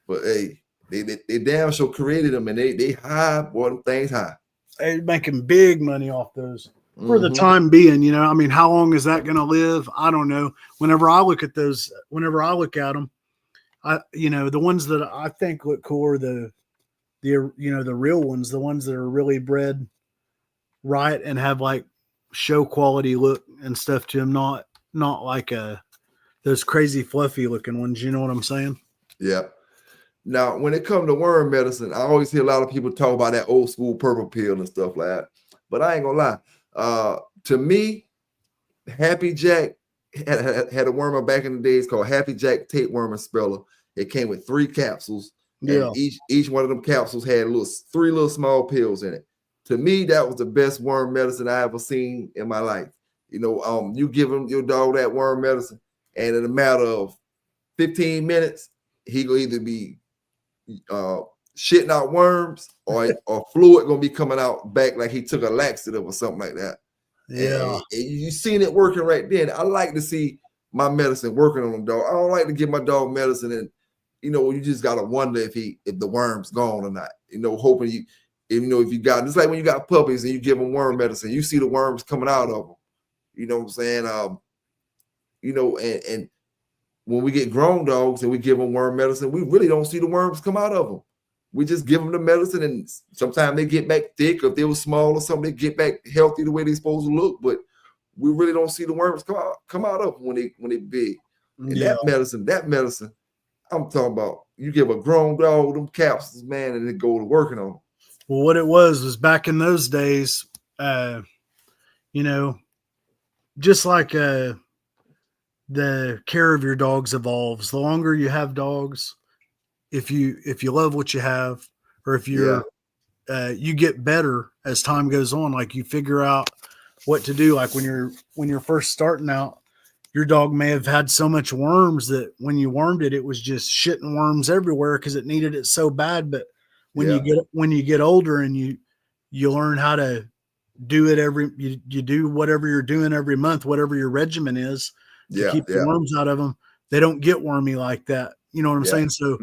But hey, they damn sure created them, and they high, boy, them things high. They're making big money off those for the time being, you know. I mean, how long is that going to live? I don't know. Whenever I look at them, you know, the ones that I think look cool are the real ones, the ones that are really bred right and have like show quality look and stuff to them, not like those crazy fluffy looking ones. You know what I'm saying? Yeah. Now, when it comes to worm medicine, I always hear a lot of people talk about that old school purple pill and stuff like that. But I ain't gonna lie. To me, Happy Jack had a wormer back in the days called Happy Jack tapeworm and speller. It came with 3 capsules. Yeah. And each one of them capsules had 3 little small pills in it. To me, that was the best worm medicine I ever seen in my life. You know, you give him your dog that worm medicine, and in a matter of 15 minutes, he gonna either be shitting out worms or fluid gonna be coming out back like he took a laxative or something like that. Yeah. And you seen it working right then. I like to see my medicine working on them, dog. I don't like to give my dog medicine and, you know, you just gotta wonder if the worm's gone or not. You know, hoping if you got, it's like when you got puppies and you give them worm medicine, you see the worms coming out of them. You know what I'm saying? You know, and when we get grown dogs and we give them worm medicine, we really don't see the worms come out of them. We just give them the medicine, and sometimes they get back thick. Or if they were small or something, they get back healthy the way they're supposed to look. But we really don't see the worms come out of them when they big. And that medicine, I'm talking about. You give a grown dog them capsules, man, and they go to working on them. Well, what it was back in those days, you know, just like the care of your dogs evolves. The longer you have dogs, if you love what you have, or if you're you get better as time goes on. Like you figure out what to do. Like when you're first starting out, your dog may have had so much worms that when you wormed it, it was just shitting worms everywhere because it needed it so bad. But when you get older and you learn how to do it you do whatever you're doing every month, whatever your regimen is to keep the worms out of them, they don't get wormy like that. You know what I'm saying? So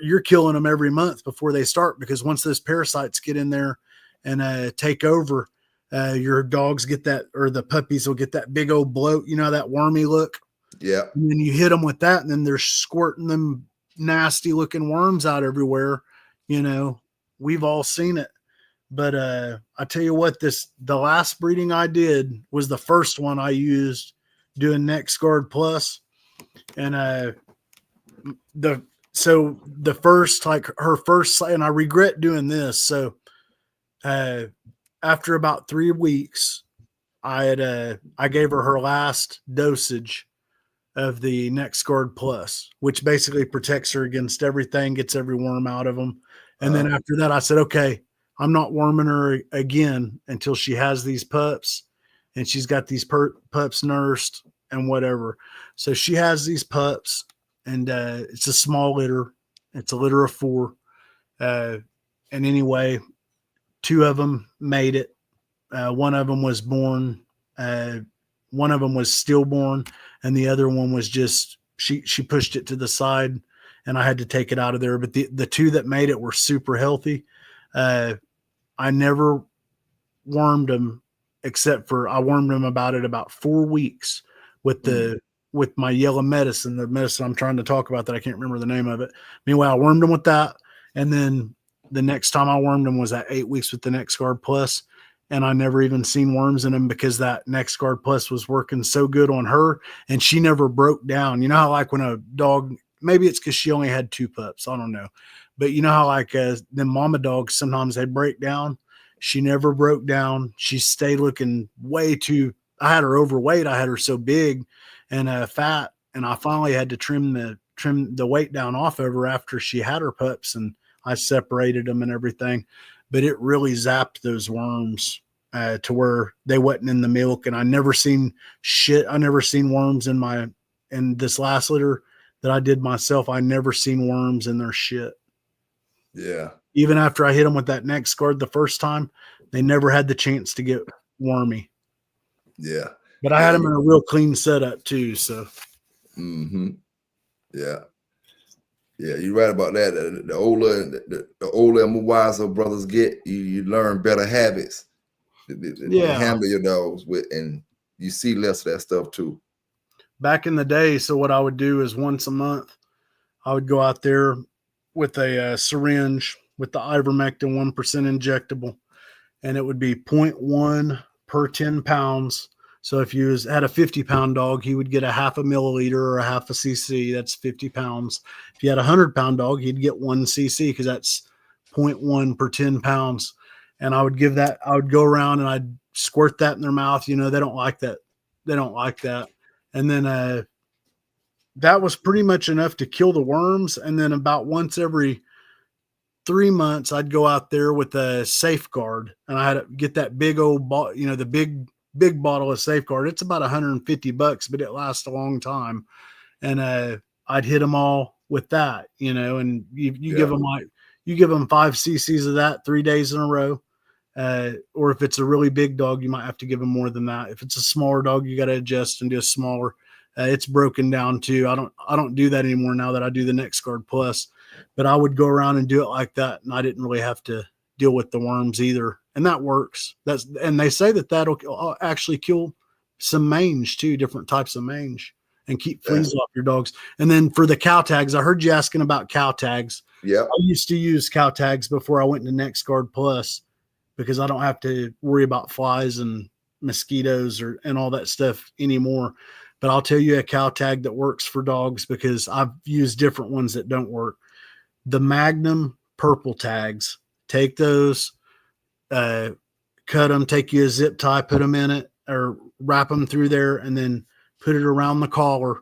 you're killing them every month before they start, because once those parasites get in there and take over, your dogs get that, or the puppies will get that big old bloat, you know, that wormy look. Yeah. And then you hit them with that, and then they're squirting them nasty looking worms out everywhere. You know, we've all seen it. But I tell you what, the last breeding I did was the first one I used doing NexGard Plus. And the first, like her first, and I regret doing this. So after about 3 weeks, I gave her last dosage of the NexGard Plus, which basically protects her against everything, gets every worm out of them. And then after that, I said, okay, I'm not worming her again until she has these pups and she's got these pups nursed and whatever. So she has these pups, and it's a small litter. It's a litter of 4. And anyway, 2 of them made it. One of them was born. One of them was stillborn, and the other one was just, she pushed it to the side and I had to take it out of there. But the 2 that made it were super healthy. I never wormed them, except for I wormed them about 4 weeks with my yellow medicine, the medicine I'm trying to talk about that I can't remember the name of it. Anyway, I wormed them with that. And then the next time I wormed them was at 8 weeks with the NexGard Plus. And I never even seen worms in them because that NexGard Plus was working so good on her, and she never broke down. You know how like when a dog, maybe it's because she only had 2 pups, I don't know. But you know how like the mama dogs, sometimes they break down. She never broke down. She stayed looking way too, I had her overweight. I had her so big and fat, and I finally had to trim the weight down off of her after she had her pups, and I separated them and everything. But it really zapped those worms to where they wasn't in the milk. And I never seen worms in this last litter that I did myself. I never seen worms in their shit. Yeah. Even after I hit them with that NexGard the first time, they never had the chance to get wormy. Yeah. But I had them in a real clean setup too. So. Yeah. Yeah, you're right about that. The older and more wiser brothers get, you learn better habits to handle your dogs with, and you see less of that stuff too. Back in the day, so what I would do is once a month, I would go out there with a syringe with the ivermectin 1% injectable, and it would be 0.1 per 10 pounds. So if you had a 50-pound dog, he would get a half a milliliter or a half a cc. That's 50 pounds. If you had a 100-pound dog, he'd get 1 cc because that's 0.1 per 10 pounds. And I would go around and I'd squirt that in their mouth. You know, they don't like that. And then that was pretty much enough to kill the worms. And then about once every 3 months, I'd go out there with a Safeguard, and I had to get that big old bottle, you know, the big bottle of Safeguard. It's about $150, but it lasts a long time. And I'd hit them all with that, you know, and you give them 5 cc's of that 3 days in a row. Or if it's a really big dog, you might have to give them more than that. If it's a smaller dog, you got to adjust and do a smaller. It's broken down too. I don't do that anymore now that I do the NexGuard Plus, but I would go around and do it like that, and I didn't really have to deal with the worms either, and that works. And they say that that'll actually kill some mange too, different types of mange, and keep fleas off your dogs. And then for the cow tags, I heard you asking about cow tags. Yeah, I used to use cow tags before I went to NexGuard Plus because I don't have to worry about flies and mosquitoes and all that stuff anymore. But I'll tell you a cow tag that works for dogs because I've used different ones that don't work. The Magnum purple tags, take those, cut them, take you a zip tie, put them in it, or wrap them through there, and then put it around the collar,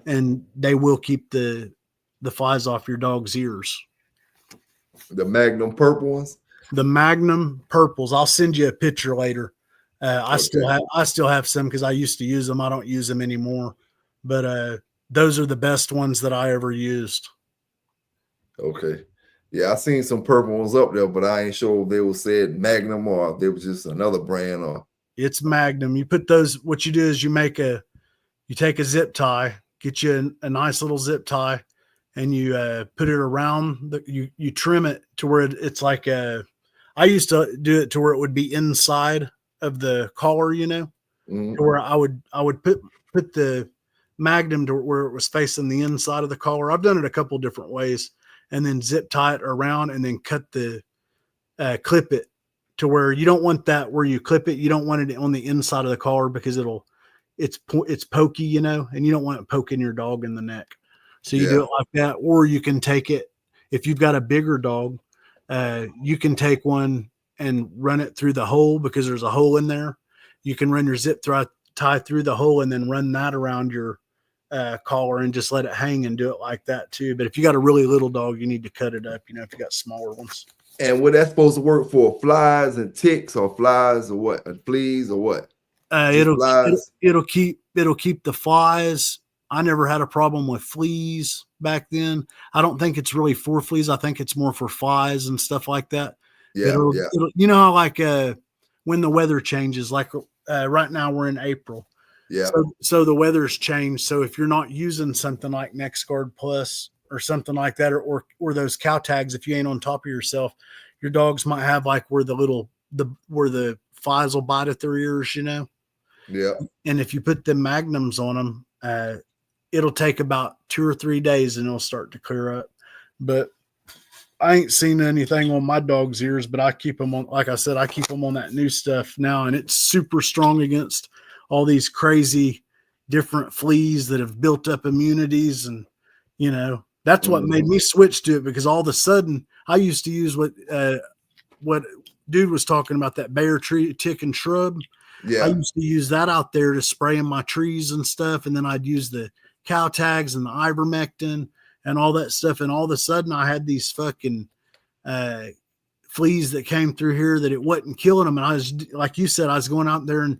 and they will keep the flies off your dog's ears. The Magnum purple ones? The Magnum purples. I'll send you a picture later. I still have some because I used to use them. I don't use them anymore, but those are the best ones that I ever used. Okay. Yeah, I seen some purple ones up there, but I ain't sure if they were said Magnum or they was just another brand. Or it's Magnum. You put those. What you do is you take a zip tie, get you a nice little zip tie, and you put it around. You trim it to where it's like I used to do it to where it would be inside of the collar, to where I would put the Magnum to where it was facing the inside of the collar. I've done it a couple different ways, and then zip tie it around and then cut the clip it to where you don't want that where you clip it. You don't want it on the inside of the collar because it's pokey, and you don't want it poking your dog in the neck. So you do it like that, or you can take it if you've got a bigger dog. You can take one and run it through the hole because there's a hole in there. You can run your zip tie through the hole and then run that around your collar and just let it hang and do it like that too. But if you got a really little dog, you need to cut it up, if you got smaller ones. And what that's supposed to work for? Flies and ticks, or flies, or what? Fleas, or what? It'll keep the flies. I never had a problem with fleas back then. I don't think it's really for fleas. I think it's more for flies and stuff like that. It'll, how like when the weather changes, like right now we're in April. Yeah. So the weather's changed. So if you're not using something like NexGuard Plus or something like that, or those cow tags, if you ain't on top of yourself, your dogs might have like where where the flies will bite at their ears, Yeah. And if you put the Magnums on them, it'll take about 2 or 3 days and it'll start to clear up. But I ain't seen anything on my dog's ears, but I keep them on, like I said, I keep them on that new stuff now, and it's super strong against all these crazy different fleas that have built up immunities. And, that's what made me switch to it, because all of a sudden I used to use what dude was talking about, that Bayer tree, tick and shrub. Yeah. I used to use that out there to spray in my trees and stuff. And then I'd use the cow tags and the ivermectin and all that stuff. And all of a sudden I had these fucking fleas that came through here that it wasn't killing them. And I was, like you said, I was going out there and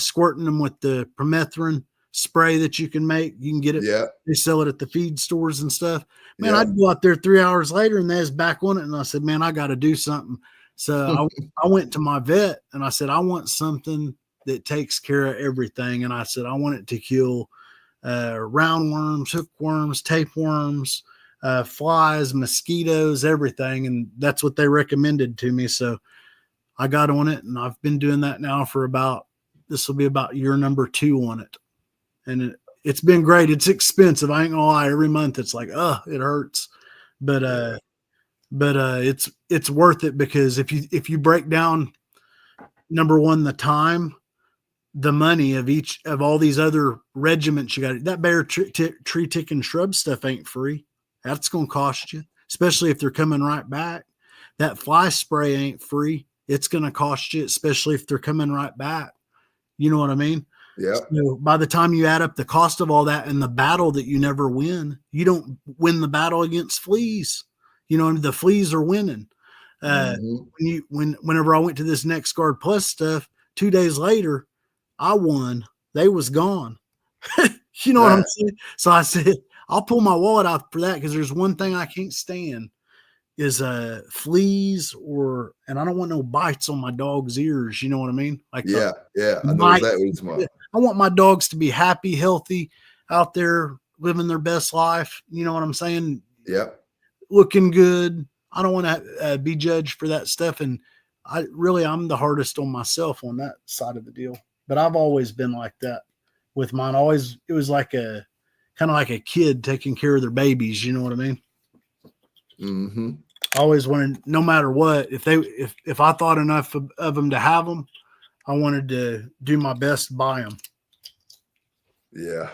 squirting them with the permethrin spray that you can make. You can get it. Yeah. They sell it at the feed stores and stuff. Man, I'd go out there 3 hours later and they was back on it. And I said, man, I got to do something. So I went to my vet and I said, I want something that takes care of everything. And I said, I want it to kill roundworms, hookworms, tapeworms, flies, mosquitoes, everything. And that's what they recommended to me. So I got on it, and I've been doing that now for this will be about year number 2 on it. And it's been great. It's expensive. I ain't gonna lie. Every month it's like, it hurts. But it's worth it, because if you break down, number one, the time, the money of each of all these other regiments, you got that Bayer tree, tick, and shrub stuff ain't free. That's going to cost you, especially if they're coming right back. That fly spray ain't free. It's going to cost you, especially if they're coming right back. You know what I mean? Yeah. So by the time you add up the cost of all that and the battle that you never win, you don't win the battle against fleas. The fleas are winning. Whenever I went to this NexGuard Plus stuff, 2 days later, I won. They was gone. You know what I'm saying? So I said, I'll pull my wallet out for that, because there's one thing I can't stand is fleas, and I don't want no bites on my dog's ears. You know what I mean? Like I know exactly what you're talking about. I want my dogs to be happy, healthy, out there living their best life. You know what I'm saying? Yep. Looking good. I don't want to be judged for that stuff. And I'm the hardest on myself on that side of the deal. But I've always been like that with mine. It was like kind of like a kid taking care of their babies. You know what I mean? Mm-hmm. I always wanted, no matter what, if I thought enough of them to have them, I wanted to do my best to buy them. Yeah.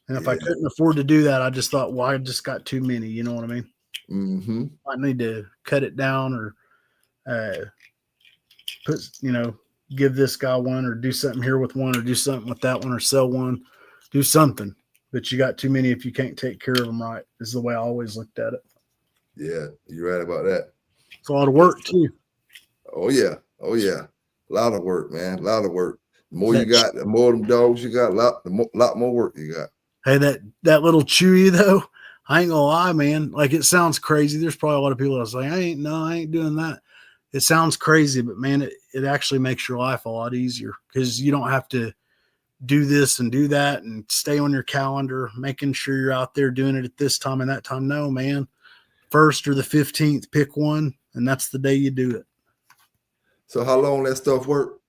And if I couldn't afford to do that, I just thought, well, I just got too many. You know what I mean? Mm-hmm. I need to cut it down or give this guy one or do something here with one or do something with that one or sell one, do something. But you got too many if you can't take care of them right, is the way I always looked at it. Yeah, you're right about that. It's a lot of work too. Oh yeah. A lot of work, man. A lot of work. The more you got, the more them dogs you got, lot more work you got. Hey, that little Chewy though, I ain't gonna lie, man. Like, it sounds crazy. There's probably a lot of people that say, I ain't doing that. It sounds crazy, but man, it actually makes your life a lot easier because you don't have to do this and do that and stay on your calendar, making sure you're out there doing it at this time and that time. No, man. 1st or the 15th, pick one, and that's the day you do it. So how long that stuff work?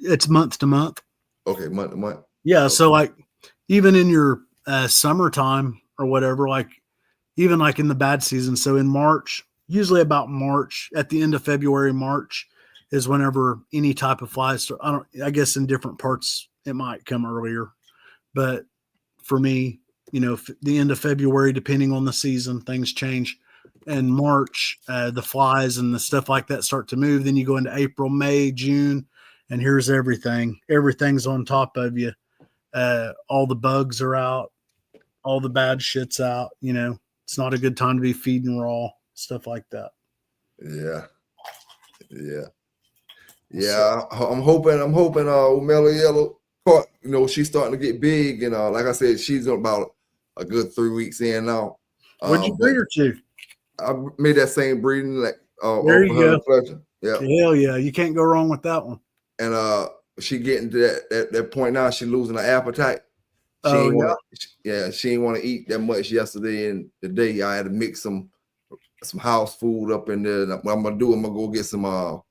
It's month to month. Okay, month to month. Yeah. Okay. So like even in your summertime or whatever, like even like in the bad season. So in March, usually about March, at the end of February, March is whenever any type of flies. I guess in different parts it might come earlier, but for me, the end of February, depending on the season, things change. And March, the flies and the stuff like that start to move. Then you go into April, May, June, and here's everything. Everything's on top of you. All the bugs are out. All the bad shit's out. It's not a good time to be feeding raw, stuff like that. Yeah. I'm hoping Mellow Yellow, she's starting to get big, and like I said, she's about a good 3 weeks in now. What'd you breed her to? I made that same breeding, like there you go. Yeah. Hell yeah, you can't go wrong with that one. And she getting to that point now. She losing her appetite. She ain't want to eat that much yesterday and today. I had to mix some house food up in there. And what I'm gonna do, I'm gonna go get some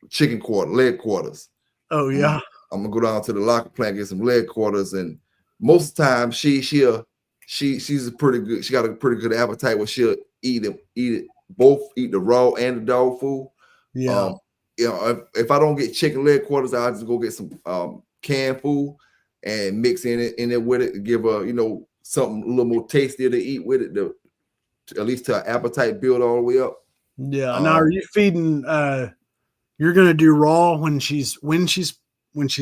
chicken leg quarters. Oh yeah. I'm gonna go down to the locker plant, get some leg quarters, and most of the time she's a pretty good. She got a pretty good appetite where she'll eat it both, eat the raw and the dog food. Yeah. If I don't get chicken leg quarters, I'll just go get some canned food and mix in it with it to give her something a little more tastier to eat with it, at least to her appetite build all the way up. Yeah. Now, are you feeding? You're gonna do raw when she's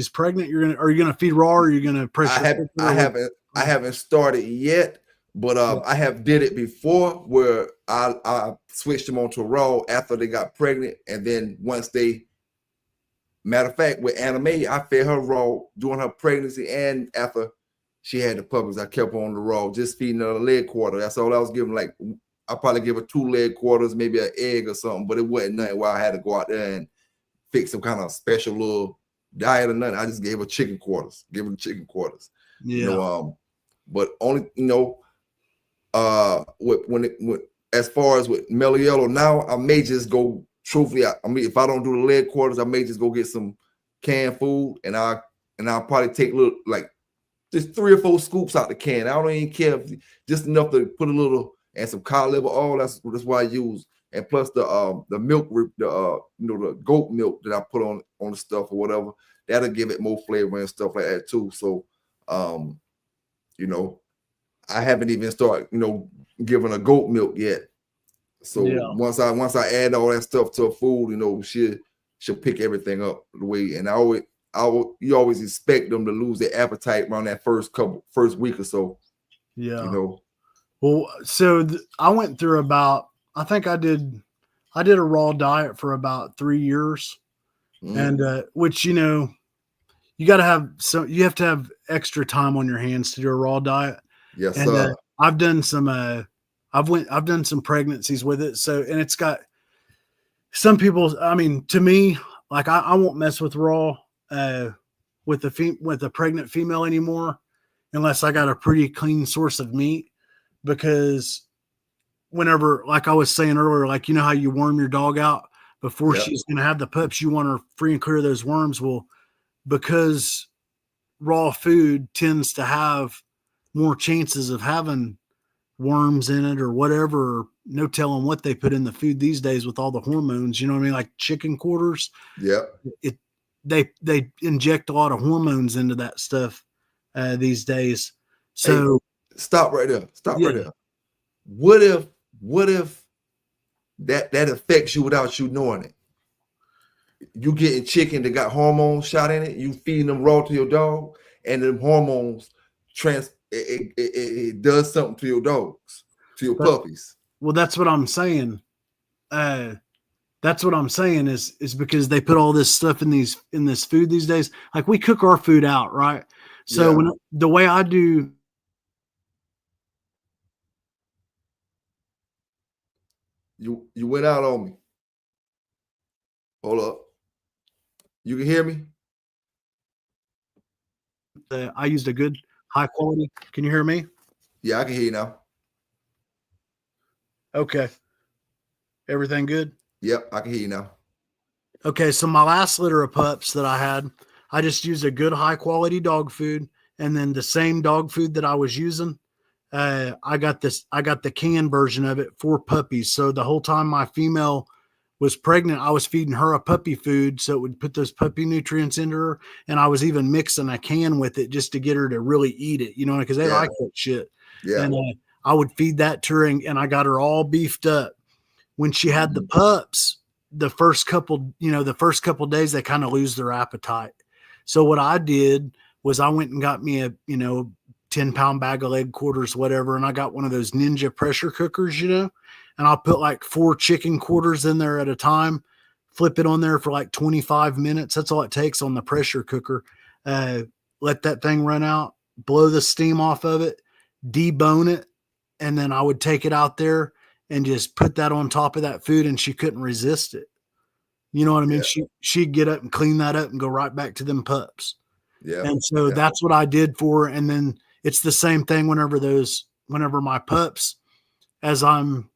pregnant. Are you gonna feed raw or are you gonna pressure? I haven't started yet, but I have did it before where I switched them onto raw after they got pregnant, and then once they. Matter of fact, with Anime, I fed her raw during her pregnancy and after she had the puppies. I kept her on the raw, just feeding her a leg quarter. That's all I was giving. Like, I probably give her 2 leg quarters, maybe an egg or something, but it wasn't nothing where I had to go out there and fix some kind of special little diet or nothing. I just gave her chicken quarters. Yeah. But only as far as with Mellow Yellow now, I may just go. Truthfully, if I don't do the leg quarters, I may just go get some canned food, and I'll probably take just 3 or 4 scoops out the can. I don't even care if just enough to put a little and some cod liver oil. That's what I use, and plus the milk, the goat milk that I put on the stuff or whatever. That'll give it more flavor and stuff like that too. So, I haven't even started, giving her goat milk yet. So once I add all that stuff to her food, she'll pick everything up the way. And you always expect them to lose their appetite around that first week or so. Yeah. Well, so I went through I think I did a raw diet for about 3 years, and which you got to have you have to have extra time on your hands to do a raw diet. Yes, and, sir. I've done some. I've done some pregnancies with it. So, and it's got some people, to me, like I won't mess with raw, with a pregnant female anymore, unless I got a pretty clean source of meat. Because whenever, like I was saying earlier, like, you know how you worm your dog out before she's going to have the pups, you want her free and clear of those worms. Well, because raw food tends to have more chances of having worms in it or whatever, no telling what they put in the food these days with all the hormones, you know what I mean? Like chicken quarters. Yeah. They inject a lot of hormones into that stuff these days. So hey, stop right there. Right there. What if that affects you without you knowing it? You getting chicken that got hormones shot in it, you feeding them raw to your dog, and them hormones it does something to your dogs, to your puppies. Well, that's what I'm saying. That's what I'm saying is because they put all this stuff in this food these days. Like, we cook our food out, right? So when the way I do. You went out on me. Hold up. You can hear me? I used a good high quality. Can you hear me? Yeah, I can hear you now. Okay. Everything good? Yep, I can hear you now. Okay, so my last litter of pups that I had, I just used a good high quality dog food, and then the same dog food that I was using, I got the canned version of it for puppies. So the whole time my female was pregnant, I was feeding her a puppy food so it would put those puppy nutrients into her, and I was even mixing a can with it just to get her to really eat it, you know, because they like that shit. Yeah. And I would feed that to her, and I got her all beefed up. When she had the pups, the first couple days, they kind of lose their appetite. So what I did was I went and got me a 10-pound bag of leg quarters, whatever. And I got one of those Ninja pressure cookers, and I'll put like 4 chicken quarters in there at a time, flip it on there for like 25 minutes. That's all it takes on the pressure cooker. Let that thing run out, blow the steam off of it, debone it. And then I would take it out there and just put that on top of that food, and she couldn't resist it. You know what I mean? Yeah. She'd get up and clean that up and go right back to them pups. Yeah. And so that's what I did for her. And then it's the same thing whenever my pups, as I'm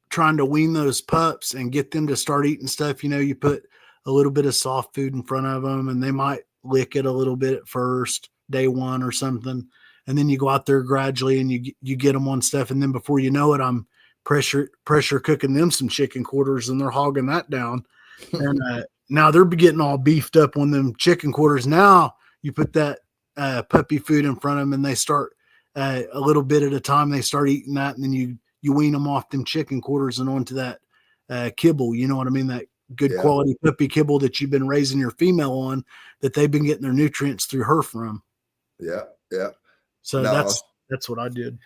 trying to wean those pups and get them to start eating stuff, you put a little bit of soft food in front of them, and they might lick it a little bit at first, day one or something. And then you go out there gradually and you get them on stuff. And then before you know it, I'm pressure cooking them some chicken quarters, and they're hogging that down. And now they're getting all beefed up on them chicken quarters. Now you put that puppy food in front of them, and they start a little bit at a time. They start eating that, and then you wean them off them chicken quarters and onto that kibble. You know what I mean? That good quality puppy kibble that you've been raising your female on, that they've been getting their nutrients through her from. Yeah, yeah. So that's what I did.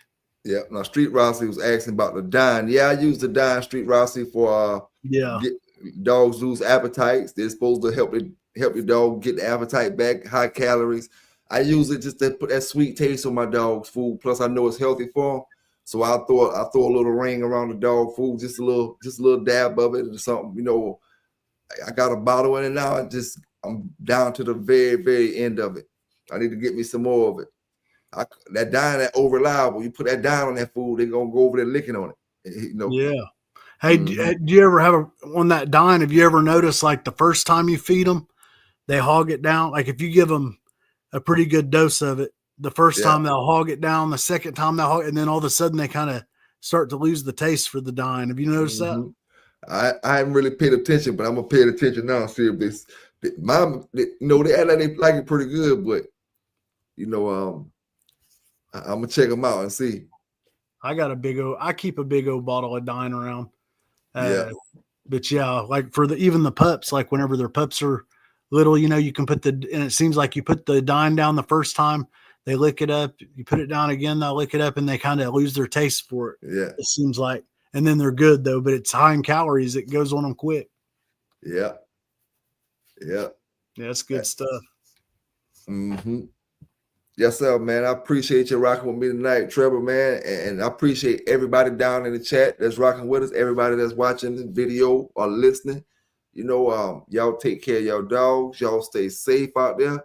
Yeah. Now, Street Rossi was asking about the Dine. Yeah, I use the Dine Street Rossi for get dogs lose appetites. They're supposed to help your dog get the appetite back, high calories. I use it just to put that sweet taste on my dog's food. Plus, I know it's healthy for them. So I throw a little ring around the dog food, just a little dab of it or something. I got a bottle in it now. I'm down to the very, very end of it. I need to get me some more of it. That Dine, that over reliable. You put that Dine on that food, they're gonna go over there licking on it. Yeah. Hey, do you ever have on that Dine? Have you ever noticed, like, the first time you feed them, they hog it down? Like, if you give them a pretty good dose of it, the first time they'll hog it down, the second time they'll hog, and then all of a sudden they kind of start to lose the taste for the Dine. Have you noticed that? I haven't really paid attention, but I'm gonna pay attention now and see if this. They act like they like it pretty good, but I'm gonna check them out and see. I keep a big old bottle of Dine around. But like for even the pups, like whenever their pups are little, you can and it seems like you put the Dine down the first time, they lick it up. You put it down again, they'll lick it up, and they kind of lose their taste for it. Yeah, it seems like, and then they're good though, but it's high in calories. It goes on them quick. Yeah, that's good stuff. Yes, sir, man. I appreciate you rocking with me tonight, Trevor, man. And I appreciate everybody down in the chat that's rocking with us, everybody that's watching this video or listening. Y'all take care of your dogs. Y'all stay safe out there.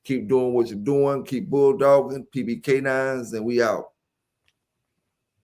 Keep doing what you're doing. Keep bulldogging. PBK9s, and we out.